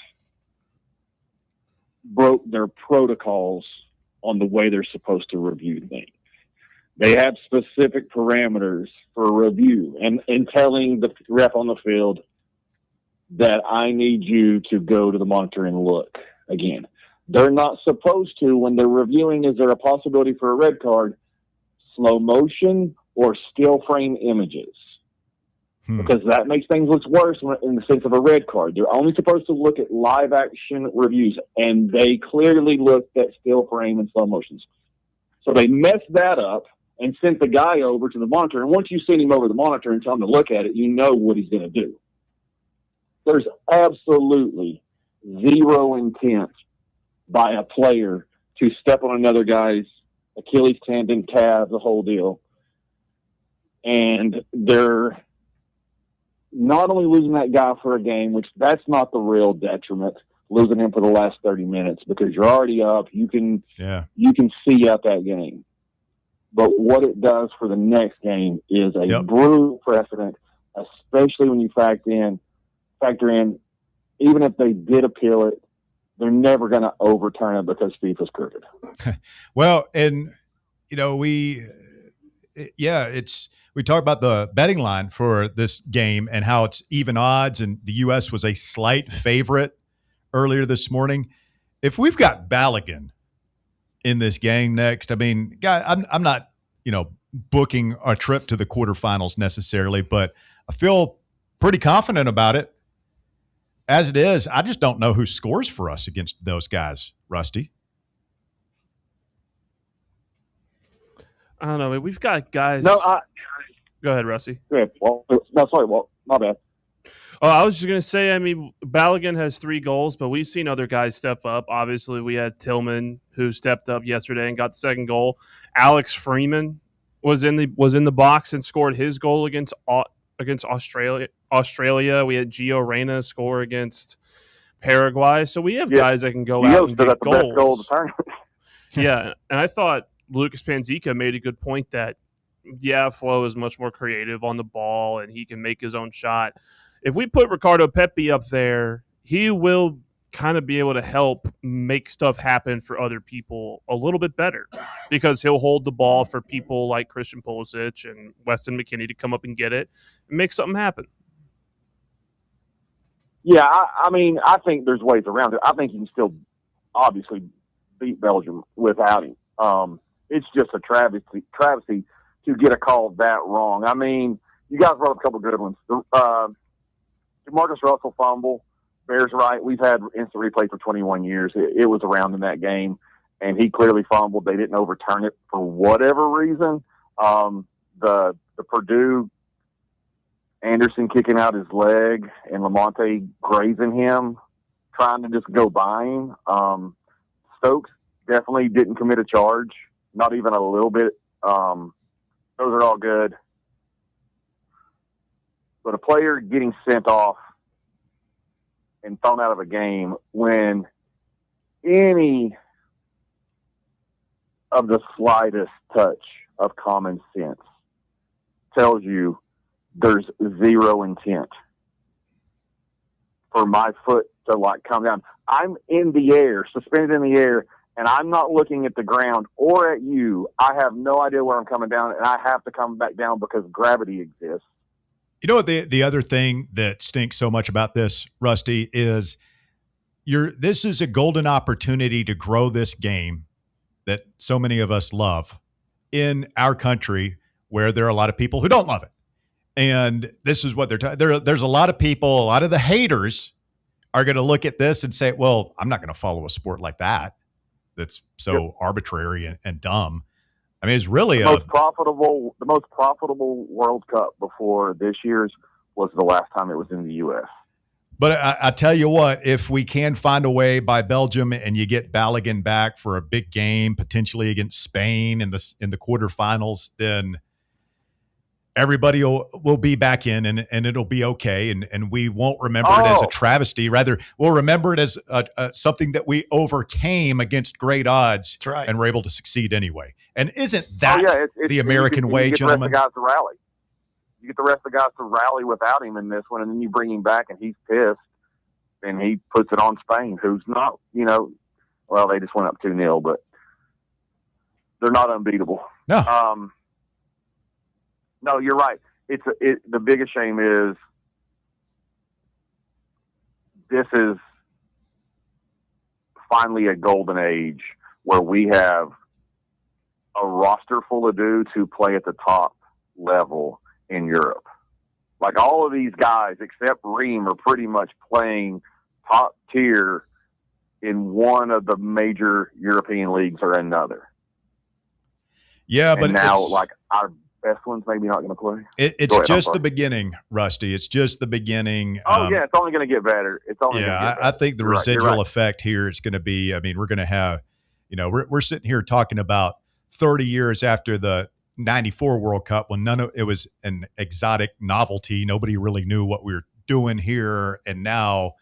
broke their protocols on the way they're supposed to review things. They have specific parameters for review and telling the ref on the field that I need you to go to the monitor and look again. They're not supposed to, when they're reviewing, is there a possibility for a red card, slow motion, or still frame images? Because that makes things look worse in the sense of a red card. They're only supposed to look at live action reviews, and they clearly looked at still frame and slow motions. So they messed that up and sent the guy over to the monitor. And once you send him over the monitor and tell him to look at it, you know what he's going to do. There's absolutely zero intent by a player to step on another guy's Achilles tendon, calf, the whole deal. And they're not only losing that guy for a game, which that's not the real detriment, losing him for the last 30 minutes, because you're already up. You can see out that game. But what it does for the next game is a brutal precedent, especially when you factor in, even if they did appeal it, they're never going to overturn it because FIFA's crooked. Well, and, we talked about the betting line for this game and how it's even odds, and the U.S. was a slight favorite earlier this morning. If we've got Balogun in this game next, I mean, guy, I'm not, booking a trip to the quarterfinals necessarily, but I feel pretty confident about it. As it is, I just don't know who scores for us against those guys, Rusty. I don't know. We've got guys. No, Go ahead, Rusty. Go ahead, Walt. No, sorry, Walt. My bad. Oh, I was just going to say, I mean, Balogun has 3 goals, but we've seen other guys step up. Obviously, we had Tillman, who stepped up yesterday and got the second goal. Alex Freeman was in the box and scored his goal against Australia. We had Gio Reyna score against Paraguay. So we have guys that can go out and get goals. Best goal of the tournament. Yeah, and I thought Lucas Panzica made a good point that, Flo is much more creative on the ball and he can make his own shot. If we put Ricardo Pepi up there, he will kind of be able to help make stuff happen for other people a little bit better because he'll hold the ball for people like Christian Pulisic and Weston McKennie to come up and get it and make something happen. Yeah, I mean, I think there's ways around it. I think you can still obviously beat Belgium without him. It's just a travesty to get a call that wrong. I mean, you guys brought up a couple of good ones. Marcus Russell fumble, Bears right. We've had instant replay for 21 years. It was around in that game, and he clearly fumbled. They didn't overturn it for whatever reason. The Purdue Anderson kicking out his leg and Lamonte grazing him, trying to just go by him. Stokes definitely didn't commit a charge, not even a little bit. Those are all good. But a player getting sent off and thrown out of a game when any of the slightest touch of common sense tells you there's zero intent for my foot to come down. I'm in the air, suspended in the air, and I'm not looking at the ground or at you. I have no idea where I'm coming down, and I have to come back down because gravity exists. You know what the other thing that stinks so much about this, Rusty, is this is a golden opportunity to grow this game that so many of us love in our country where there are a lot of people who don't love it. And this is what there's a lot of people, a lot of the haters are going to look at this and say, well, I'm not going to follow a sport like that. That's so arbitrary and dumb. I mean, it's really the most profitable World Cup before this year's was the last time it was in the U.S. But I tell you what, if we can find a way by Belgium and you get Balogun back for a big game, potentially against Spain in the quarterfinals, then everybody will be back in and it'll be okay. And we won't remember it as a travesty. Rather, we'll remember it as something that we overcame against great odds and were able to succeed anyway. And isn't that the American way, gentlemen? You get the rest of the guys to rally. You get the rest of the guys to rally without him in this one, and then you bring him back and he's pissed and he puts it on Spain, who's not, well, they just went up 2-0, but they're not unbeatable. No. No, you're right. The biggest shame is this is finally a golden age where we have a roster full of dudes who play at the top level in Europe. Like all of these guys, except Ream, are pretty much playing top tier in one of the major European leagues or another. Yeah, but now, our best one's maybe not going to play. It's just the beginning, Rusty. It's just the beginning. It's only going to get better. I think the residual effect here is going to be, we're going to have, we're sitting here talking about 30 years after the 94 World Cup when it was an exotic novelty. Nobody really knew what we were doing here. And now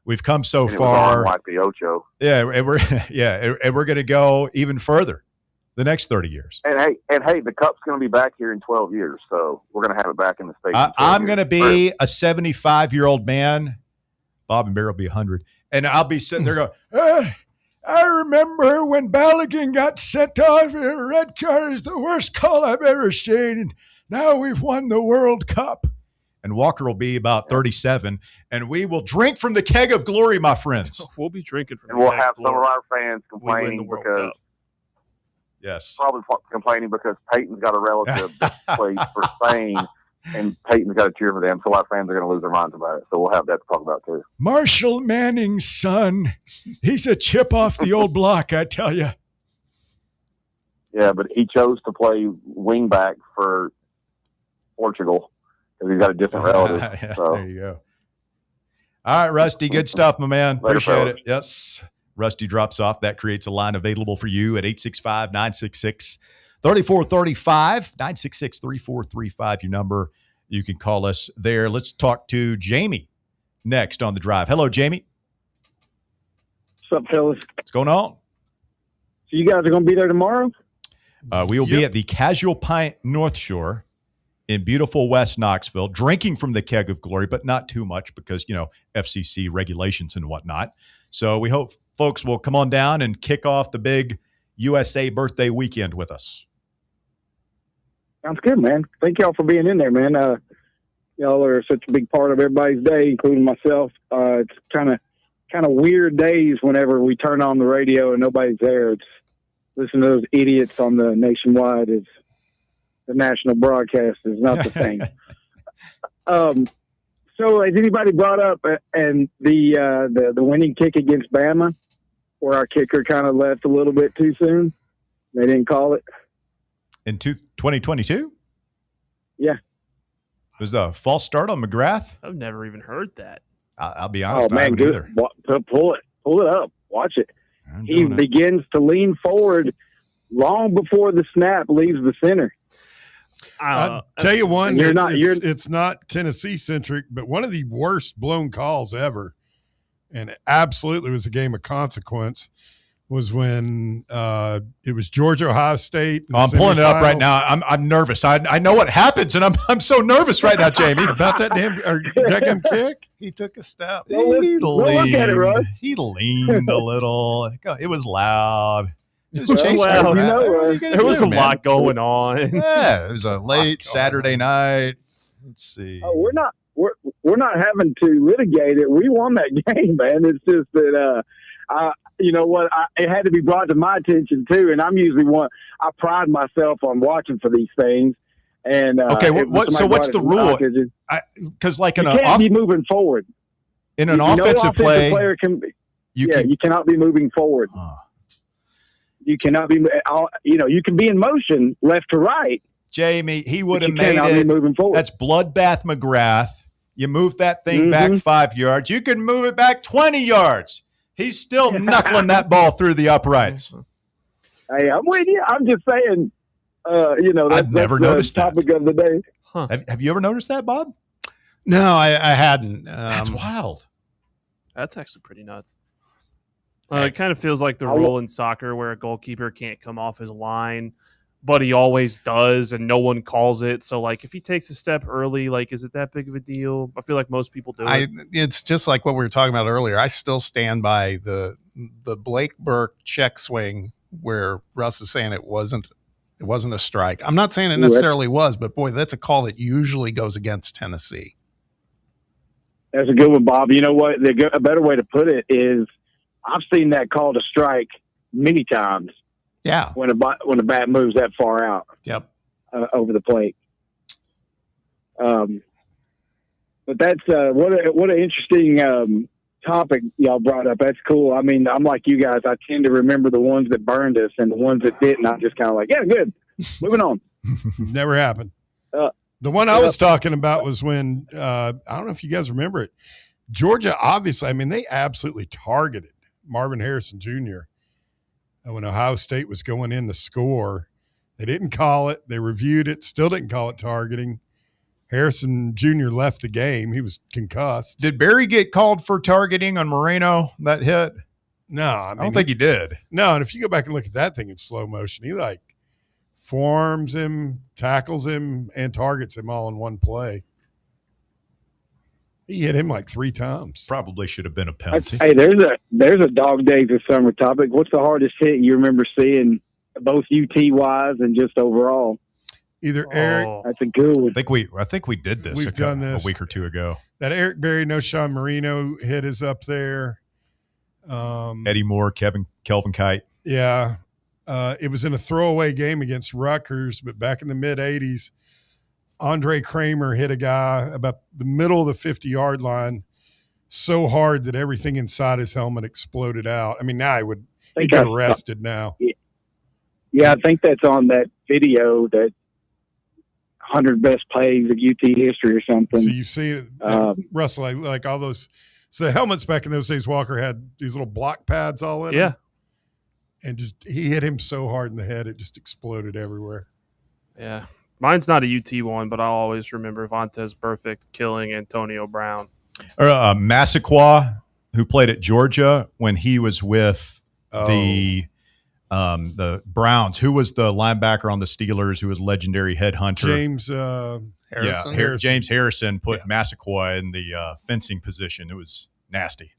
we've come so far. Like the Ocho. Yeah. And we're going to go even further the next 30 years. And hey, the Cup's going to be back here in 12 years. So we're going to have it back in the States. I'm going to be a 75-year-old man. Bob and Bear will be 100. And I'll be sitting there going, I remember when Balogun got sent off. A red card is the worst call I've ever seen. And now we've won the World Cup. And Walker will be about 37. And we will drink from the keg of glory, my friends. We'll be drinking from the keg of glory. And we'll have some of our fans complaining because Yes. Probably complaining because Peyton's got a relative that plays for Spain, and Peyton's got to cheer for them, so our fans are going to lose their minds about it. So we'll have that to talk about, too. Marshall Manning's son. He's a chip off the old block, I tell you. Yeah, but he chose to play wingback for Portugal because he's got a different relative. Yeah, so. there you go. All right, Rusty, good stuff, my man. Later, Appreciate fellas. it. Yes, Rusty drops off. That creates a line available for you at 865-966-3435, 966-3435, your number. You can call us there. Let's talk to Jamie next on the drive. Hello, Jamie. What's up, fellas? What's going on? So you guys are going to be there tomorrow? We will be at the Casual Pint North Shore in beautiful West Knoxville, drinking from the keg of glory, but not too much because, FCC regulations and whatnot. So we hope folks will come on down and kick off the big USA birthday weekend with us. Sounds good, man. Thank y'all for being in there, man. Y'all are such a big part of everybody's day, including myself. It's kind of weird days whenever we turn on the radio and nobody's there. It's listen to those idiots on the nationwide. Is the national broadcast is not the thing. So has anybody brought up and the winning kick against Bama, where our kicker kind of left a little bit too soon? They didn't call it in 2022. Yeah, it was a false start on McGrath. I've never even heard that. I'll be honest. Oh man, good. Pull it up. Watch it. He begins to lean forward long before the snap leaves the center. I'll tell you one, it's not Tennessee centric, but one of the worst blown calls ever, and it absolutely was a game of consequence, was when it was Georgia Ohio State. I'm pulling it up right now. I'm nervous. I know what happens, and I'm so nervous right now, Jamie, about that damn kick. He took a step. He leaned a little. It was loud. It was loud. There was a lot going on. Yeah, it was a late Saturday night. Let's see. We're not having to litigate it. We won that game, man. It's just that you know what? It had to be brought to my attention too, and I'm usually one. I pride myself on watching for these things. And okay, so what's the rule? Because you can't be moving forward in an offensive play. Player you cannot be moving forward. You cannot be. You can be in motion left to right. Jamie, he would have made it. Moving forward. That's bloodbath McGrath. You move that thing back 5 yards. You can move it back 20 yards. He's still knuckling that ball through the uprights. Hey, I'm with you. I'm just saying. I've never noticed that. Topic of the day. Huh. Have you ever noticed that, Bob? No, I hadn't. That's wild. That's actually pretty nuts. It kind of feels like the rule in soccer where a goalkeeper can't come off his line, but he always does, and no one calls it. So, if he takes a step early, is it that big of a deal? I feel like most people do it. It's just like what we were talking about earlier. I still stand by the Blake Burke check swing where Russ is saying it wasn't a strike. I'm not saying it necessarily was, but boy, that's a call that usually goes against Tennessee. That's a good one, Bob. You know what? A better way to put it is, I've seen that called a strike many times. Yeah, when a bat moves that far out. Yep, over the plate. But that's what an interesting topic y'all brought up. That's cool. I mean, I'm like you guys. I tend to remember the ones that burned us and the ones that didn't. I'm just kind of like, yeah, good. Moving on. Never happened. The one I was talking about was when I don't know if you guys remember it. Georgia, obviously, they absolutely targeted Marvin Harrison Jr. When Ohio State was going in to score. They didn't call it. They reviewed it, still didn't call it targeting. Harrison Jr. left the game. He was concussed. Did Barry get called for targeting on Moreno, that hit? No. I don't think he did. No, and if you go back and look at that thing in slow motion, he forearms him, tackles him, and targets him all in one play. He hit him 3 times. Probably should have been a penalty. Hey, there's a dog days of summer topic. What's the hardest hit you remember seeing, both UT-wise and just overall? Either Eric. That's a good one. I think we did this. We've done this a week or two ago. That Eric Berry, Sean Marino hit is up there. Eddie Moore, Kelvin Kite. Yeah. It was in a throwaway game against Rutgers, but back in the mid-'80s, Andre Kramer hit a guy about the middle of the 50-yard line so hard that everything inside his helmet exploded out. Now he'd get arrested now. Yeah, I think that's on that video that 100 best plays of UT history or something. So you see it, Russell, like all those. So the helmets back in those days, Walker had these little block pads all in them. And he hit him so hard in the head, it just exploded everywhere. Yeah. Mine's not a UT one, but I'll always remember Vontaze Burfict killing Antonio Brown. Or Massaquoi, who played at Georgia when he was with the Browns. Who was the linebacker on the Steelers who was legendary headhunter? James Harrison. James Harrison put Massaquoi in the fencing position. It was nasty.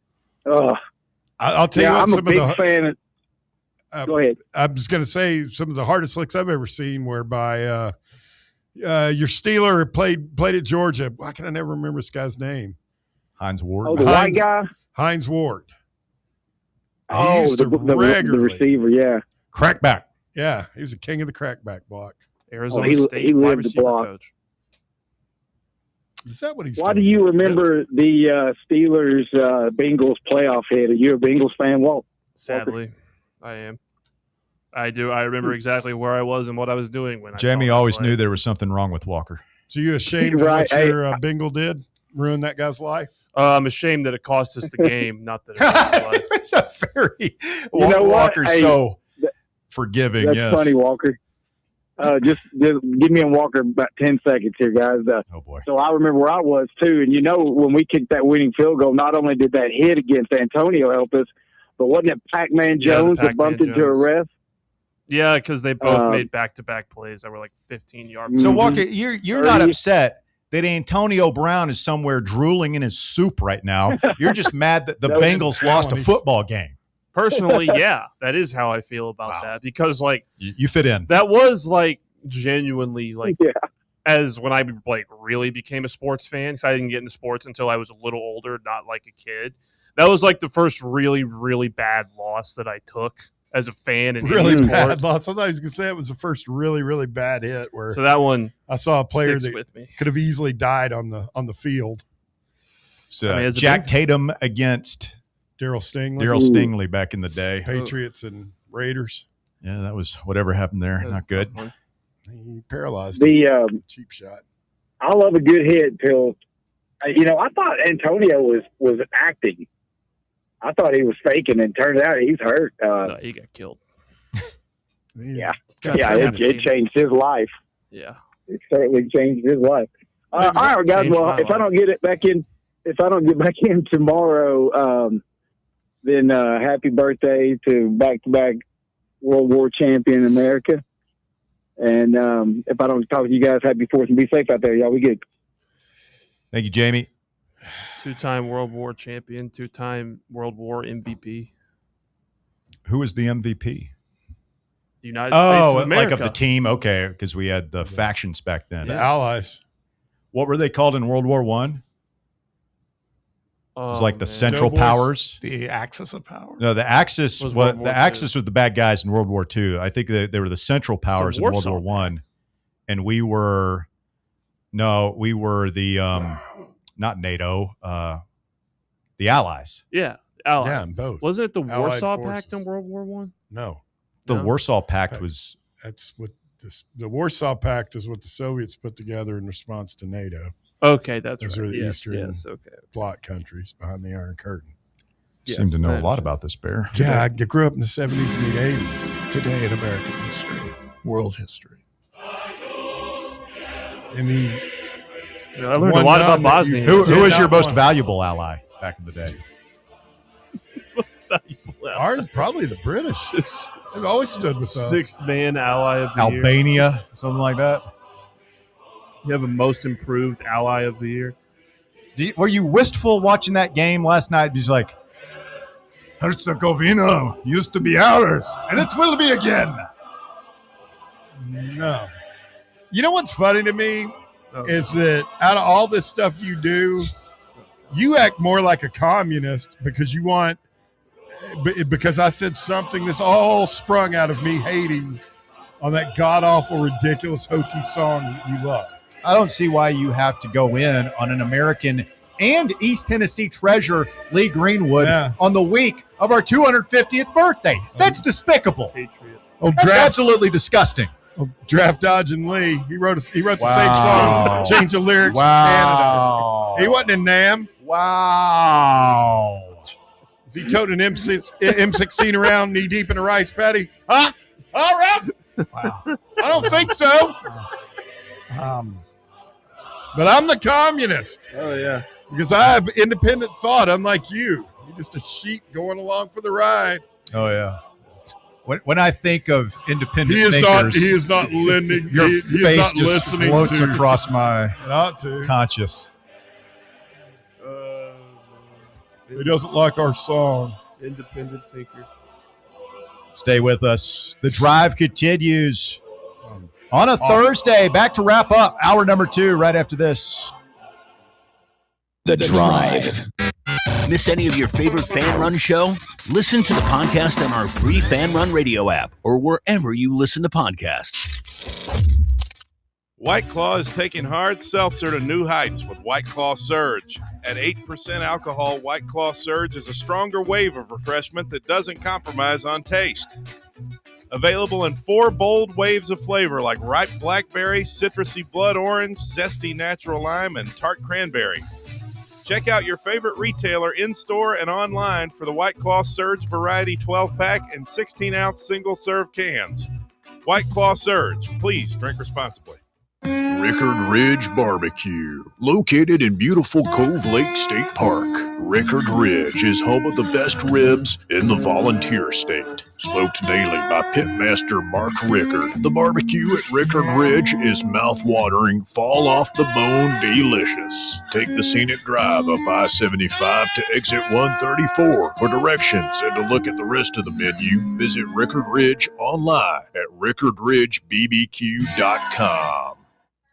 I'll tell you what, I'm a big fan. Go ahead. I was going to say some of the hardest licks I've ever seen whereby your Steeler played at Georgia. Why can I never remember this guy's name? Hines Ward. Oh, the white guy? Hines Ward. The receiver, yeah. Crackback. Yeah, he was the king of the crackback block. Arizona State he wide lived the receiver block. coach. Is that what he's Why do you remember the Steelers Bengals playoff hit? Are you a Bengals fan, Walt? Sadly, I am. I do. I remember exactly where I was and what I was doing when Jamie I saw always that play. knew there was something wrong with Walker. So you ashamed of what your Bengal did? Ruin that guy's life? I'm ashamed that it cost us the game, not that it cost his life. It's a very You know what? Walker's Hey, so forgiving. That's Yes. funny, Walker. Just give me and Walker about 10 seconds here, guys. Oh, boy. So I remember where I was, too. And, when we kicked that winning field goal, not only did that hit against Antonio help us, but wasn't it Pac-Man Jones that bumped into a ref? Yeah, because they both made back-to-back plays that were like 15 yards. So, Walker, you're not upset that Antonio Brown is somewhere drooling in his soup right now. You're just mad that the Bengals lost a football game. Personally, yeah, that is how I feel about that because, like, you fit in. That was like genuinely as when I really became a sports fan because I didn't get into sports until I was a little older, not like a kid. That was like the first really, really bad loss that I took as a fan. And really bad loss. I thought he was going to say it was the first really, really bad hit. So that one, I saw a player sticks that with me. could have easily died on the field. So Jack Tatum against Darryl Stingley back in the day. Patriots and Raiders. Yeah, that was whatever happened there. Not good. He paralyzed him. Cheap shot. I love a good hit till, I thought Antonio was acting. I thought he was faking, and turns out he's hurt. No, he got killed. It changed his life. Yeah, it certainly changed his life. All right, guys. Well, if I don't get back in tomorrow, then happy birthday to back-to-back World War champion America. And if I don't talk to you guys, happy 4th and be safe out there, y'all. We good. Thank you, Jamie. 2-time World War champion, 2-time World War MVP. Who was the MVP? The United States of America. Like of the team? Okay, because we had the factions back then. The Allies. What were they called in World War I? It was like the Central Powers. The Axis of Power. No, the Axis was the bad guys in World War II. I think they were the Central Powers in World War I, and we were the not NATO, the Allies. Yeah, Allies. Yeah, both. Wasn't it the Allied Warsaw forces. Pact in World War I? No, the Warsaw Pact was. That's what the Warsaw Pact is. What the Soviets put together in response to NATO. Okay, that's Those right. are the Eastern okay. bloc countries behind the Iron Curtain. You seem to know a lot about this, Bear. Yeah, I grew up in the 70s and the 80s. Today in American history, world history. I learned a lot about Bosnia. Who was your most valuable ally back in the day? Most valuable ally. Ours, probably the British. They've always stood with us. 6th man ally of the year. Albania, something like that. You have a most improved ally of the year. Were you wistful watching that game last night? He's like, Herzegovina used to be ours, and it will be again. No. You know what's funny to me is that out of all this stuff you do, you act more like a communist because because I said something that's all sprung out of me hating on that god-awful, ridiculous, hokey song that you love. I don't see why you have to go in on an American and East Tennessee treasure, Lee Greenwood, on the week of our 250th birthday. That's despicable. Patriot. That's absolutely disgusting. Draft Dodging Lee. He wrote the same song, changed the lyrics from Canada. He wasn't in NAM. Wow. Is he toting an M16 around knee deep in a rice paddy? Huh? All right. Wow. I don't think so. But I'm the communist. Oh, yeah. Because I have independent thought, unlike you. You're just a sheep going along for the ride. Oh, yeah. When I think of independent he thinkers, is not lending. Your he face is not just listening floats to. across my conscious. He doesn't like our song. Independent thinker. Stay with us. The drive continues on a Thursday. Back to wrap up hour number 2 right after this. The Drive. Miss any of your favorite Fan Run show? Listen to the podcast on our free Fan Run radio app or wherever you listen to podcasts. White Claw is taking hard seltzer to new heights with White Claw Surge. At 8% alcohol, White Claw Surge is a stronger wave of refreshment that doesn't compromise on taste. Available in 4 bold waves of flavor like ripe blackberry, citrusy blood orange, zesty natural lime, and tart cranberry. Check out your favorite retailer in-store and online for the White Claw Surge Variety 12-pack and 16-ounce single-serve cans. White Claw Surge. Please drink responsibly. Rickard Ridge Barbecue, located in beautiful Cove Lake State Park. Rickard Ridge is home of the best ribs in the Volunteer State. Smoked daily by Pitmaster Mark Rickard, the barbecue at Rickard Ridge is mouth-watering, fall-off-the-bone delicious. Take the scenic drive up I-75 to exit 134 for directions and to look at the rest of the menu. Visit Rickard Ridge online at rickardridgebbq.com.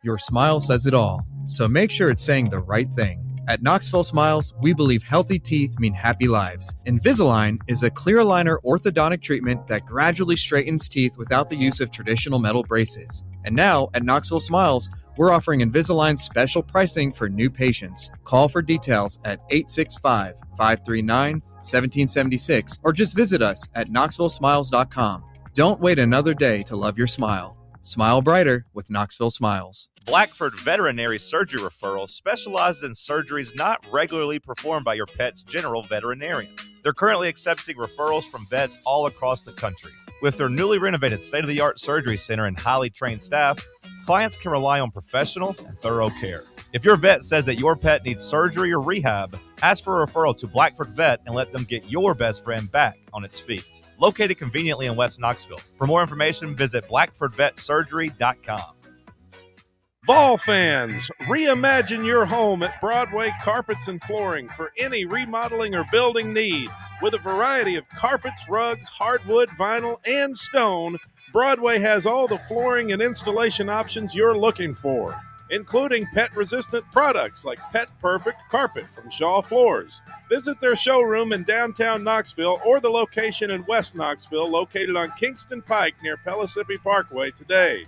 Your smile says it all, so make sure it's saying the right thing. At Knoxville Smiles, we believe healthy teeth mean happy lives. Invisalign is a clear aligner orthodontic treatment that gradually straightens teeth without the use of traditional metal braces. And now, at Knoxville Smiles, we're offering Invisalign special pricing for new patients. Call for details at 865-539-1776 or just visit us at knoxvillesmiles.com. Don't wait another day to love your smile. Smile brighter with Knoxville Smiles. Blackford Veterinary Surgery Referral specializes in surgeries not regularly performed by your pet's general veterinarian. They're currently accepting referrals from vets all across the country. With their newly renovated state-of-the-art surgery center and highly trained staff, clients can rely on professional and thorough care. If your vet says that your pet needs surgery or rehab, ask for a referral to Blackford Vet and let them get your best friend back on its feet. Located conveniently in West Knoxville. For more information, visit blackfordvetsurgery.com. Vol fans, reimagine your home at Broadway Carpets and Flooring for any remodeling or building needs. With a variety of carpets, rugs, hardwood, vinyl, and stone, Broadway has all the flooring and installation options you're looking for, including pet-resistant products like Pet Perfect Carpet from Shaw Floors. Visit their showroom in downtown Knoxville or the location in West Knoxville located on Kingston Pike near Pellissippi Parkway today.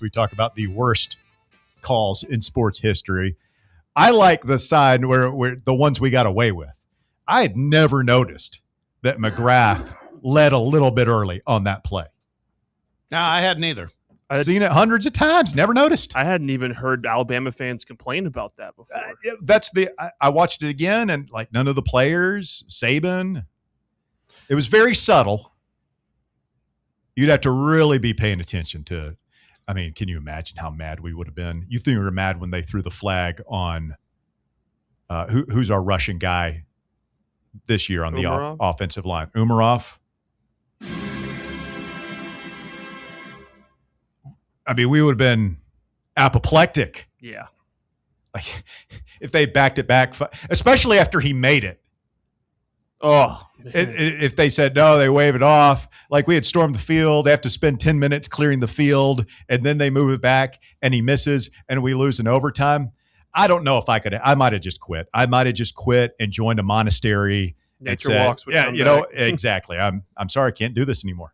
We talk about the worst calls in sports history. I like the side where the ones we got away with. I had never noticed that McGrath led a little bit early on that play. No, I hadn't either. I've seen it hundreds of times, never noticed. I hadn't even heard Alabama fans complain about that before. I watched it again, and like none of the players, Saban, it was very subtle. You'd have to really be paying attention to it. I mean, can you imagine how mad we would have been? You think we were mad when they threw the flag on who's our Russian guy this year on the offensive line? Umarov? I mean, we would have been apoplectic. Yeah. Like if they backed it back, especially after he made it. Oh, if they said no, they wave it off. Like we had stormed the field. They have to spend 10 minutes clearing the field, and then they move it back, and he misses, and we lose in overtime. I don't know if I could. I might have just quit. I might have just quit and joined a monastery. Nature and said, walks. Yeah, you know exactly. I'm sorry, I can't do this anymore.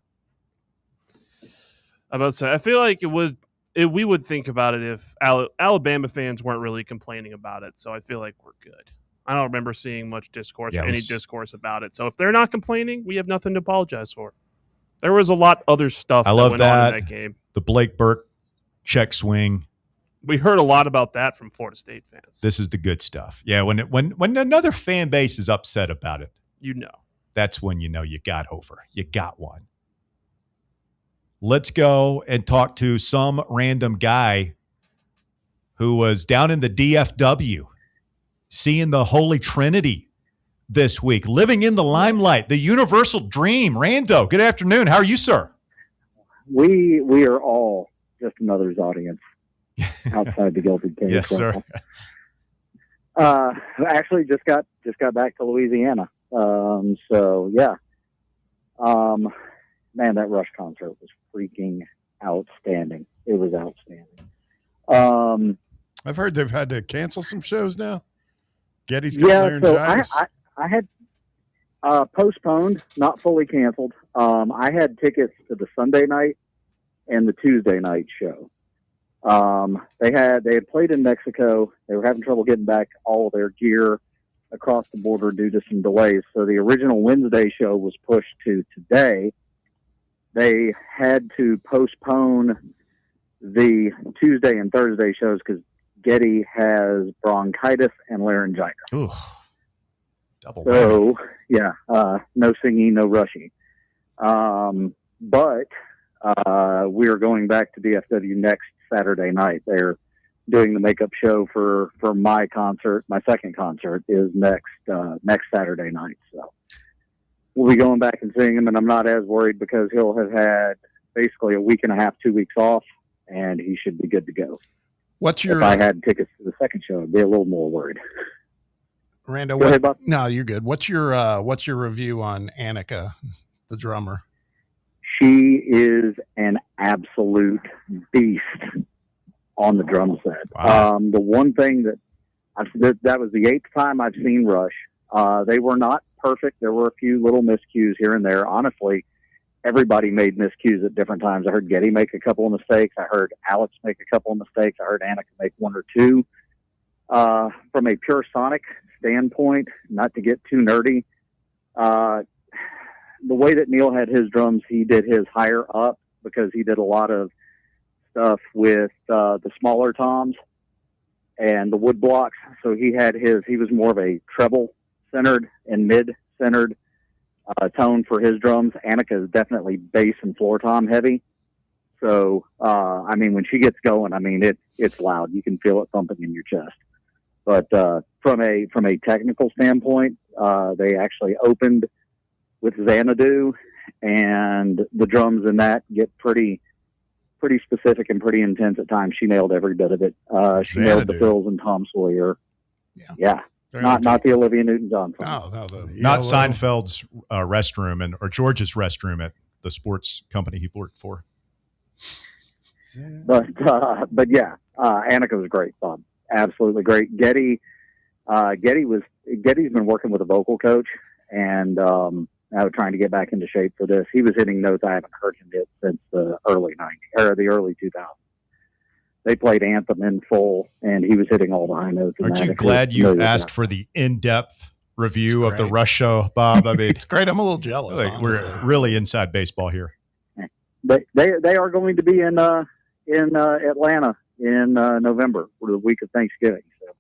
I'm about to say, I feel like we would think about it if Alabama fans weren't really complaining about it. So I feel like we're good. I don't remember seeing much discourse or any discourse about it. So if they're not complaining, we have nothing to apologize for. There was a lot other stuff I love went on in that game. The Blake Burke check swing. We heard a lot about that from Florida State fans. This is the good stuff. Yeah, when another fan base is upset about it, that's when you know you got over. You got one. Let's go and talk to some random guy who was down in the DFW, seeing the Holy Trinity this week, living in the limelight, the universal dream. Rando, good afternoon. How are you, sir? We are all just another's audience outside the Gilded Cage. Yes, sir. Actually, just got back to Louisiana. So yeah. Man, that Rush concert was freaking outstanding. It was outstanding. I've heard they've had to cancel some shows now. Getty's got laryngitis. I had postponed, not fully canceled. I had tickets to the Sunday night and the Tuesday night show. They had played in Mexico. They were having trouble getting back all of their gear across the border due to some delays. So the original Wednesday show was pushed to today. They had to postpone the Tuesday and Thursday shows because Getty has bronchitis and laryngitis. Ooh, double. So, yeah, no singing, no rushing. But we are going back to DFW next Saturday night. They're doing the makeup show for my concert. My second concert is next Saturday night. So we'll be going back and seeing him, and I'm not as worried because he'll have had basically a week and a half, 2 weeks off, and he should be good to go. If I had tickets to the second show, I'd be a little more worried. Rando, Go ahead, Bob. No, you're good. What's your review on Annika, the drummer? She is an absolute beast on the drum set. Wow. The one thing that was the 8th time I've seen Rush. They were not perfect. There were a few little miscues here and there. Honestly, everybody made miscues at different times. I heard Getty make a couple of mistakes. I heard Alex make a couple of mistakes. I heard Annika make one or two. From a pure sonic standpoint, not to get too nerdy, the way that Neil had his drums, he did his higher up because he did a lot of stuff with the smaller toms and the wood blocks. So he was more of a treble centered and mid centered tone for his drums. Annika is definitely bass and floor tom heavy. So, I mean, when she gets going, I mean, it's loud. You can feel it thumping in your chest. But from a technical standpoint, they actually opened with Xanadu, and the drums in that get pretty specific and pretty intense at times. She nailed every bit of it. She nailed the fills and Tom Sawyer. Yeah. Not the Olivia Newton-John song. Not Seinfeld's restroom or George's restroom at the sports company he worked for. But yeah, Annika was great, Bob. Absolutely great. Getty's been working with a vocal coach, and I was trying to get back into shape for this. He was hitting notes I haven't heard him hit since the early 90s or the early 2000s. They played Anthem in full, and he was hitting all the high notes. Aren't you glad you asked for the in-depth review of the Rush show, Bob? I mean, it's great. I'm a little jealous. We're really inside baseball here. They are going to be in Atlanta in November for the week of Thanksgiving. So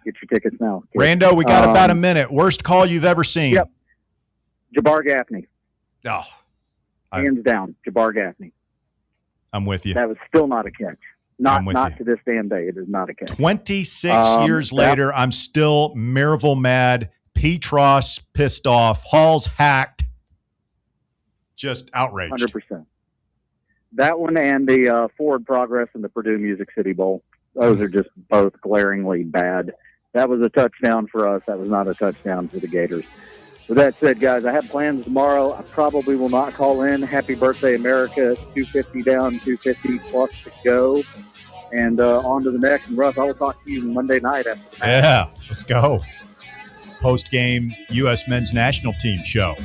get your tickets now. Rando, we got about a minute. Worst call you've ever seen? Yep. Jabbar Gaffney. Oh, hands down, Jabbar Gaffney. I'm with you. That was still not a catch. Not to this damn day. It is not a catch. 26 years later, I'm still Maryville mad. Petros pissed off. Hall's hacked. Just outraged. 100%. That one and the Forward Progress and the Purdue Music City Bowl. Those are just both glaringly bad. That was a touchdown for us. That was not a touchdown for the Gators. With that said, guys, I have plans tomorrow. I probably will not call in. Happy birthday, America. 250 down, 250 plus to go. And on to the next. And, Russ, I will talk to you Monday night after the match. Yeah, let's go. Post-game U.S. men's national team show.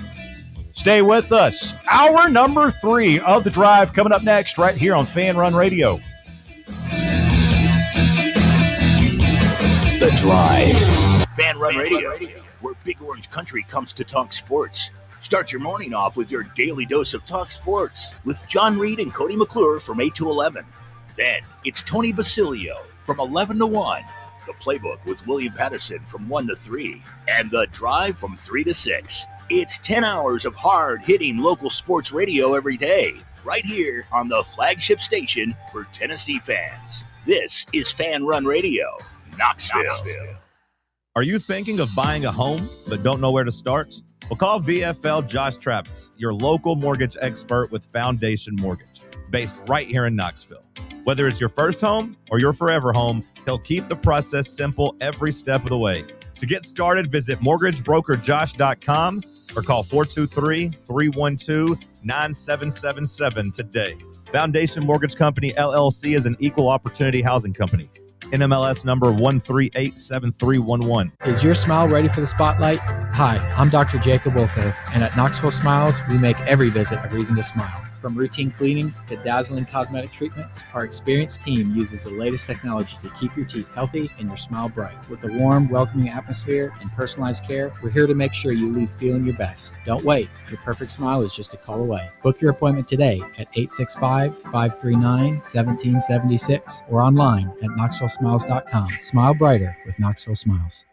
Stay with us. Hour number 3 of The Drive coming up next right here on Fan Run Radio. The Drive. Fan Run Radio, where Big Orange Country comes to talk sports. Start your morning off with your daily dose of talk sports with John Reed and Cody McClure from 8 to 11. Then it's Tony Basilio from 11 to 1. The Playbook with William Pattison from 1 to 3. And The Drive from 3 to 6. It's 10 hours of hard-hitting local sports radio every day, right here on the flagship station for Tennessee fans. This is Fan Run Radio, Knoxville. Are you thinking of buying a home but don't know where to start? Well, call VFL Josh Travis, your local mortgage expert with Foundation Mortgage, based right here in Knoxville. Whether it's your first home or your forever home, he'll keep the process simple every step of the way. To get started, visit mortgagebrokerjosh.com or call 423-312-9777 today. Foundation Mortgage Company, LLC is an equal opportunity housing company. NMLS number 1387311. Is your smile ready for the spotlight? Hi, I'm Dr. Jacob Wilco, and at Knoxville Smiles, we make every visit a reason to smile. From routine cleanings to dazzling cosmetic treatments, our experienced team uses the latest technology to keep your teeth healthy and your smile bright. With a warm, welcoming atmosphere and personalized care, we're here to make sure you leave feeling your best. Don't wait. Your perfect smile is just a call away. Book your appointment today at 865-539-1776 or online at knoxvillesmiles.com. Smile brighter with Knoxville Smiles.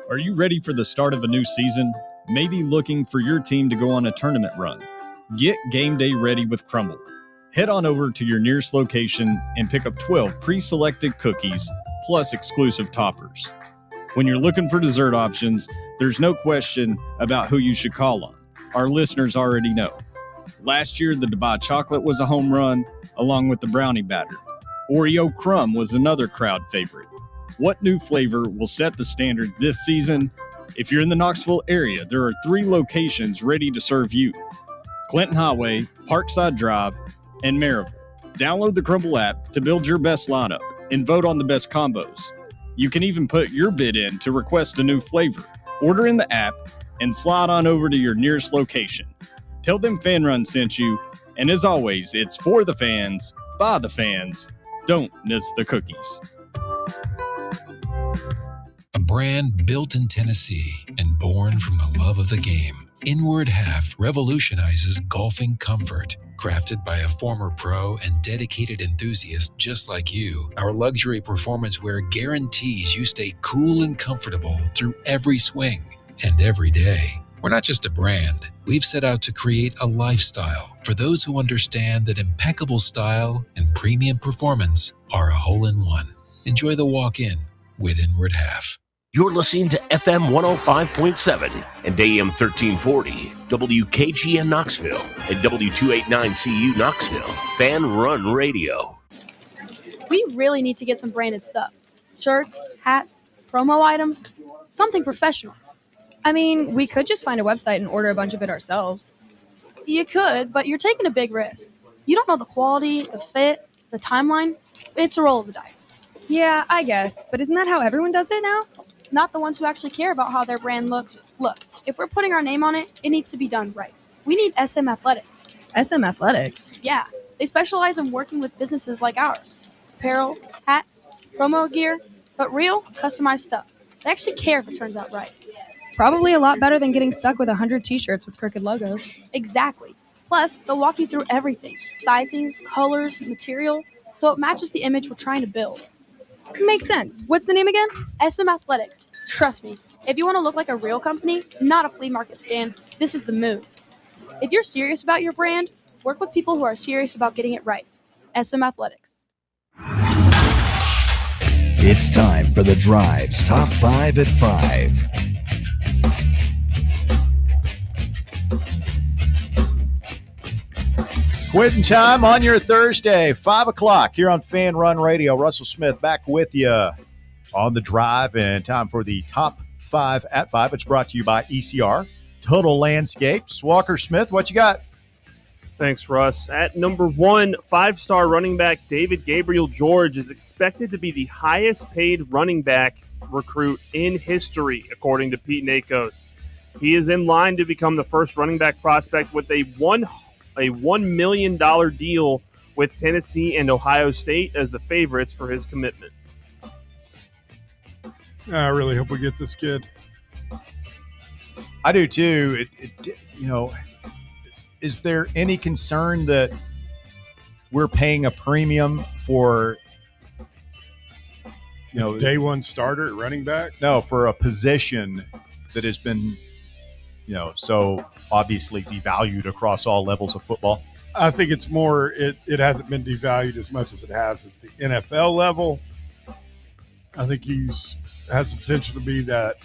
Are you ready for the start of a new season? Maybe looking for your team to go on a tournament run? Get game day ready with Crumble. Head on over to your nearest location and pick up 12 pre-selected cookies plus exclusive toppers. When you're looking for dessert options, there's no question about who you should call on. Our listeners already know. Last year, the Dubai chocolate was a home run, along with the brownie batter. Oreo crumb was another crowd favorite. What new flavor will set the standard this season? If you're in the Knoxville area, there are 3 locations ready to serve you: Clinton Highway, Parkside Drive, and Maryville. Download the Crumble app to build your best lineup and vote on the best combos. You can even put your bid in to request a new flavor. Order in the app and slide on over to your nearest location. Tell them Fan Run sent you, and as always, it's for the fans, by the fans. Don't miss the cookies. A brand built in Tennessee and born from the love of the game. Inward Half revolutionizes golfing comfort. Crafted by a former pro and dedicated enthusiast just like you, our luxury performance wear guarantees you stay cool and comfortable through every swing and every day. We're not just a brand. We've set out to create a lifestyle for those who understand that impeccable style and premium performance are a hole-in-one. Enjoy the walk-in with Inward Half. You're listening to FM 105.7 and AM 1340, WKGN Knoxville, and W289CU Knoxville. Fan Run Radio. We really need to get some branded stuff. Shirts, hats, promo items, something professional. I mean, we could just find a website and order a bunch of it ourselves. You could, but you're taking a big risk. You don't know the quality, the fit, the timeline. It's a roll of the dice. Yeah, I guess. But isn't that how everyone does it now? Not the ones who actually care about how their brand looks. Look, if we're putting our name on it, it needs to be done right. We need SM Athletics. SM Athletics? Yeah, they specialize in working with businesses like ours. Apparel, hats, promo gear, but real, customized stuff. They actually care if it turns out right. Probably a lot better than getting stuck with 100 t-shirts with crooked logos. Exactly. Plus, they'll walk you through everything. Sizing, colors, material, so it matches the image we're trying to build. Makes sense. What's the name again? SM Athletics. Trust me, if you want to look like a real company, not a flea market stand, this is the move. If you're serious about your brand, work with people who are serious about getting it right. SM Athletics. It's time for The Drive's Top 5 at 5. Quitting time on your Thursday, 5 o'clock here on Fan Run Radio. Russell Smith back with you on the drive, and time for the top 5 at 5. It's brought to you by ECR Total Landscapes. Walker Smith, what you got? Thanks, Russ. At number 1, 5-star running back David Gabriel George is expected to be the highest paid running back recruit in history, according to Pete Nakos. He is in line to become the first running back prospect with a $1 million deal with Tennessee and Ohio State as the favorites for his commitment. I really hope we get this kid. I do too. Is there any concern that we're paying a premium for, day one starter at running back? No, for a position that has been, so obviously devalued across all levels of football? I think it's more, it hasn't been devalued as much as it has at the NFL level. I think has the potential to be that.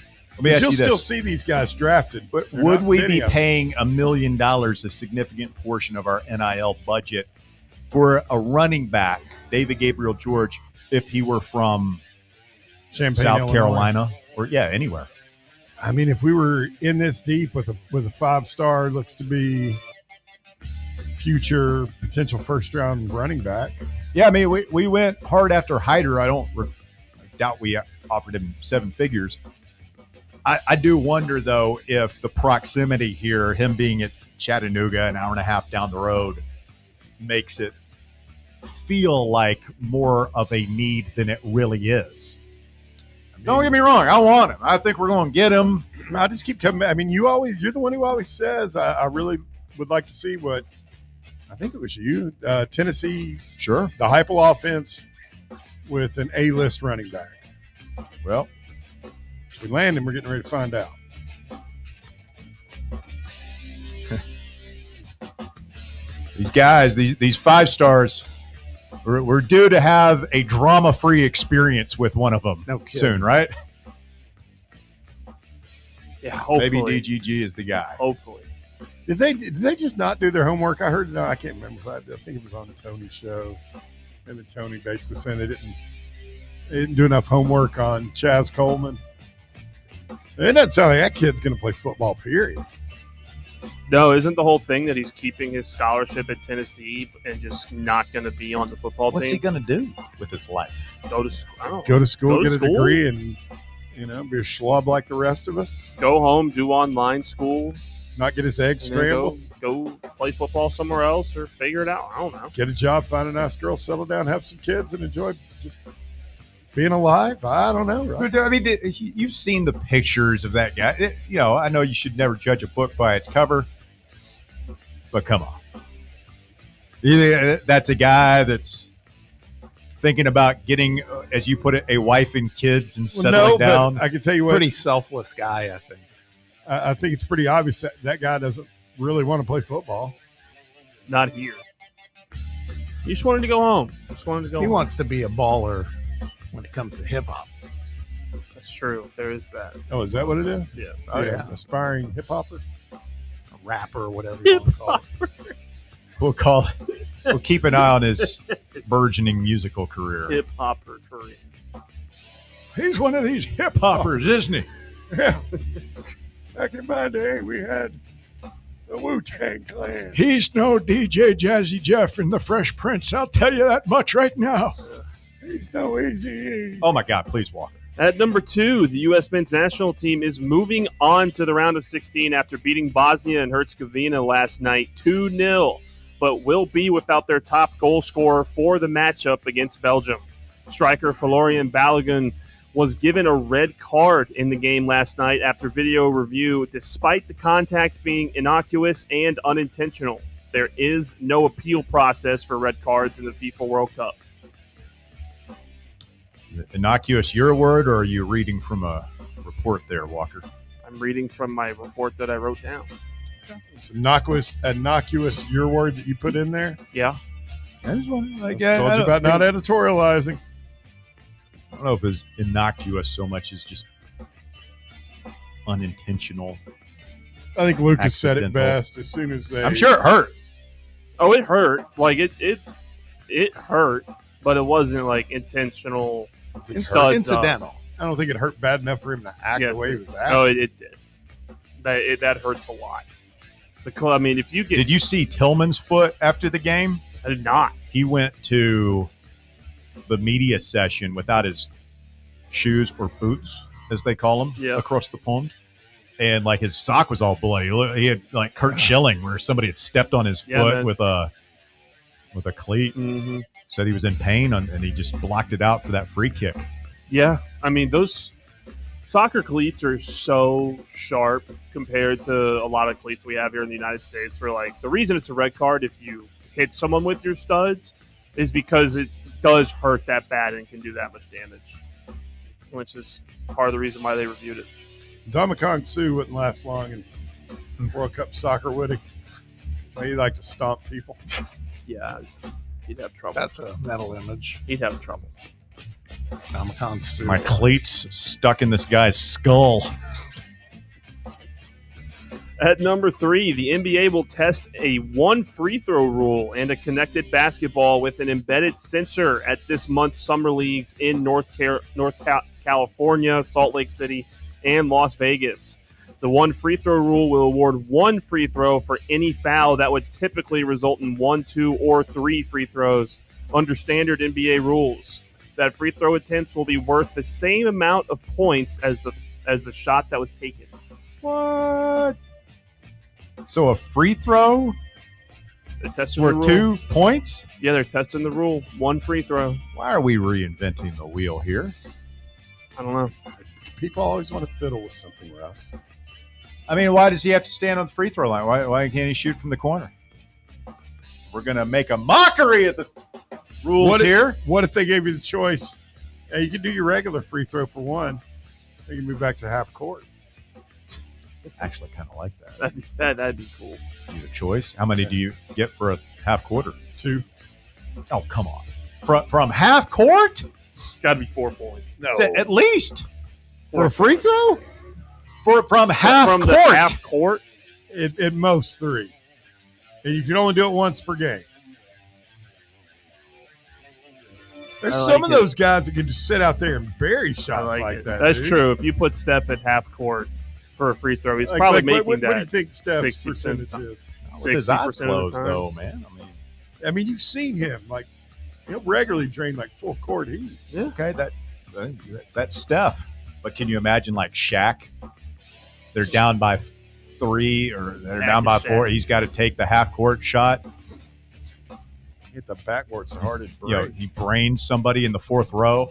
You'll still see these guys drafted. But would we be paying $1 million, a significant portion of our NIL budget, for a running back, David Gabriel George, if he were from Champaign, South Carolina or anywhere? I mean, if we were in this deep with a 5-star, looks to be future potential first-round running back. Yeah, I mean, we went hard after Hyder. I doubt we offered him 7 figures. I do wonder, though, if the proximity here, him being at Chattanooga, an hour and a half down the road, makes it feel like more of a need than it really is. Don't get me wrong. I want him. I think we're going to get him. I just keep coming back. I mean, you're the one who always says, I really would like to see what, I think it was you, Tennessee. Sure. The Heupel offense with an A-list running back. Well, if we land him, we're getting ready to find out. These guys, these 5-stars, we're due to have a drama-free experience with one of them soon, right? Yeah, hopefully. Maybe DGG is the guy. Hopefully. Did they just not do their homework? I heard, I can't remember. I think it was on Tony's show. And Tony basically saying they didn't do enough homework on Chaz Coleman. It doesn't sound like that kid's going to play football, period. No, isn't the whole thing that he's keeping his scholarship at Tennessee and just not going to be on the football What's team? he going to do with his life? Go to school. Go to school, get a degree, and be a schlub like the rest of us. Go home, do online school. Not get his eggs scrambled. Go play football somewhere else or figure it out. I don't know. Get a job, find a nice girl, settle down, have some kids, and enjoy just being alive. I don't know. Right? I mean, you've seen the pictures of that guy. I know you should never judge a book by its cover, but come on. That's a guy that's thinking about getting, as you put it, a wife and kids and settling down. But I can tell you what. Pretty selfless guy, I think. I think it's pretty obvious that guy doesn't really want to play football. Not here. He just wanted to go home. He wants to be a baller when it comes to hip-hop. That's true. There is that. Oh, is that what it is? Yeah. Oh, yeah. Aspiring hip-hopper? A rapper or whatever you want to call it. We'll keep an eye on his burgeoning musical career. Hip-hopper career. He's one of these hip-hoppers, isn't he? Yeah. Back in my day, we had the Wu-Tang Clan. He's no DJ Jazzy Jeff in the Fresh Prince. I'll tell you that much right now. He's no Easy. Oh, my God. Please walk. At number 2, the U.S. men's national team is moving on to the round of 16 after beating Bosnia and Herzegovina last night 2-0, but will be without their top goal scorer for the matchup against Belgium. Striker Florian Balogun was given a red card in the game last night after video review, despite the contact being innocuous and unintentional. There is no appeal process for red cards in the FIFA World Cup. Innocuous, your word, or are you reading from a report there, Walker? I'm reading from my report that I wrote down. It's innocuous, your word that you put in there? Yeah. I just want to, I told you about not editorializing. I don't know if it's innocuous so much as just unintentional. I think Lucas said it best. As soon as I'm sure it hurt. Oh, it hurt. Like it hurt, but it wasn't like intentional. Incidental. I don't think it hurt bad enough for him to act the way he was acting. Oh, it did. That hurts a lot. I mean, if you get, did you see Tillman's foot after the game? I did not. He went to the media session without his shoes or boots, as they call them, across the pond. And like his sock was all bloody. He had like Kurt Schilling, where somebody had stepped on his foot with a cleat. Mm-hmm. Said he was in pain, and he just blocked it out for that free kick. Yeah, I mean those soccer cleats are so sharp compared to a lot of cleats we have here in the United States. Where like the reason it's a red card if you hit someone with your studs is because it does hurt that bad and can do that much damage, which is part of the reason why they reviewed it. Dominican Sue wouldn't last long in World Cup soccer, would he? Well, he liked to stomp people. Yeah, he'd have trouble. That's a mental image. He'd have trouble. Dominican Sue. My cleats stuck in this guy's skull. At number 3, the NBA will test a one free throw rule and a connected basketball with an embedded sensor at this month's summer leagues in North California, Salt Lake City, and Las Vegas. The one free throw rule will award one free throw for any foul that would typically result in 1, 2, or 3 free throws under standard NBA rules. That free throw attempts will be worth the same amount of points as the shot that was taken. What? So a free throw for 2 points? Yeah, they're testing the rule. One free throw. Why are we reinventing the wheel here? I don't know. People always want to fiddle with something, Russ. I mean, why does he have to stand on the free throw line? Why can't he shoot from the corner? We're going to make a mockery of the rules here. What if they gave you the choice? Hey, you can do your regular free throw for one. You can move back to half court. Actually, kind of like that. That'd be cool. Need a choice? How many do you get for a half quarter? 2. Oh, come on. From half court? It's got to be 4 points. No. At least. For a free throw? From half from court. The half court? At most 3. And you can only do it once per game. There's some of those guys that can just sit out there and bury shots like that. That's dude. true. If you put Steph at half court for a free throw, he's probably making what that. What do you think Steph's percentage is? With his eyes closed, though, man. I mean, you've seen him. Like, he'll regularly drain like full court heaves. Yeah, okay, that's Steph. But can you imagine like Shaq? They're down by 3 or they're down by 4. He's got to take the half court shot. Hit the backboard so hard it breaks. You know, he brains somebody in the 4th row.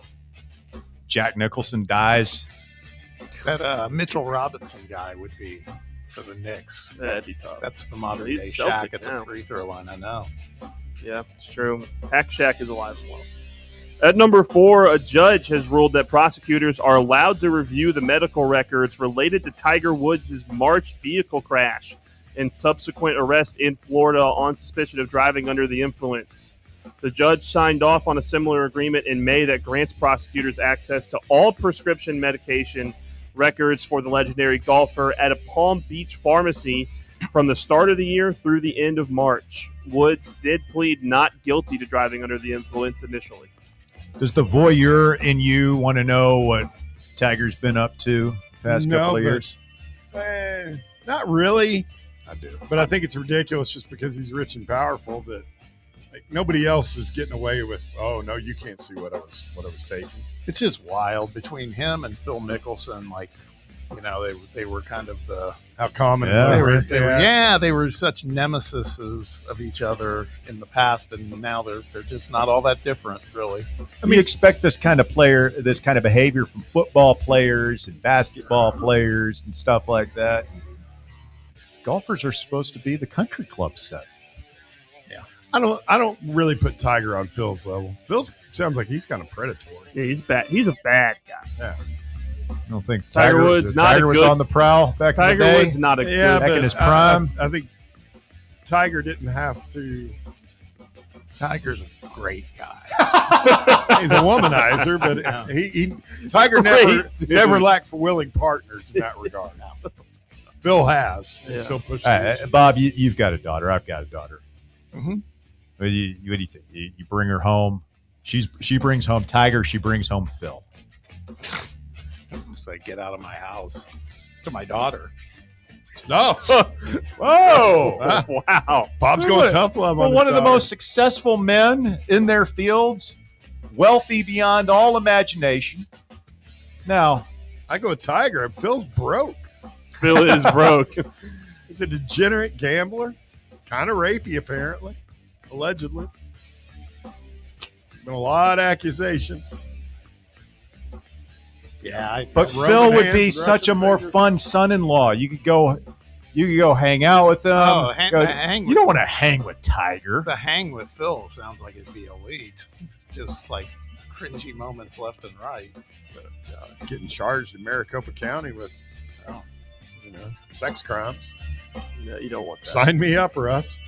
Jack Nicholson dies. That Mitchell Robinson guy would be for the Knicks. That'd be tough. That's the modern day He's Shaq Celtic at now. the free throw line. I know. Yeah, it's true. Hack Shaq is alive and well. At number 4, a judge has ruled that prosecutors are allowed to review the medical records related to Tiger Woods' March vehicle crash and subsequent arrest in Florida on suspicion of driving under the influence. The judge signed off on a similar agreement in May that grants prosecutors access to all prescription medication records for the legendary golfer at a Palm Beach pharmacy from the start of the year through the end of March. Woods did plead not guilty to driving under the influence initially. Does the voyeur in you want to know what Tiger's been up to the past couple of years? Not really. I do. But I think it's ridiculous just because he's rich and powerful that nobody else is getting away with, oh, no, you can't see what I was taking. It's just wild between him and Phil Mickelson. Like, you know, they were kind of the how common they were such nemesis of each other in the past, and now they're just not all that different, really. I mean, you expect this kind of behavior from football players and basketball players and stuff like that. Golfers are supposed to be the country club set. Yeah, I don't really put Tiger on Phil's level. Phil sounds like he's kind of predatory. Yeah, he's bad. He's a bad guy. Yeah. I don't think Tiger Woods was on the prowl back in the day. Tiger Woods not a good. Back in his prime. I think Tiger didn't have to. Tiger's a great guy. He's a womanizer, but Tiger never lacked for willing partners in that regard. Phil has. He's still pushing. Bob, you've got a daughter. I've got a daughter. Mm-hmm. What do you think? You bring her home. She brings home Tiger. She brings home Phil. It's like, get out of my house. To my daughter. No. Whoa. Wow. Bob's going tough love on one his of the daughter. most successful men in their fields, wealthy beyond all imagination. Now, I go with Tiger. Phil's broke. Phil is broke. He's a degenerate gambler. Kind of rapey, apparently. Allegedly. Been a lot of accusations. Yeah, but Phil would be such a more fun son-in-law. You could go hang out with them. Oh, hang you don't want to hang with Tiger. The hang with Phil sounds like it'd be elite. Just like cringy moments left and right. But, getting charged in Maricopa County with, sex crimes. Yeah, you don't want that. Sign me up, Russ.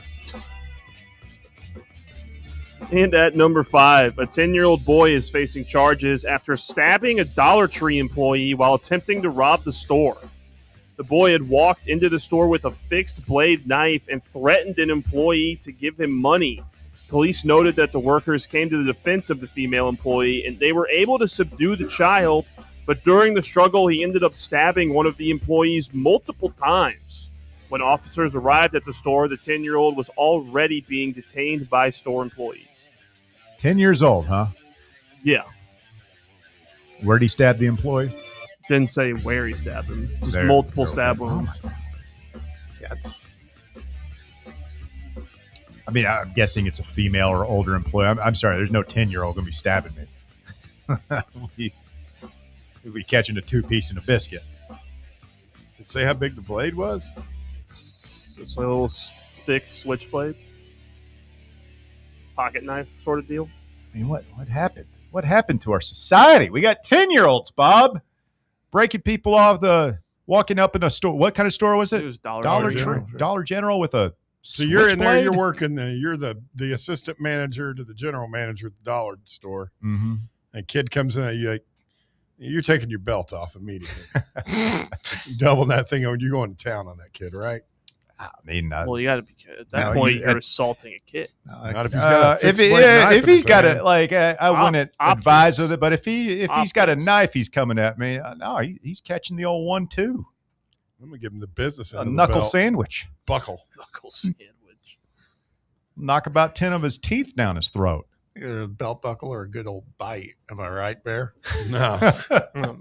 And at number 5, a 10-year-old boy is facing charges after stabbing a Dollar Tree employee while attempting to rob the store. The boy had walked into the store with a fixed blade knife and threatened an employee to give him money. Police noted that the workers came to the defense of the female employee and they were able to subdue the child, but during the struggle, he ended up stabbing one of the employees multiple times. When officers arrived at the store, the 10-year-old was already being detained by store employees. 10 years old, huh? Yeah. Where'd he stab the employee? Didn't say where he stabbed him. Just There. multiple stab wounds. That's. I mean, I'm guessing it's a female or older employee. I'm sorry, there's no 10-year-old going to be stabbing me. We'd be catching a 2-piece and a biscuit. Did it say how big the blade was? It's a little fixed switchblade. Pocket knife sort of deal. I mean, what happened? What happened to our society? We got 10-year-olds, Bob, breaking people off walking up in a store. What kind of store was it? It was Dollar Tree. Dollar General with a So you're in there, switchblade? you're working there. You're the assistant manager to the general manager at the dollar store. Mm-hmm. And a kid comes in, you're taking your belt off immediately. Doubling that thing on. You're going to town on that kid, right? I mean, Well, you got to be at that point. You're assaulting a kid. Not if he's got a fixed blade knife if in he's his got hand. I wouldn't advise of it. But if he's got a Optics. knife, he's coming at me. No, he's catching the old 1-2. I'm gonna give him the business end A of the knuckle belt. sandwich. Buckle. Knuckle sandwich. Knock about 10 of his teeth down his throat. Either a belt buckle or a good old bite. Am I right, Bear? No. Oh my god.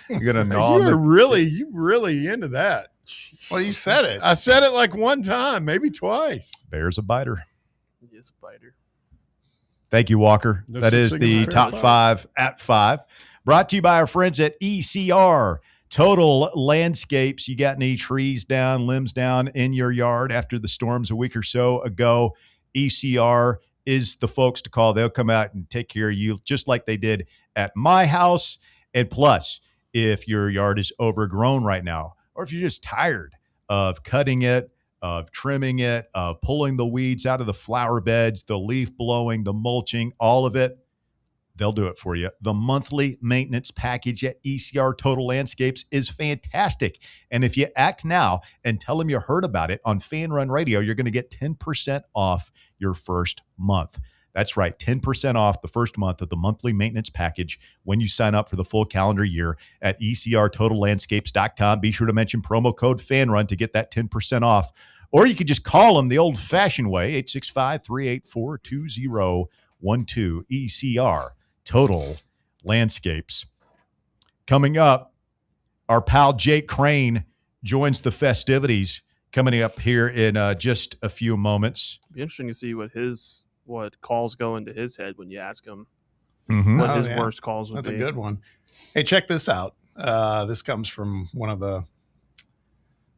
You're gonna gnaw You him. really into that. Well, you said it. I said it like one time, maybe twice. Bear's a biter. He is a biter. Thank you, Walker. No That such is thing the as a top fair 5 at 5. Brought to you by our friends at ECR Total Landscapes. You got any trees down, limbs down in your yard after the storms a week or so ago? ECR is the folks to call. They'll come out and take care of you just like they did at my house. And plus, if your yard is overgrown right now, or if you're just tired of cutting it, of trimming it, of pulling the weeds out of the flower beds, the leaf blowing, the mulching, all of it, they'll do it for you. The monthly maintenance package at ECR Total Landscapes is fantastic. And if you act now and tell them you heard about it on Fan Run Radio, you're going to get 10% off your first month. That's right, 10% off the first month of the monthly maintenance package when you sign up for the full calendar year at ECRTotalLandscapes.com. Be sure to mention promo code FANRUN to get that 10% off. Or you could just call them the old-fashioned way, 865-384-2012, ECR Total Landscapes. Coming up, our pal Jake Crane joins the festivities coming up here in just a few moments. It'd be interesting to see what calls go into his head when you ask him Mm-hmm. what his worst calls would That's be. a good one. Hey, check this out. This comes from one of the,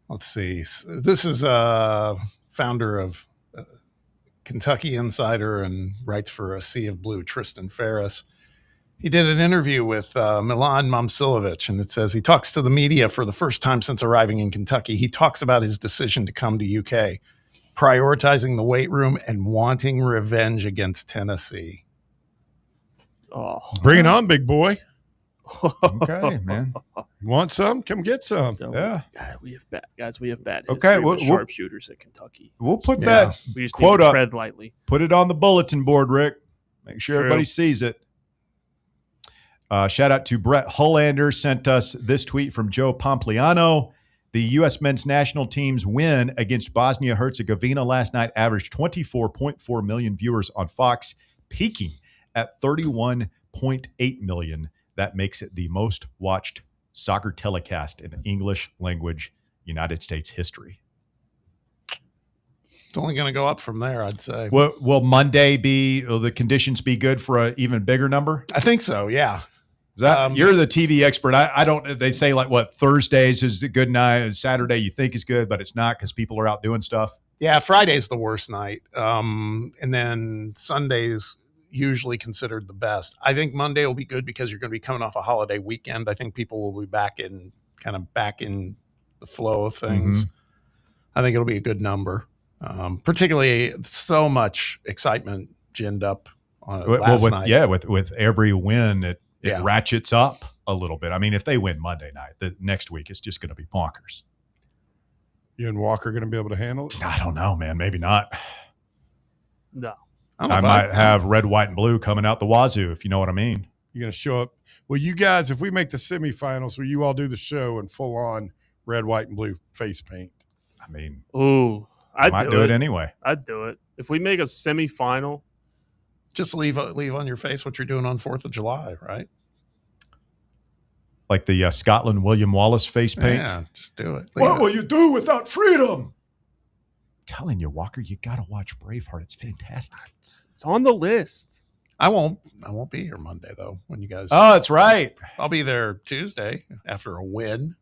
let's see. This is a founder of Kentucky Insider and writes for A Sea of Blue, Tristan Ferris. He did an interview with Milan Momcilovic, and it says he talks to the media for the first time since arriving in Kentucky. He talks about his decision to come to UK, prioritizing the weight room and wanting revenge against Tennessee. Oh, Bring it on, big boy. Okay, man. Want some? Come get some. Yeah. We have bad guys. We have bad. Okay, with sharpshooters at Kentucky. We'll put that We just quote need to up. tread lightly. Put it on the bulletin board, Rick. Make sure everybody sees it. Shout out to Brett Hullander, sent us this tweet from Joe Pompliano. The U.S. men's national team's win against Bosnia-Herzegovina last night averaged 24.4 million viewers on Fox, peaking at 31.8 million. That makes it the most watched soccer telecast in English language United States history. It's only going to go up from there, I'd say. Will Monday will the conditions be good for an even bigger number? I think so, yeah. Is that, you're the TV expert. I don't, they say like what, Thursdays is a good night, Saturday you think is good, but it's not because people are out doing stuff. Yeah, Friday's the worst night. And then Sunday's usually considered the best. I think Monday will be good because you're going to be coming off a holiday weekend. I think people will be back in the flow of things. I think it'll be a good number. Particularly so much excitement ginned up on it last night. Yeah, with every win, it ratchets up a little bit. I mean, if they win Monday night, the next week it's just going to be bonkers. You and Walker going to be able to handle it? I don't know, man. Maybe not. No. I might have red, white, and blue coming out the wazoo, if you know what I mean. You're going to show up. Well, you guys, if we make the semifinals, will you all do the show in full-on red, white, and blue face paint? I mean, I might do it anyway. I'd do it. If we make a semifinal. Just leave on your face what you're doing on 4th of July, right? Like the Scotland William Wallace face paint? Yeah, just do it. What will you do without freedom? Telling you, Walker, you got to watch Braveheart. It's fantastic. It's on the list. I won't be here Monday though. When you guys, oh, that's right. I'll be there Tuesday after a win.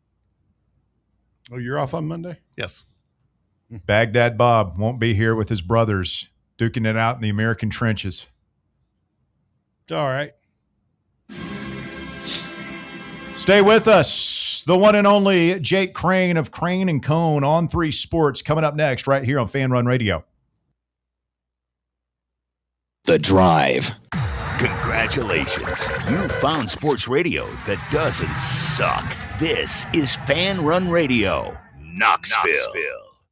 Oh, you're off on Monday? Yes. Baghdad Bob won't be here with his brothers, duking it out in the American trenches. All right. Stay with us. The one and only Jake Crane of Crane and Cone on 3 Sports coming up next right here on Fan Run Radio. The Drive. Congratulations. You found sports radio that doesn't suck. This is Fan Run Radio, Knoxville.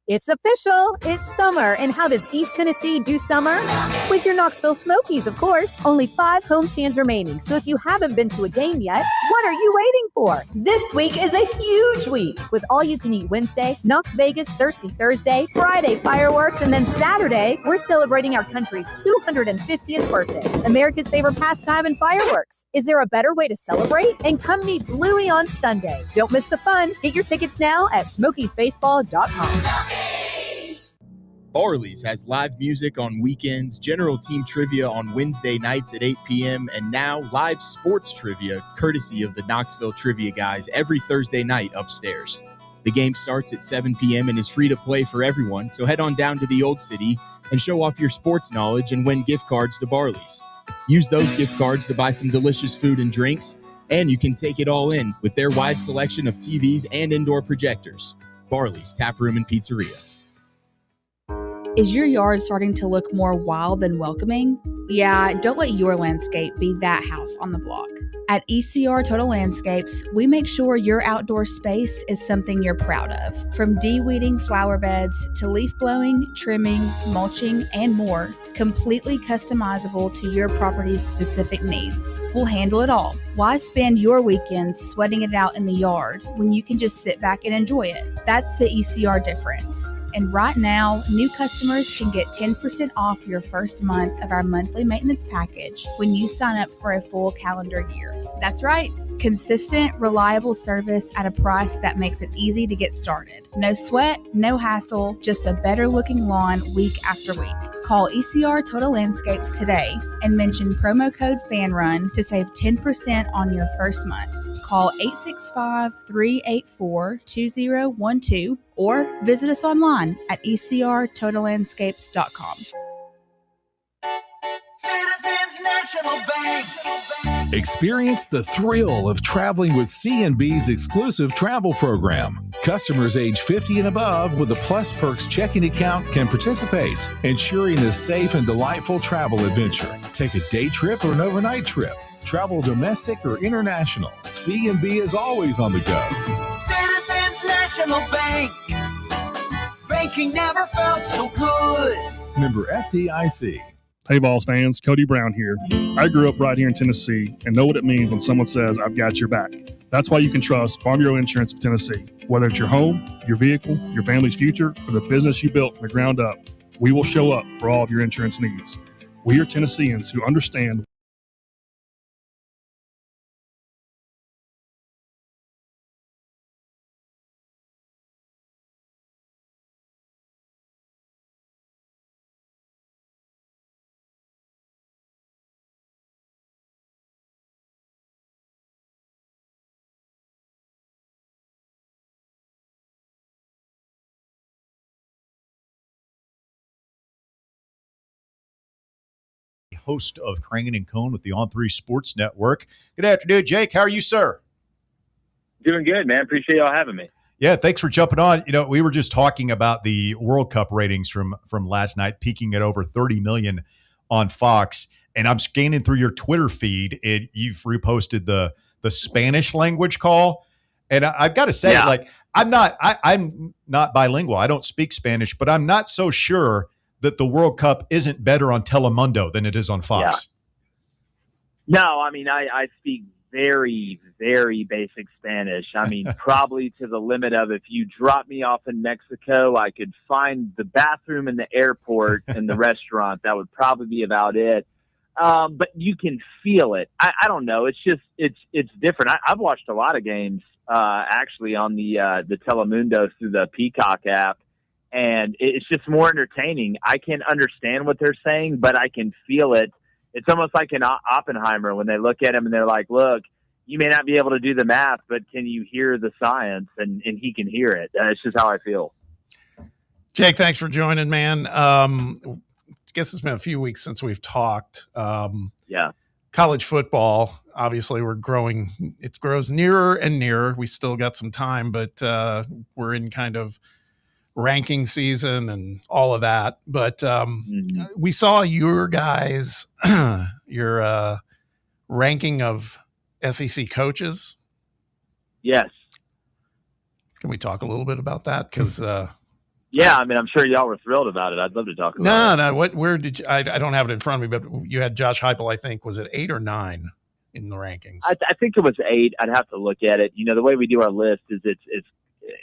It's official. It's summer. And how does East Tennessee do summer? With your Knoxville Smokies, of course. Only 5 homestands remaining. So if you haven't been to a game yet, what are you waiting for? This week is a huge week with all-you-can-eat Wednesday, Knox Vegas Thirsty Thursday, Friday fireworks, and then Saturday, we're celebrating our country's 250th birthday. America's favorite pastime and fireworks. Is there a better way to celebrate? And come meet Bluey on Sunday. Don't miss the fun. Get your tickets now at smokiesbaseball.com. Barley's has live music on weekends, general team trivia on Wednesday nights at 8 p.m., and now live sports trivia, courtesy of the Knoxville Trivia Guys, every Thursday night upstairs. The game starts at 7 p.m. and is free to play for everyone, so head on down to the Old City and show off your sports knowledge and win gift cards to Barley's. Use those gift cards to buy some delicious food and drinks, and you can take it all in with their wide selection of TVs and indoor projectors. Barley's Tap Room and Pizzeria. Is your yard starting to look more wild than welcoming? Yeah, don't let your landscape be that house on the block. At ECR Total Landscapes, we make sure your outdoor space is something you're proud of. From de-weeding flower beds to leaf blowing, trimming, mulching, and more, completely customizable to your property's specific needs. We'll handle it all. Why spend your weekends sweating it out in the yard when you can just sit back and enjoy it? That's the ECR difference. And right now, new customers can get 10% off your first month of our monthly maintenance package when you sign up for a full calendar year. That's right. Consistent, reliable service at a price that makes it easy to get started. No sweat, no hassle, just a better looking lawn week after week. Call ECR Total Landscapes today and mention promo code FANRUN to save 10% on your first month. Call 865-384-2012 or visit us online at ecrtotallandscapes.com. Citizens National Bank. Experience the thrill of traveling with C&B's exclusive travel program. Customers age 50 and above with a Plus Perks checking account can participate, ensuring a safe and delightful travel adventure. Take a day trip or an overnight trip. Travel domestic or international, C&B is always on the go. Citizens National Bank. Banking never felt so good. Member FDIC. Hey, Vols fans, Cody Brown here. I grew up right here in Tennessee and know what it means when someone says, I've got your back. That's why you can trust Farm Bureau Insurance of Tennessee. Whether it's your home, your vehicle, your family's future, or the business you built from the ground up, we will show up for all of your insurance needs. We are Tennesseans who understand. Host of Crane and Cone with the On3 Sports Network. Good afternoon, Jake. How are you, sir? Doing good, man. Appreciate y'all having me. Yeah, thanks for jumping on. You know, we were just talking about the World Cup ratings from last night, peaking at over 30 million on Fox. And I'm scanning through your Twitter feed, and you've reposted the Spanish language call. And I've got to say, I'm not bilingual. I don't speak Spanish, but I'm not so sure that the World Cup isn't better on Telemundo than it is on Fox. Yeah. No, I mean, I speak very, very basic Spanish. I mean, probably to the limit of if you drop me off in Mexico, I could find the bathroom in the airport and the restaurant. That would probably be about it. But you can feel it. I don't know. It's just, it's different. I've watched a lot of games, actually on the Telemundo through the Peacock app. And it's just more entertaining. I can understand what they're saying, but I can feel it. It's almost like an Oppenheimer when they look at him and they're like, look, you may not be able to do the math, but can you hear the science? And he can hear it. It's just how I feel. Jake, thanks for joining, man. I guess it's been a few weeks since we've talked. Yeah. College football, obviously we're growing. It grows nearer and nearer. We still got some time, but we're in kind of ranking season and all of that. But we saw your guys, your ranking of SEC coaches. Yes. Can we talk a little bit about that? Because yeah, I mean, I'm sure y'all were thrilled about it. I'd love to talk about it. No. Where did you? I don't have it in front of me, but you had Josh Heupel. I think was it 8 or 9 in the rankings? I think it was 8. I'd have to look at it. You know, the way we do our list is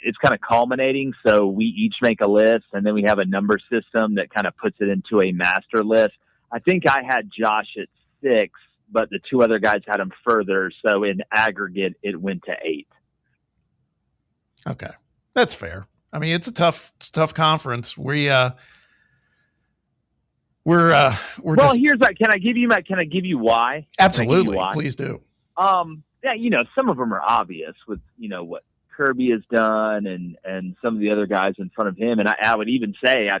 it's kind of culminating. So we each make a list and then we have a number system that kind of puts it into a master list. I think I had Josh at 6, but the 2 other guys had him further. So in aggregate, it went to 8. Okay. That's fair. I mean, it's a tough conference. We're well, here's that. Can I give you why? Absolutely. Please do. Yeah, you know, some of them are obvious with, you know, what Kirby has done and some of the other guys in front of him. And I would even say,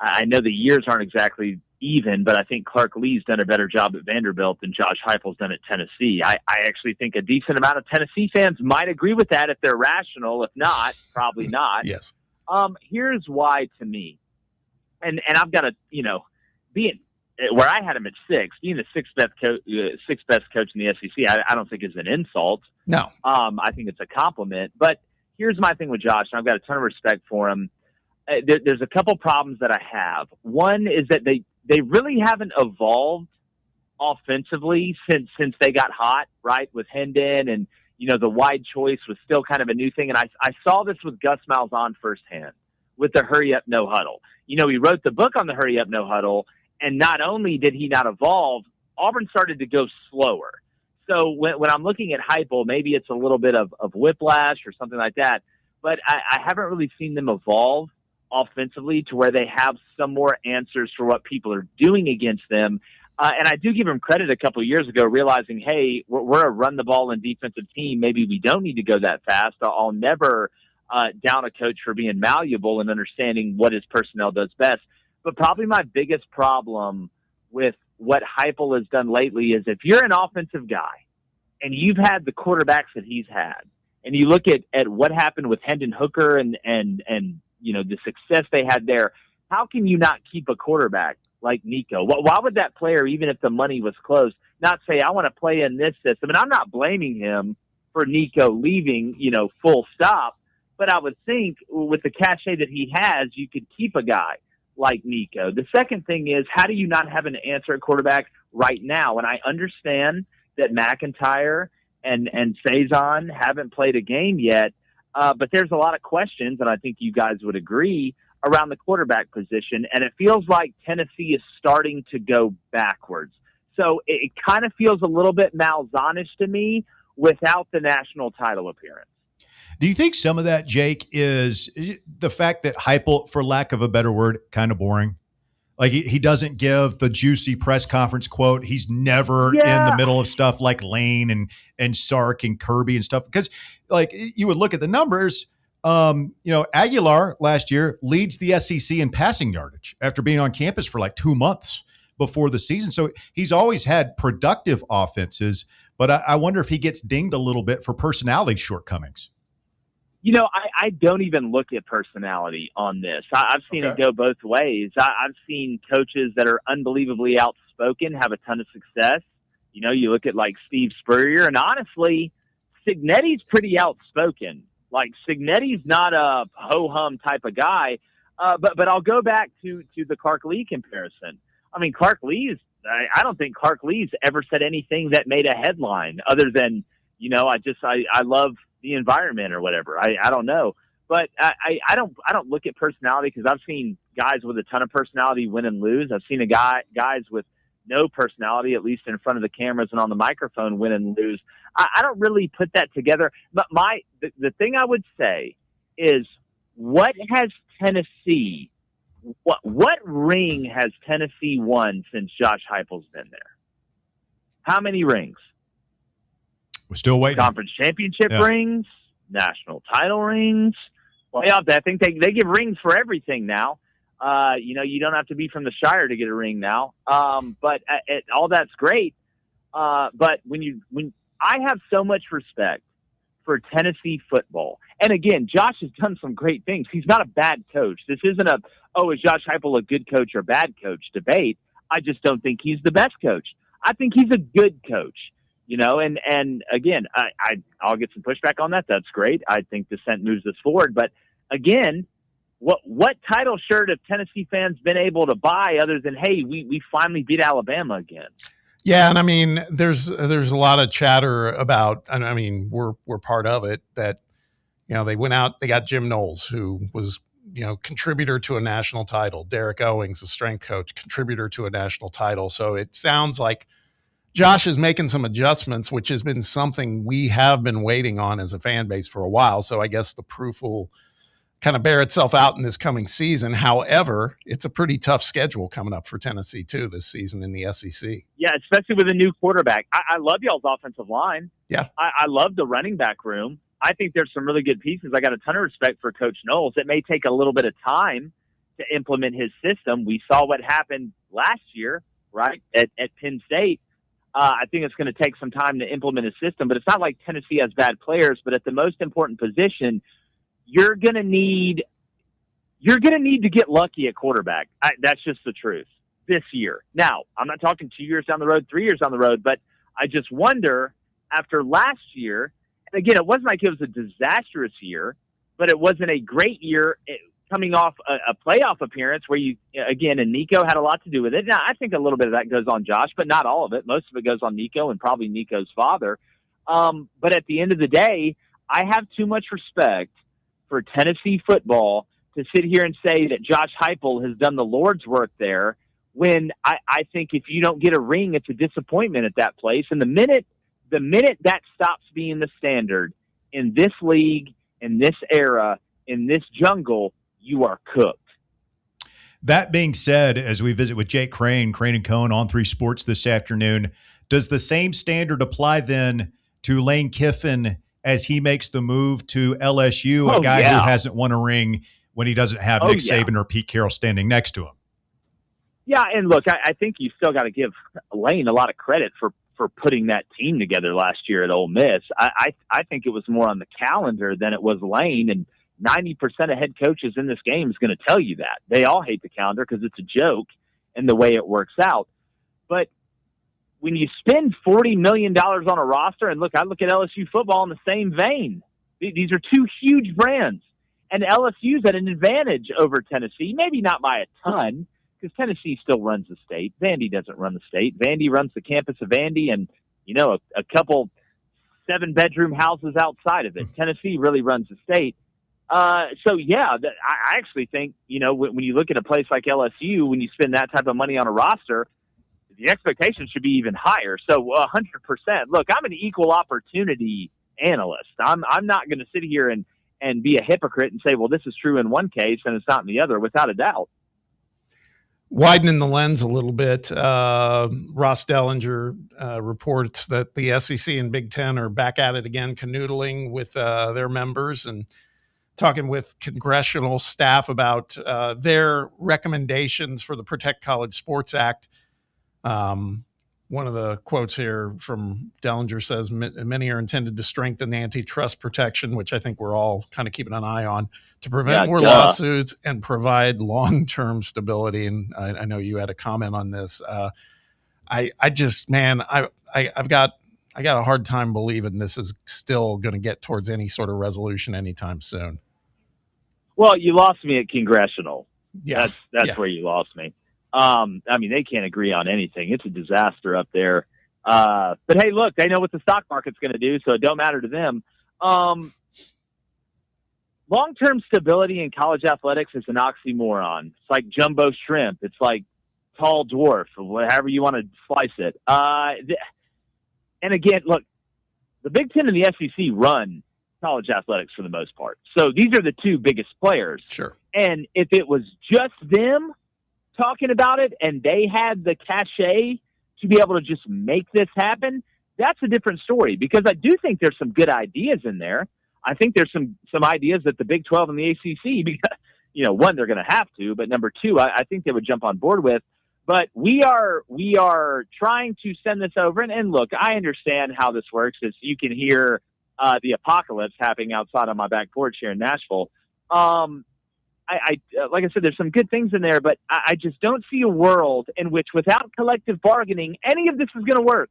I know the years aren't exactly even, but I think Clark Lee's done a better job at Vanderbilt than Josh Heupel's done at Tennessee. I actually think a decent amount of Tennessee fans might agree with that if they're rational. If not, probably not. Yes. Here's why to me. And I've got to, you know, being where I had him at 6, being the sixth best coach in the SEC, I don't think is an insult. No. I think it's a compliment. But here's my thing with Josh, and I've got a ton of respect for him. There's a couple problems that I have. One is that they really haven't evolved offensively since they got hot, right, with Hendon, and, you know, the wide choice was still kind of a new thing. And I saw this with Gus Malzahn firsthand with the hurry up, no huddle. You know, he wrote the book on the hurry up, no huddle, and not only did he not evolve, Auburn started to go slower. So when I'm looking at Heupel, maybe it's a little bit of whiplash or something like that, but I haven't really seen them evolve offensively to where they have some more answers for what people are doing against them. And I do give him credit a couple of years ago, realizing, hey, we're a run the ball and defensive team. Maybe we don't need to go that fast. I'll never down a coach for being malleable and understanding what his personnel does best. But probably my biggest problem with what Heupel has done lately is if you're an offensive guy and you've had the quarterbacks that he's had, and you look at what happened with Hendon Hooker and you know, the success they had there, how can you not keep a quarterback like Nico? Why would that player, even if the money was close? not say, I want to play in this system. And I'm not blaming him for Nico leaving, full stop. But I would think with the cachet that he has, you could keep a guy like Nico. The second thing is, how do you not have an answer at quarterback right now? And I understand that McIntyre and Faison haven't played a game yet, but there's a lot of questions, and I think you guys would agree, around the quarterback position, and it feels like Tennessee is starting to go backwards. So it kind of feels a little bit Malzahnish to me without the national title appearance. Do you think some of that, Jake, is the fact that Heupel, for lack of a better word, kind of boring? Like he doesn't give the juicy press conference quote. He's never in the middle of stuff like Lane and Sark and Kirby and stuff. Because like you would look at the numbers, Aguilar last year leads the SEC in passing yardage after being on campus for like 2 months before the season. So he's always had productive offenses, but I wonder if he gets dinged a little bit for personality shortcomings. I don't even look at personality on this. I've seen it go both ways. I've seen coaches that are unbelievably outspoken have a ton of success. You look at like Steve Spurrier, and honestly, Cignetti's pretty outspoken. Like Cignetti's not a ho-hum type of guy, but I'll go back to the Clark Lee comparison. I mean, I don't think Clark Lee's ever said anything that made a headline other than, I love the environment or whatever. I don't know, but I don't look at personality, because I've seen guys with a ton of personality win and lose. I've seen guys with no personality, at least in front of the cameras and on the microphone, win and lose. I don't really put that together. But the thing I would say is, what ring has Tennessee won since Josh Heupel's been there? How many rings? We're still waiting. Conference championship rings, national title rings, playoffs. I think they give rings for everything now. You don't have to be from the Shire to get a ring now. But all that's great. But when I have so much respect for Tennessee football, and again, Josh has done some great things. He's not a bad coach. This isn't is Josh Heupel a good coach or bad coach debate. I just don't think he's the best coach. I think he's a good coach. And again, I'll get some pushback on that. That's great. I think dissent moves us forward. But again, what title shirt have Tennessee fans been able to buy other than, hey, we finally beat Alabama again? Yeah, and I mean, there's a lot of chatter about, and I mean, we're part of it, that they went out, they got Jim Knowles, who was contributor to a national title. Derek Owings, the strength coach, contributor to a national title. So it sounds like Josh is making some adjustments, which has been something we have been waiting on as a fan base for a while. So I guess the proof will kind of bear itself out in this coming season. However, it's a pretty tough schedule coming up for Tennessee too this season in the SEC. Yeah, especially with a new quarterback. I love y'all's offensive line. Yeah. I love the running back room. I think there's some really good pieces. I got a ton of respect for Coach Knowles. It may take a little bit of time to implement his system. We saw what happened last year, right, at Penn State. I think it's going to take some time to implement a system, but it's not like Tennessee has bad players. But at the most important position, you're going to need to get lucky at quarterback. That's just the truth this year. Now, I'm not talking 2 years down the road, 3 years down the road, but I just wonder, after last year, and again, it wasn't like it was a disastrous year, but it wasn't a great year coming off a playoff appearance where and Nico had a lot to do with it. Now, I think a little bit of that goes on Josh, but not all of it. Most of it goes on Nico and probably Nico's father. But at the end of the day, I have too much respect for Tennessee football to sit here and say that Josh Heupel has done the Lord's work there, when I think if you don't get a ring, it's a disappointment at that place. And the minute that stops being the standard in this league, in this era, in this jungle, you are cooked. That being said, as we visit with Jake Crane and Cone on 3 Sports this afternoon, does the same standard apply then to Lane Kiffin as he makes the move to LSU, a guy who hasn't won a ring, when he doesn't have Nick Saban or Pete Carroll standing next to him? Yeah, and look, I think you still got to give Lane a lot of credit for putting that team together last year at Ole Miss. I think it was more on the calendar than it was Lane, and 90% of head coaches in this game is going to tell you that. They all hate the calendar because it's a joke and the way it works out. But when you spend $40 million on a roster, and look, I look at LSU football in the same vein. These are two huge brands, and LSU's at an advantage over Tennessee, maybe not by a ton, because Tennessee still runs the state. Vandy doesn't run the state. Vandy runs the campus of Vandy and, a couple 7-bedroom houses outside of it. Tennessee really runs the state. I actually think, when you look at a place like LSU, when you spend that type of money on a roster, the expectation should be even higher. So 100%. Look, I'm an equal opportunity analyst. I'm not going to sit here and be a hypocrite and say, well, this is true in one case and it's not in the other, without a doubt. Widening the lens a little bit, Ross Dellinger reports that the SEC and Big Ten are back at it again, canoodling with their members and talking with congressional staff about their recommendations for the Protect College Sports Act. One of the quotes here from Dellinger says, many are intended to strengthen the antitrust protection, which I think we're all kind of keeping an eye on, to prevent more lawsuits and provide long-term stability. And I know you had a comment on this. I've got a hard time believing this is still going to get towards any sort of resolution anytime soon. Well, you lost me at congressional. Yeah. That's where you lost me. They can't agree on anything. It's a disaster up there. But hey, look, they know what the stock market's going to do, so it don't matter to them. Long-term stability in college athletics is an oxymoron. It's like jumbo shrimp. It's like tall dwarf, or however you want to slice it. And again, look, the Big Ten and the SEC run college athletics for the most part. So these are the two biggest players. Sure. And if it was just them talking about it and they had the cachet to be able to just make this happen, that's a different story, because I do think there's some good ideas in there. I think there's some ideas that the Big 12 and the ACC, because, one, they're going to have to, but number two, I think they would jump on board with. But we are trying to send this over. And look, I understand how this works. Is you can hear the apocalypse happening outside on my back porch here in Nashville. I like I said, there's some good things in there, but I just don't see a world in which without collective bargaining, any of this is going to work.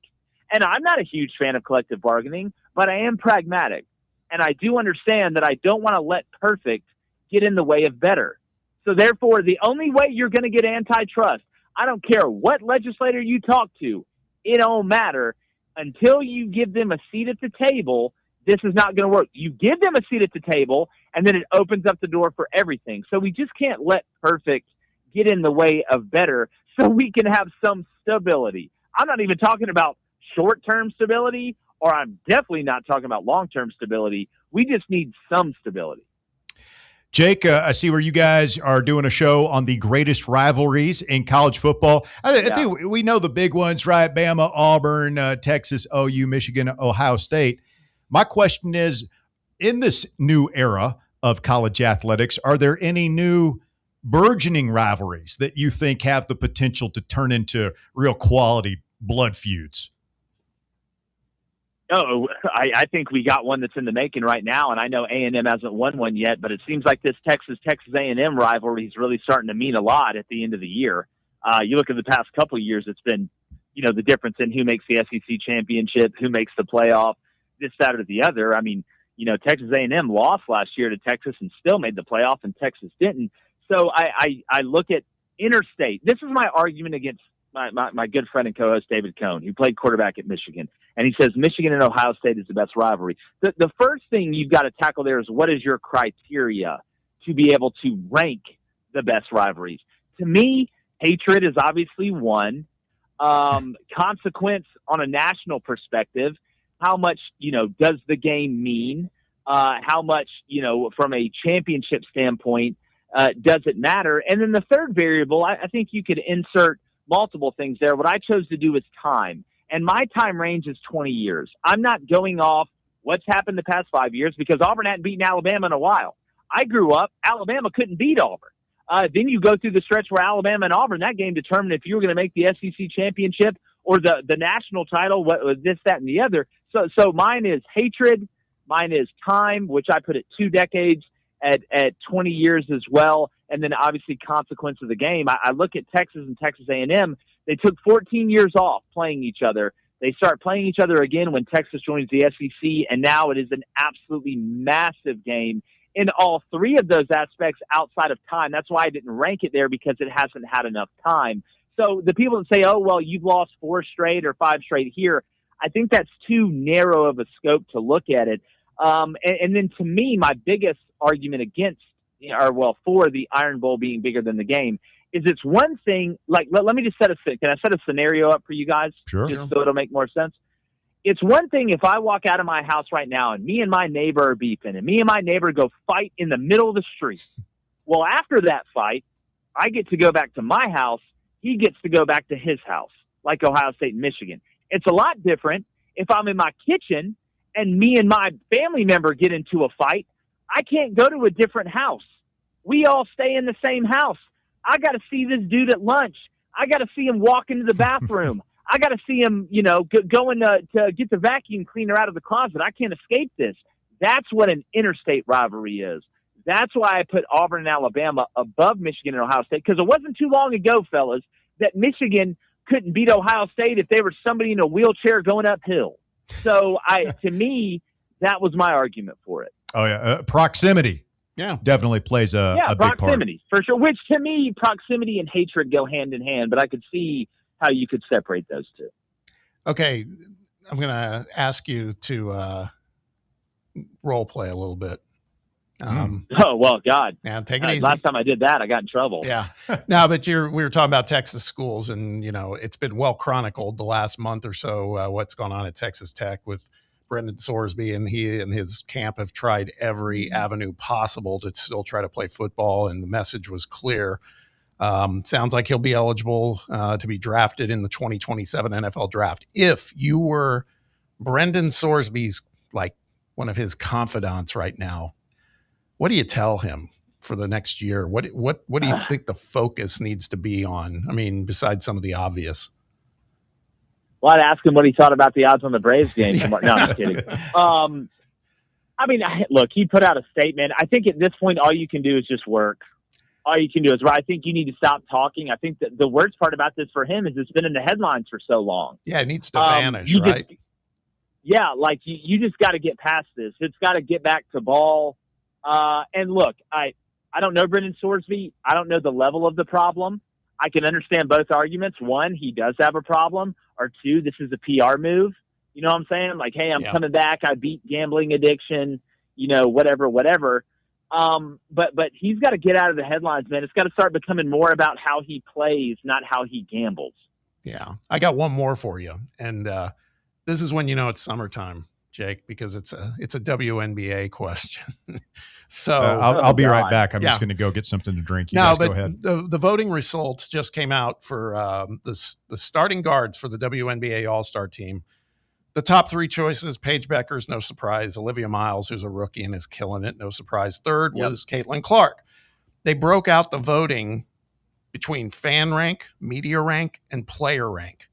And I'm not a huge fan of collective bargaining, but I am pragmatic. And I do understand that I don't want to let perfect get in the way of better. So therefore, the only way you're going to get antitrust, I don't care what legislator you talk to, it don't matter. Until you give them a seat at the table, this is not going to work. You give them a seat at the table, and then it opens up the door for everything. So we just can't let perfect get in the way of better so we can have some stability. I'm not even talking about short-term stability, or I'm definitely not talking about long-term stability. We just need some stability. Jake, I see where you guys are doing a show on the greatest rivalries in college football. I think we know the big ones, right? Bama, Auburn, Texas, OU, Michigan, Ohio State. My question is, in this new era of college athletics, are there any new burgeoning rivalries that you think have the potential to turn into real quality blood feuds? Oh, I think we got one that's in the making right now, and I know A&M hasn't won one yet, but it seems like this Texas A&M rivalry is really starting to mean a lot at the end of the year. You look at the past couple of years, it's been, the difference in who makes the SEC championship, who makes the playoff, this, that, or the other. I mean, Texas A&M lost last year to Texas and still made the playoff, and Texas didn't. So I look at interstate. This is my argument against my good friend and co-host David Cohn, who played quarterback at Michigan. And he says Michigan and Ohio State is the best rivalry. The first thing you've got to tackle there is, what is your criteria to be able to rank the best rivalries? To me, hatred is obviously one. Consequence on a national perspective, how much, does the game mean? How much, from a championship standpoint, does it matter? And then the third variable, I think you could insert multiple things there. What I chose to do is time. And my time range is 20 years. I'm not going off what's happened the past 5 years, because Auburn hadn't beaten Alabama in a while. I grew up, Alabama couldn't beat Auburn. Then you go through the stretch where Alabama and Auburn, that game determined if you were going to make the SEC championship or the national title, what was this, that, and the other. So mine is hatred. Mine is time, which I put at 2 decades, at 20 years as well. And then obviously consequence of the game. I look at Texas and Texas A&M. They took 14 years off playing each other. They start playing each other again when Texas joins the SEC, and now it is an absolutely massive game in all three of those aspects outside of time. That's why I didn't rank it there, because it hasn't had enough time. So the people that say, oh, well, you've lost 4 straight or 5 straight here, I think that's too narrow of a scope to look at it. And then to me, my biggest argument against, for the Iron Bowl being bigger than the game is it's one thing, like, let me just can I set a scenario up for you guys? Sure. Just so it'll make more sense. It's one thing if I walk out of my house right now and me and my neighbor are beefing and me and my neighbor go fight in the middle of the street. Well, after that fight, I get to go back to my house. He gets to go back to his house, like Ohio State and Michigan. It's a lot different if I'm in my kitchen and me and my family member get into a fight. I can't go to a different house. We all stay in the same house. I got to see this dude at lunch. I got to see him walk into the bathroom. I got to see him, going to get the vacuum cleaner out of the closet. I can't escape this. That's what an interstate rivalry is. That's why I put Auburn and Alabama above Michigan and Ohio State, because it wasn't too long ago, fellas, that Michigan couldn't beat Ohio State if they were somebody in a wheelchair going uphill. So to me, that was my argument for it. Oh, yeah. Proximity. Yeah. Definitely plays a big part. Proximity, for sure. Which to me, proximity and hatred go hand in hand, but I could see how you could separate those two. Okay. I'm going to ask you to role play a little bit. Oh, well, God. Yeah, take it easy. Last time I did that, I got in trouble. Yeah. No, but we were talking about Texas schools, and, it's been well chronicled the last month or so what's gone on at Texas Tech with Brendan Sorsby, and he and his camp have tried every avenue possible to still try to play football, and the message was clear. Sounds like he'll be eligible to be drafted in the 2027 NFL draft. If you were Brendan Sorsby's, like, one of his confidants right now, what do you tell him for the next year? What do you think the focus needs to be on? I mean, besides some of the obvious. Well, I'd ask him what he thought about the odds on the Braves game tomorrow. No, I'm kidding. Look, he put out a statement. I think at this point, all you can do is just work. All you can do is right. I think you need to stop talking. I think that the worst part about this for him is it's been in the headlines for so long. Yeah, it needs to vanish, right? You just got to get past this. It's got to get back to ball. And look, I don't know Brendan Sorsby. I don't know the level of the problem. I can understand both arguments. One, he does have a problem. Or two, this is a PR move. You know what I'm saying? Like, hey, I'm coming back. I beat gambling addiction, whatever. But he's got to get out of the headlines, man. It's got to start becoming more about how he plays, not how he gambles. Yeah. I got one more for you. And this is when it's summertime, Jake, because it's a WNBA question. So I'll be right back. I'm just going to go get something to drink. You guys go ahead. The voting results just came out for the starting guards for the WNBA All-Star team. The top 3 choices: Paige Beckers, no surprise; Olivia Miles, who's a rookie and is killing it, no surprise. Third was Caitlin Clark. They broke out the voting between fan rank, media rank, and player rank.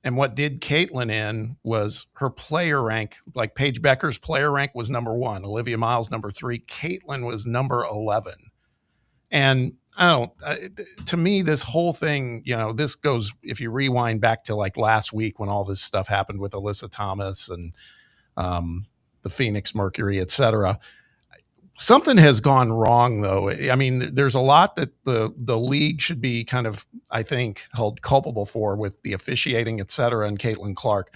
And what did Caitlin in was her player rank, like Paige Becker's player rank was number 1, Olivia Miles number 3, Caitlin was number 11. And to me, this whole thing, this goes, if you rewind back to like last week when all this stuff happened with Alyssa Thomas and the Phoenix Mercury, et cetera. Something has gone wrong, though. I mean, there's a lot that the league should be kind of, I think, held culpable for with the officiating, et cetera, and Caitlin Clark.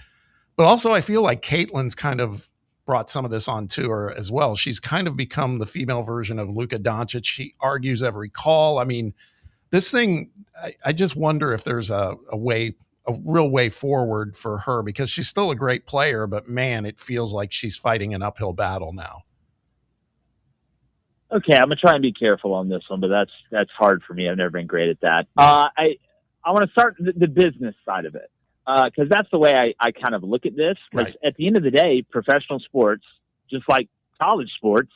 But also, I feel like Caitlin's kind of brought some of this on to her as well. She's kind of become the female version of Luka Doncic. She argues every call. I mean, this thing, I just wonder if there's a real way forward for her, because she's still a great player, but man, it feels like she's fighting an uphill battle now. Okay, I'm gonna try and be careful on this one, but that's hard for me. I've never been great at that. I want to start the business side of it, because that's the way I kind of look at this. Because at the end of the day, professional sports, just like college sports,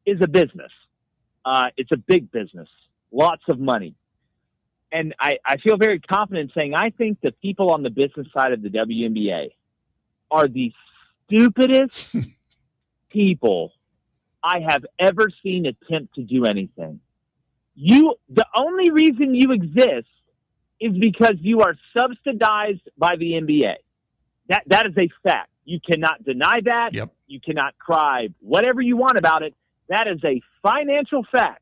is a business. It's a big business, lots of money, and I feel very confident saying I think the people on the business side of the WNBA are the stupidest people I have ever seen attempt to do anything. The only reason you exist is because you are subsidized by the NBA. That is a fact. You cannot deny that. Yep. You cannot cry whatever you want about it. That is a financial fact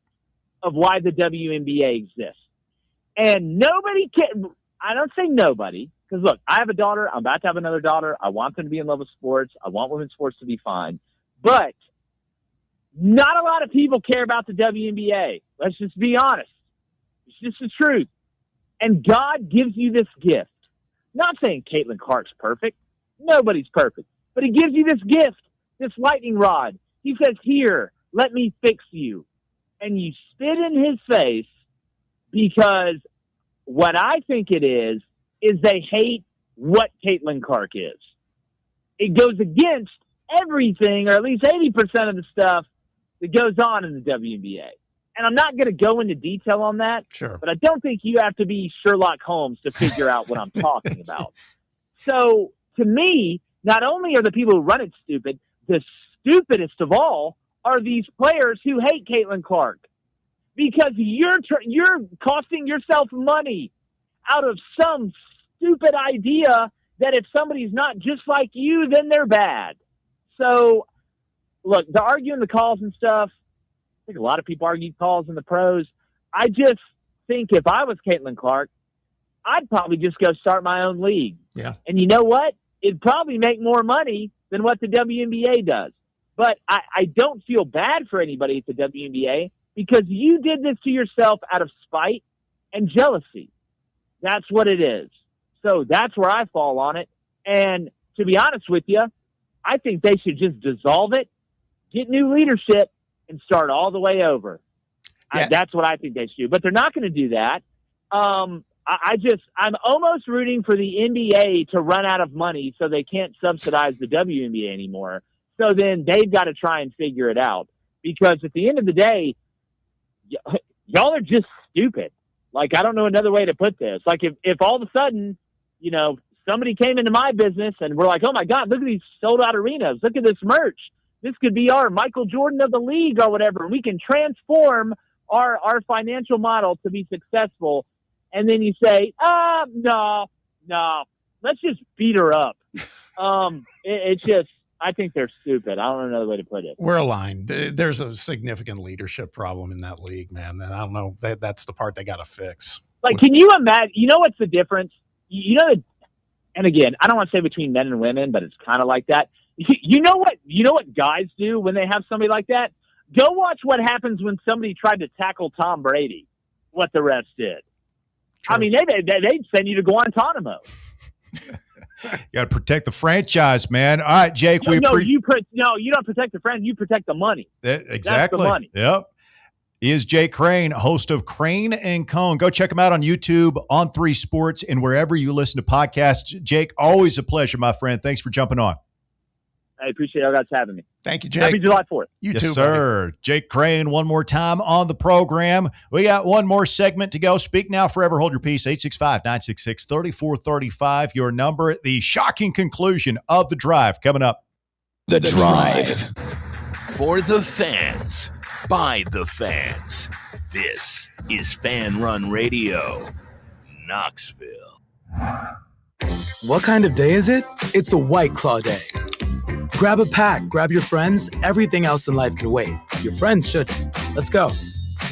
of why the WNBA exists. And nobody can, I don't say nobody, because look, I have a daughter. I'm about to have another daughter. I want them to be in love with sports. I want women's sports to be fine. But not a lot of people care about the WNBA. Let's just be honest. It's just the truth. And God gives you this gift. Not saying Caitlin Clark's perfect. Nobody's perfect. But he gives you this gift, this lightning rod. He says, here, let me fix you. And you spit in his face because what I think it is they hate what Caitlin Clark is. It goes against everything, or at least 80% of the stuff that goes on in the WNBA. And I'm not going to go into detail on that, sure, but I don't think you have to be Sherlock Holmes to figure out what I'm talking about. So, to me, not only are the people who run it stupid, the stupidest of all are these players who hate Caitlin Clark. Because you're costing yourself money out of some stupid idea that if somebody's not just like you, then they're bad. So, look, the arguing the calls and stuff, I think a lot of people argue calls in the pros. I just think if I was Caitlin Clark, I'd probably just go start my own league. Yeah. And you know what? It'd probably make more money than what the WNBA does. But I don't feel bad for anybody at the WNBA because you did this to yourself out of spite and jealousy. That's what it is. So that's where I fall on it. And to be honest with you, I think they should just dissolve it, get new leadership, and start all the way over. Yeah. That's what I think they should do. But they're not going to do that. I'm almost rooting for the NBA to run out of money so they can't subsidize the WNBA anymore. So then they've got to try and figure it out. Because at the end of the day, y'all are just stupid. Like, I don't know another way to put this. Like, if all of a sudden, you know, somebody came into my business and we're like, oh, my God, look at these sold-out arenas. Look at this merch. This could be our Michael Jordan of the league or whatever. We can transform our financial model to be successful. And then you say, no, let's just beat her up. It's just, I think they're stupid. I don't know another way to put it. We're aligned. There's a significant leadership problem in that league, man. And I don't know. That's the part they got to fix. Like, can you imagine? You know what's the difference? You know, and again, I don't want to say between men and women, but it's kind of like that. You know what guys do when they have somebody like that? Go watch what happens when somebody tried to tackle Tom Brady. What the refs did. True. I mean, they'd send you to Guantanamo. You got to protect the franchise, man. All right, Jake. You don't protect the franchise. You protect the money. Exactly. That's the money. Yep. He is Jake Crane, host of Crane and Cone. Go check him out on YouTube, on 3 Sports, and wherever you listen to podcasts. Jake, always a pleasure, my friend. Thanks for jumping on. I appreciate you guys having me. Thank you, Jake. Happy July 4th. Yes, sir. Buddy. Jake Crane, one more time on the program. We got one more segment to go. Speak now, forever hold your peace. 865-966-3435. Your number. The shocking conclusion of The Drive coming up. The Drive. For the fans. By the fans. This is Fan Run Radio. Knoxville. What kind of day is it? It's a White Claw day. Grab a pack, grab your friends. Everything else in life can wait. Your friends shouldn't. Let's go.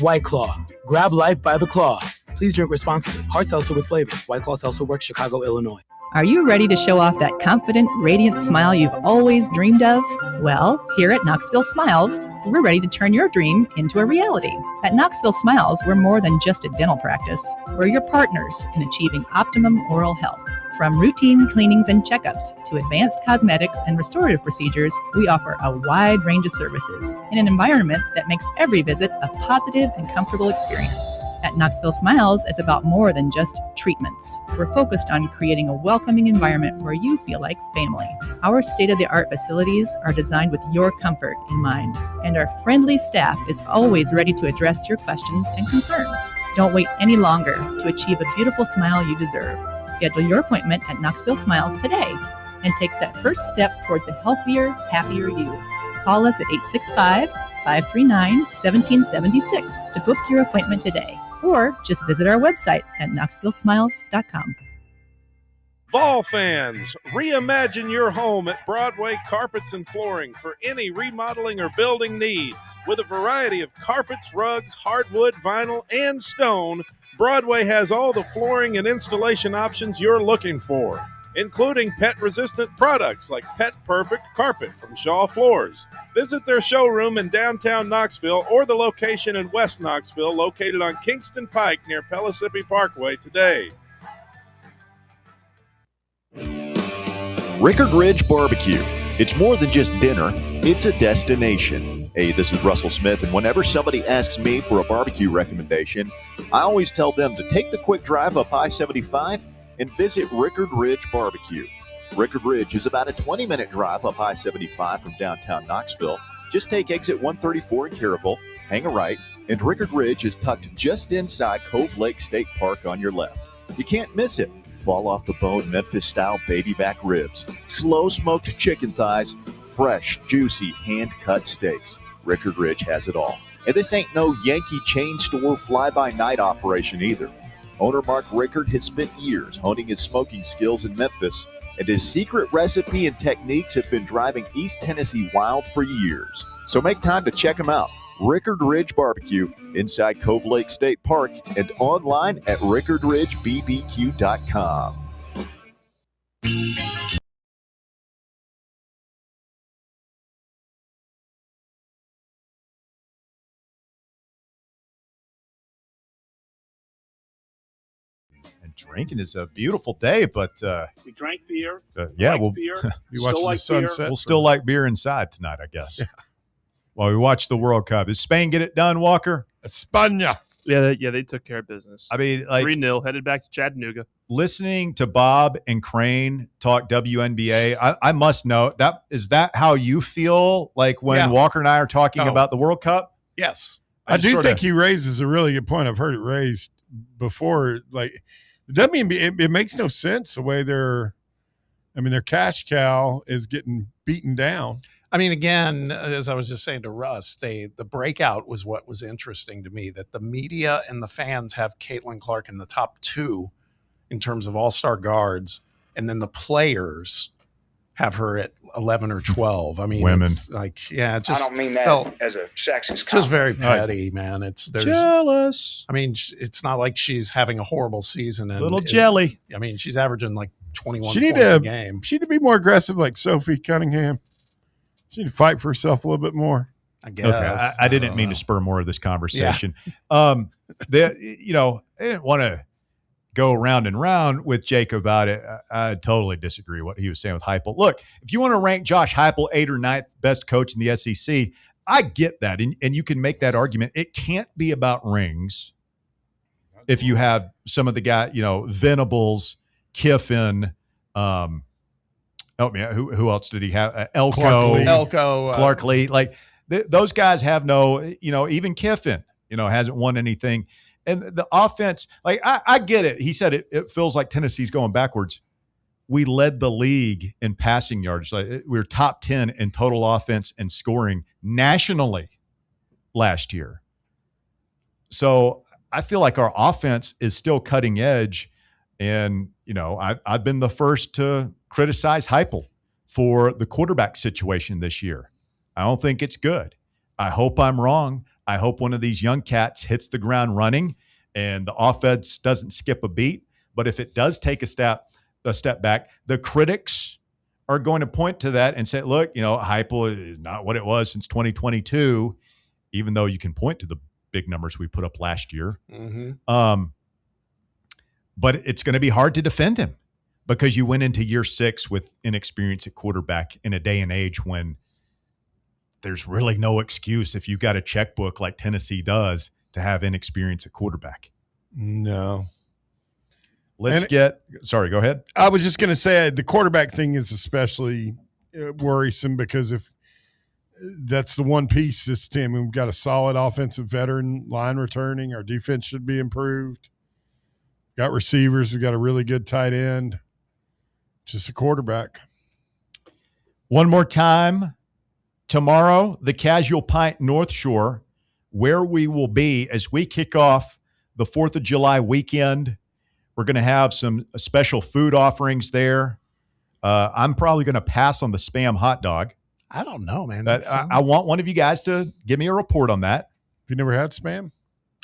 White Claw. Grab life by the claw. Please drink responsibly. Hard seltzer with flavors. White Claw Seltzer Works, Chicago, Illinois. Are you ready to show off that confident, radiant smile you've always dreamed of? Well, here at Knoxville Smiles, we're ready to turn your dream into a reality. At Knoxville Smiles, we're more than just a dental practice. We're your partners in achieving optimum oral health. From routine cleanings and checkups to advanced cosmetics and restorative procedures, we offer a wide range of services in an environment that makes every visit a positive and comfortable experience. At Knoxville Smiles, it's about more than just treatments. We're focused on creating a welcoming environment where you feel like family. Our state-of-the-art facilities are designed with your comfort in mind, and our friendly staff is always ready to address your questions and concerns. Don't wait any longer to achieve a beautiful smile you deserve. Schedule your appointment at Knoxville Smiles today and take that first step towards a healthier, happier you. Call us at 865-539-1776 to book your appointment today. or just visit our website at knoxvillesmiles.com. Fall fans, reimagine your home at Broadway Carpets and Flooring for any remodeling or building needs. With a variety of carpets, rugs, hardwood, vinyl, and stone, Broadway has all the flooring and installation options you're looking for, including pet-resistant products like Pet Perfect Carpet from Shaw Floors. Visit their showroom in downtown Knoxville or the location in West Knoxville located on Kingston Pike near Pellissippi Parkway today. Rickard Ridge Barbecue. It's more than just dinner, it's a destination. Hey, this is Russell Smith, and whenever somebody asks me for a barbecue recommendation, I always tell them to take the quick drive up I-75 and visit Rickard Ridge Barbecue. Rickard Ridge is about a 20-minute drive up I-75 from downtown Knoxville. Just take exit 134 in Caryville, hang a right, and Rickard Ridge is tucked just inside Cove Lake State Park on your left. You can't miss it. Fall off the bone Memphis-style baby back ribs, slow-smoked chicken thighs, fresh, juicy, hand-cut steaks. Rickard Ridge has it all. And this ain't no Yankee chain store fly-by-night operation either. Owner Mark Rickard has spent years honing his smoking skills in Memphis, and his secret recipe and techniques have been driving East Tennessee wild for years. So make time to check him out. Rickard Ridge Barbecue inside Cove Lake State Park and online at rickardridgebbq.com. And drinking is a beautiful day, but we drank beer. We'll beer. Be watching the sunset. We'll still like beer inside tonight, I guess. Yeah. While we watch the World Cup. Does Spain get it done, Walker? España. Yeah, they took care of business. I mean, like 3-0, headed back to Chattanooga. Listening to Bob and Crane talk WNBA, I must know is that how you feel like when Walker and I are talking about the World Cup? Yes. I do think he raises a really good point. I've heard it raised before. Like the WNBA, it makes no sense the way their cash cow is getting beaten down. I mean, again, as I was just saying to Russ, the breakout was what was interesting to me, that the media and the fans have Caitlin Clark in the top 2 in terms of all-star guards, and then the players have her at 11 or 12. I mean, women. It's like, it just I don't mean that as a sexist comment. Just very petty, man. There's jealous. I mean, it's not like she's having a horrible season. And little jelly. I mean, she's averaging like 21 points a game. She need to be more aggressive like Sophie Cunningham. She need to fight for herself a little bit more. I guess. Okay, I didn't mean to spur more of this conversation. Yeah. I didn't want to go round and round with Jake about it. I totally disagree with what he was saying with Heupel. Look, if you want to rank Josh Heupel 8th or 9th best coach in the SEC, I get that, and you can make that argument. It can't be about rings if you have some of the guys, Venables, Kiffin, help me out. Who else did he have? Elko, Clark Lee. Like those guys have no, even Kiffin, hasn't won anything. And the offense, like I get it. He said it feels like Tennessee's going backwards. We led the league in passing yards. Like we were top 10 in total offense and scoring nationally last year. So I feel like our offense is still cutting edge. And, I've been the first to criticize Heupel for the quarterback situation this year. I don't think it's good. I hope I'm wrong. I hope one of these young cats hits the ground running and the offense doesn't skip a beat. But if it does take a step back, the critics are going to point to that and say, look, Heupel is not what it was since 2022, even though you can point to the big numbers we put up last year. Mm-hmm. But it's going to be hard to defend him because you went into year 6 with inexperience at quarterback in a day and age when there's really no excuse if you've got a checkbook like Tennessee does to have inexperience at quarterback. No. Sorry, go ahead. I was just going to say the quarterback thing is especially worrisome because if that's the one piece this team, we've got a solid offensive veteran line returning. Our defense should be improved. Got receivers. We've got a really good tight end. Just a quarterback. One more time. Tomorrow, the Casual Pint North Shore, where we will be as we kick off the 4th of July weekend. We're going to have some special food offerings there. I'm probably going to pass on the Spam hot dog. I don't know, man. But I want one of you guys to give me a report on that. Have you never had Spam?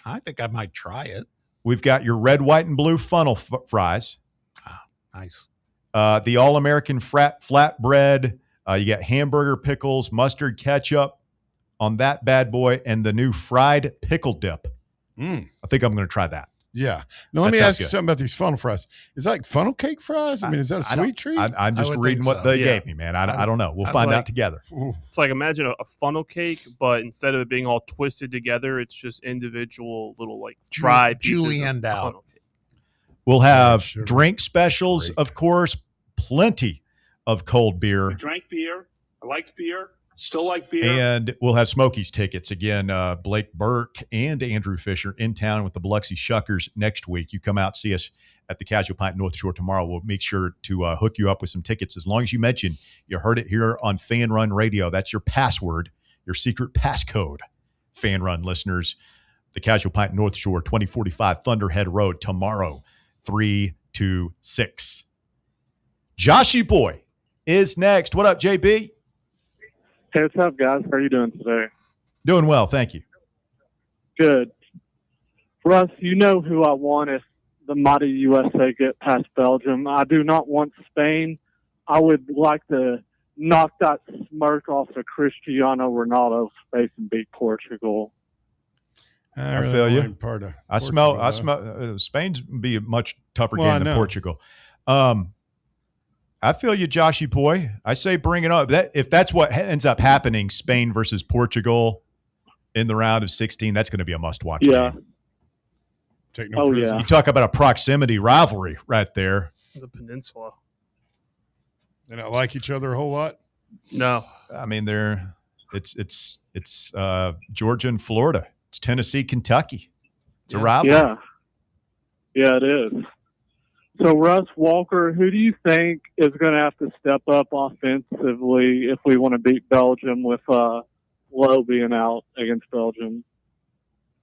I think I might try it. We've got your red, white, and blue funnel fries. Nice. The All-American flatbread. You got hamburger pickles, mustard ketchup on that bad boy, and the new fried pickle dip. I think I'm going to try that. Yeah. Now, let me ask you something about these funnel fries. Is that like funnel cake fries? I mean, is that a sweet treat? I'm just reading what they gave me, man. I don't know. We'll find out together. It's like, imagine a funnel cake, but instead of it being all twisted together, it's just individual little like fried pieces julienned of out. funnel cake. We'll have drink specials, of course, plenty of cold beer. I drank beer. I liked beer. Still like beer. And we'll have Smokies tickets. Again, Blake Burke and Andrew Fisher in town with the Biloxi Shuckers next week. You come out, see us at the Casual Pint North Shore tomorrow. We'll make sure to hook you up with some tickets. As long as you mention you heard it here on Fan Run Radio. That's your password, your secret passcode, Fan Run listeners. The Casual Pint North Shore, 2045 Thunderhead Road tomorrow, 3 to 6. Joshy Boy is next. What up, JB? Hey, what's up, guys? How are you doing today? Doing well, thank you. Good. Russ, you know who I want if the mighty USA get past Belgium. I do not want Spain. I would like to knock that smirk off of Cristiano Ronaldo's face and beat Portugal. I feel you. I smell Spain's be a much tougher game than Portugal. I feel you, Joshy boy. I say bring it up. If that's what ends up happening, Spain versus Portugal in the round of 16, that's going to be a must-watch game. Take no prisoners. You talk about a proximity rivalry right there. The peninsula. They don't like each other a whole lot? No. I mean, it's Georgia and Florida. It's Tennessee, Kentucky. It's a rivalry. Yeah, it is. So, Russ Walker, who do you think is going to have to step up offensively if we want to beat Belgium with Lowe being out against Belgium?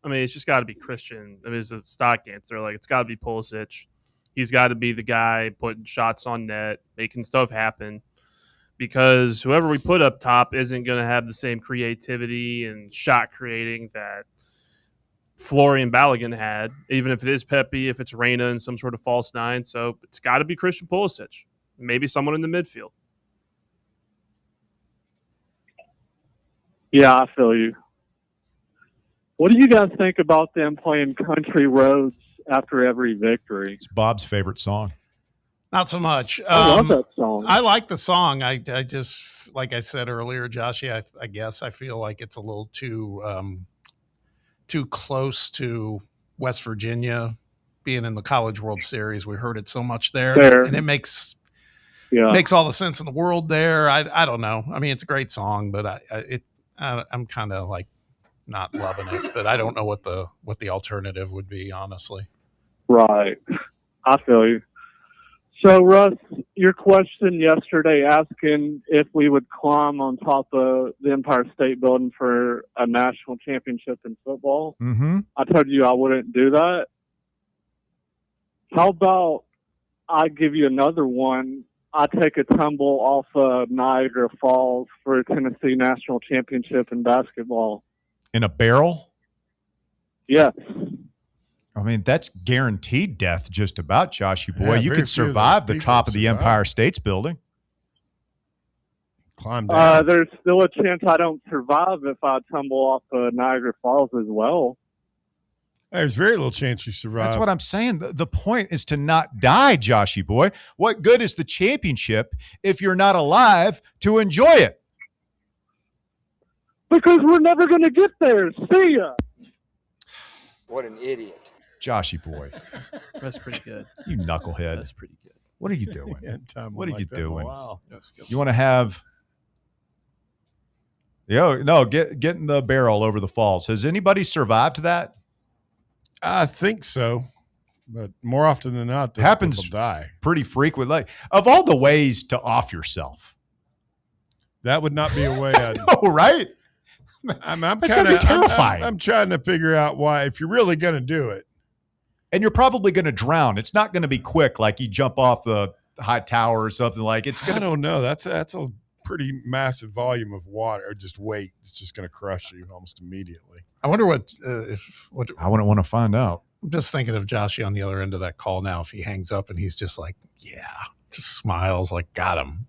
I mean, it's just got to be Christian. I mean, it's a stock answer. Like, it's got to be Pulisic. He's got to be the guy putting shots on net, making stuff happen. Because whoever we put up top isn't going to have the same creativity and shot creating that Florian Balogun had, even if it is Pepe, if it's Reyna and some sort of false nine. So it's got to be Christian Pulisic. Maybe someone in the midfield. Yeah, I feel you. What do you guys think about them playing Country Roads after every victory? It's Bob's favorite song. Not so much. I love that song. I like the song. I just, like I said earlier, Joshy, I guess I feel like it's a little too close to West Virginia being in the College World Series. We heard it so much there. And it makes all the sense in the world there. I don't know. I mean, it's a great song, but I'm kind of like not loving it. But I don't know what the alternative would be, honestly. Right. I feel you. So, Russ, your question yesterday asking if we would climb on top of the Empire State Building for a national championship in football, I told you I wouldn't do that. How about I give you another one? I take a tumble off of Niagara Falls for a Tennessee national championship in basketball. In a barrel? Yes. I mean, that's guaranteed death just about, Joshy boy. Yeah, you could survive the top of the Empire State's building. Climb down. There's still a chance I don't survive if I tumble off Niagara Falls as well. There's very little chance you survive. That's what I'm saying. The point is to not die, Joshy boy. What good is the championship if you're not alive to enjoy it? Because we're never going to get there. See ya. What an idiot. Joshy boy. That's pretty good. You knucklehead. That's pretty good. What are you doing? What are you doing? Wow. You want to have... get in the barrel over the falls. Has anybody survived that? I think so. But more often than not, those happens people die. Pretty frequently. Like, of all the ways to off yourself. That would not be a way I'd... Oh, right? I'm That's gotta be terrifying. I'm trying to figure out why, if you're really going to do it, and you're probably going to drown. It's not going to be quick like you jump off the high tower or something like it's going to. I don't know. That's a pretty massive volume of water or just weight. It's just going to crush you almost immediately. I wonder what I wouldn't want to find out. I'm just thinking of Joshy on the other end of that call now. If he hangs up and he's just like, yeah, just smiles like, got him.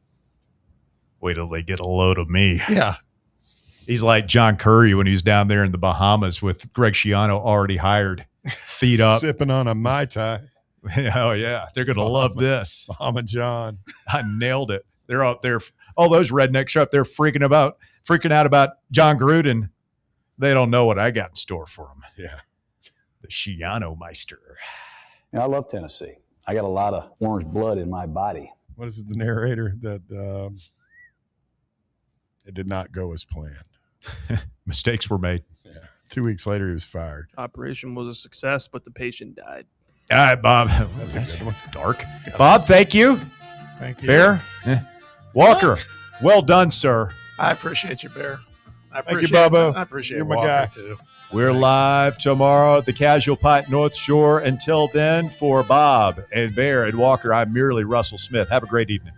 Wait till they get a load of me. Yeah. He's like John Curry when he was down there in the Bahamas with Greg Schiano already hired, feet up. Sipping on a Mai Tai. Oh, yeah. They're going to love this. Bahama John. I nailed it. They're out there. All those rednecks are up there freaking out about John Gruden. They don't know what I got in store for them. Yeah. The Schiano Meister. I love Tennessee. I got a lot of orange blood in my body. What is it, the narrator that it did not go as planned? Mistakes were made. Yeah. 2 weeks later, he was fired. Operation was a success, but the patient died. All right, Bob. That's a good one. Dark. Yes. Bob, thank you. Thank you. Bear. Walker. Well done, sir. I appreciate you, Bear. Thank you, Bobo. I appreciate You're my Walker, guy. too. We're live tomorrow at the Casual Pint North Shore. Until then, for Bob and Bear and Walker, I'm merely Russell Smith. Have a great evening.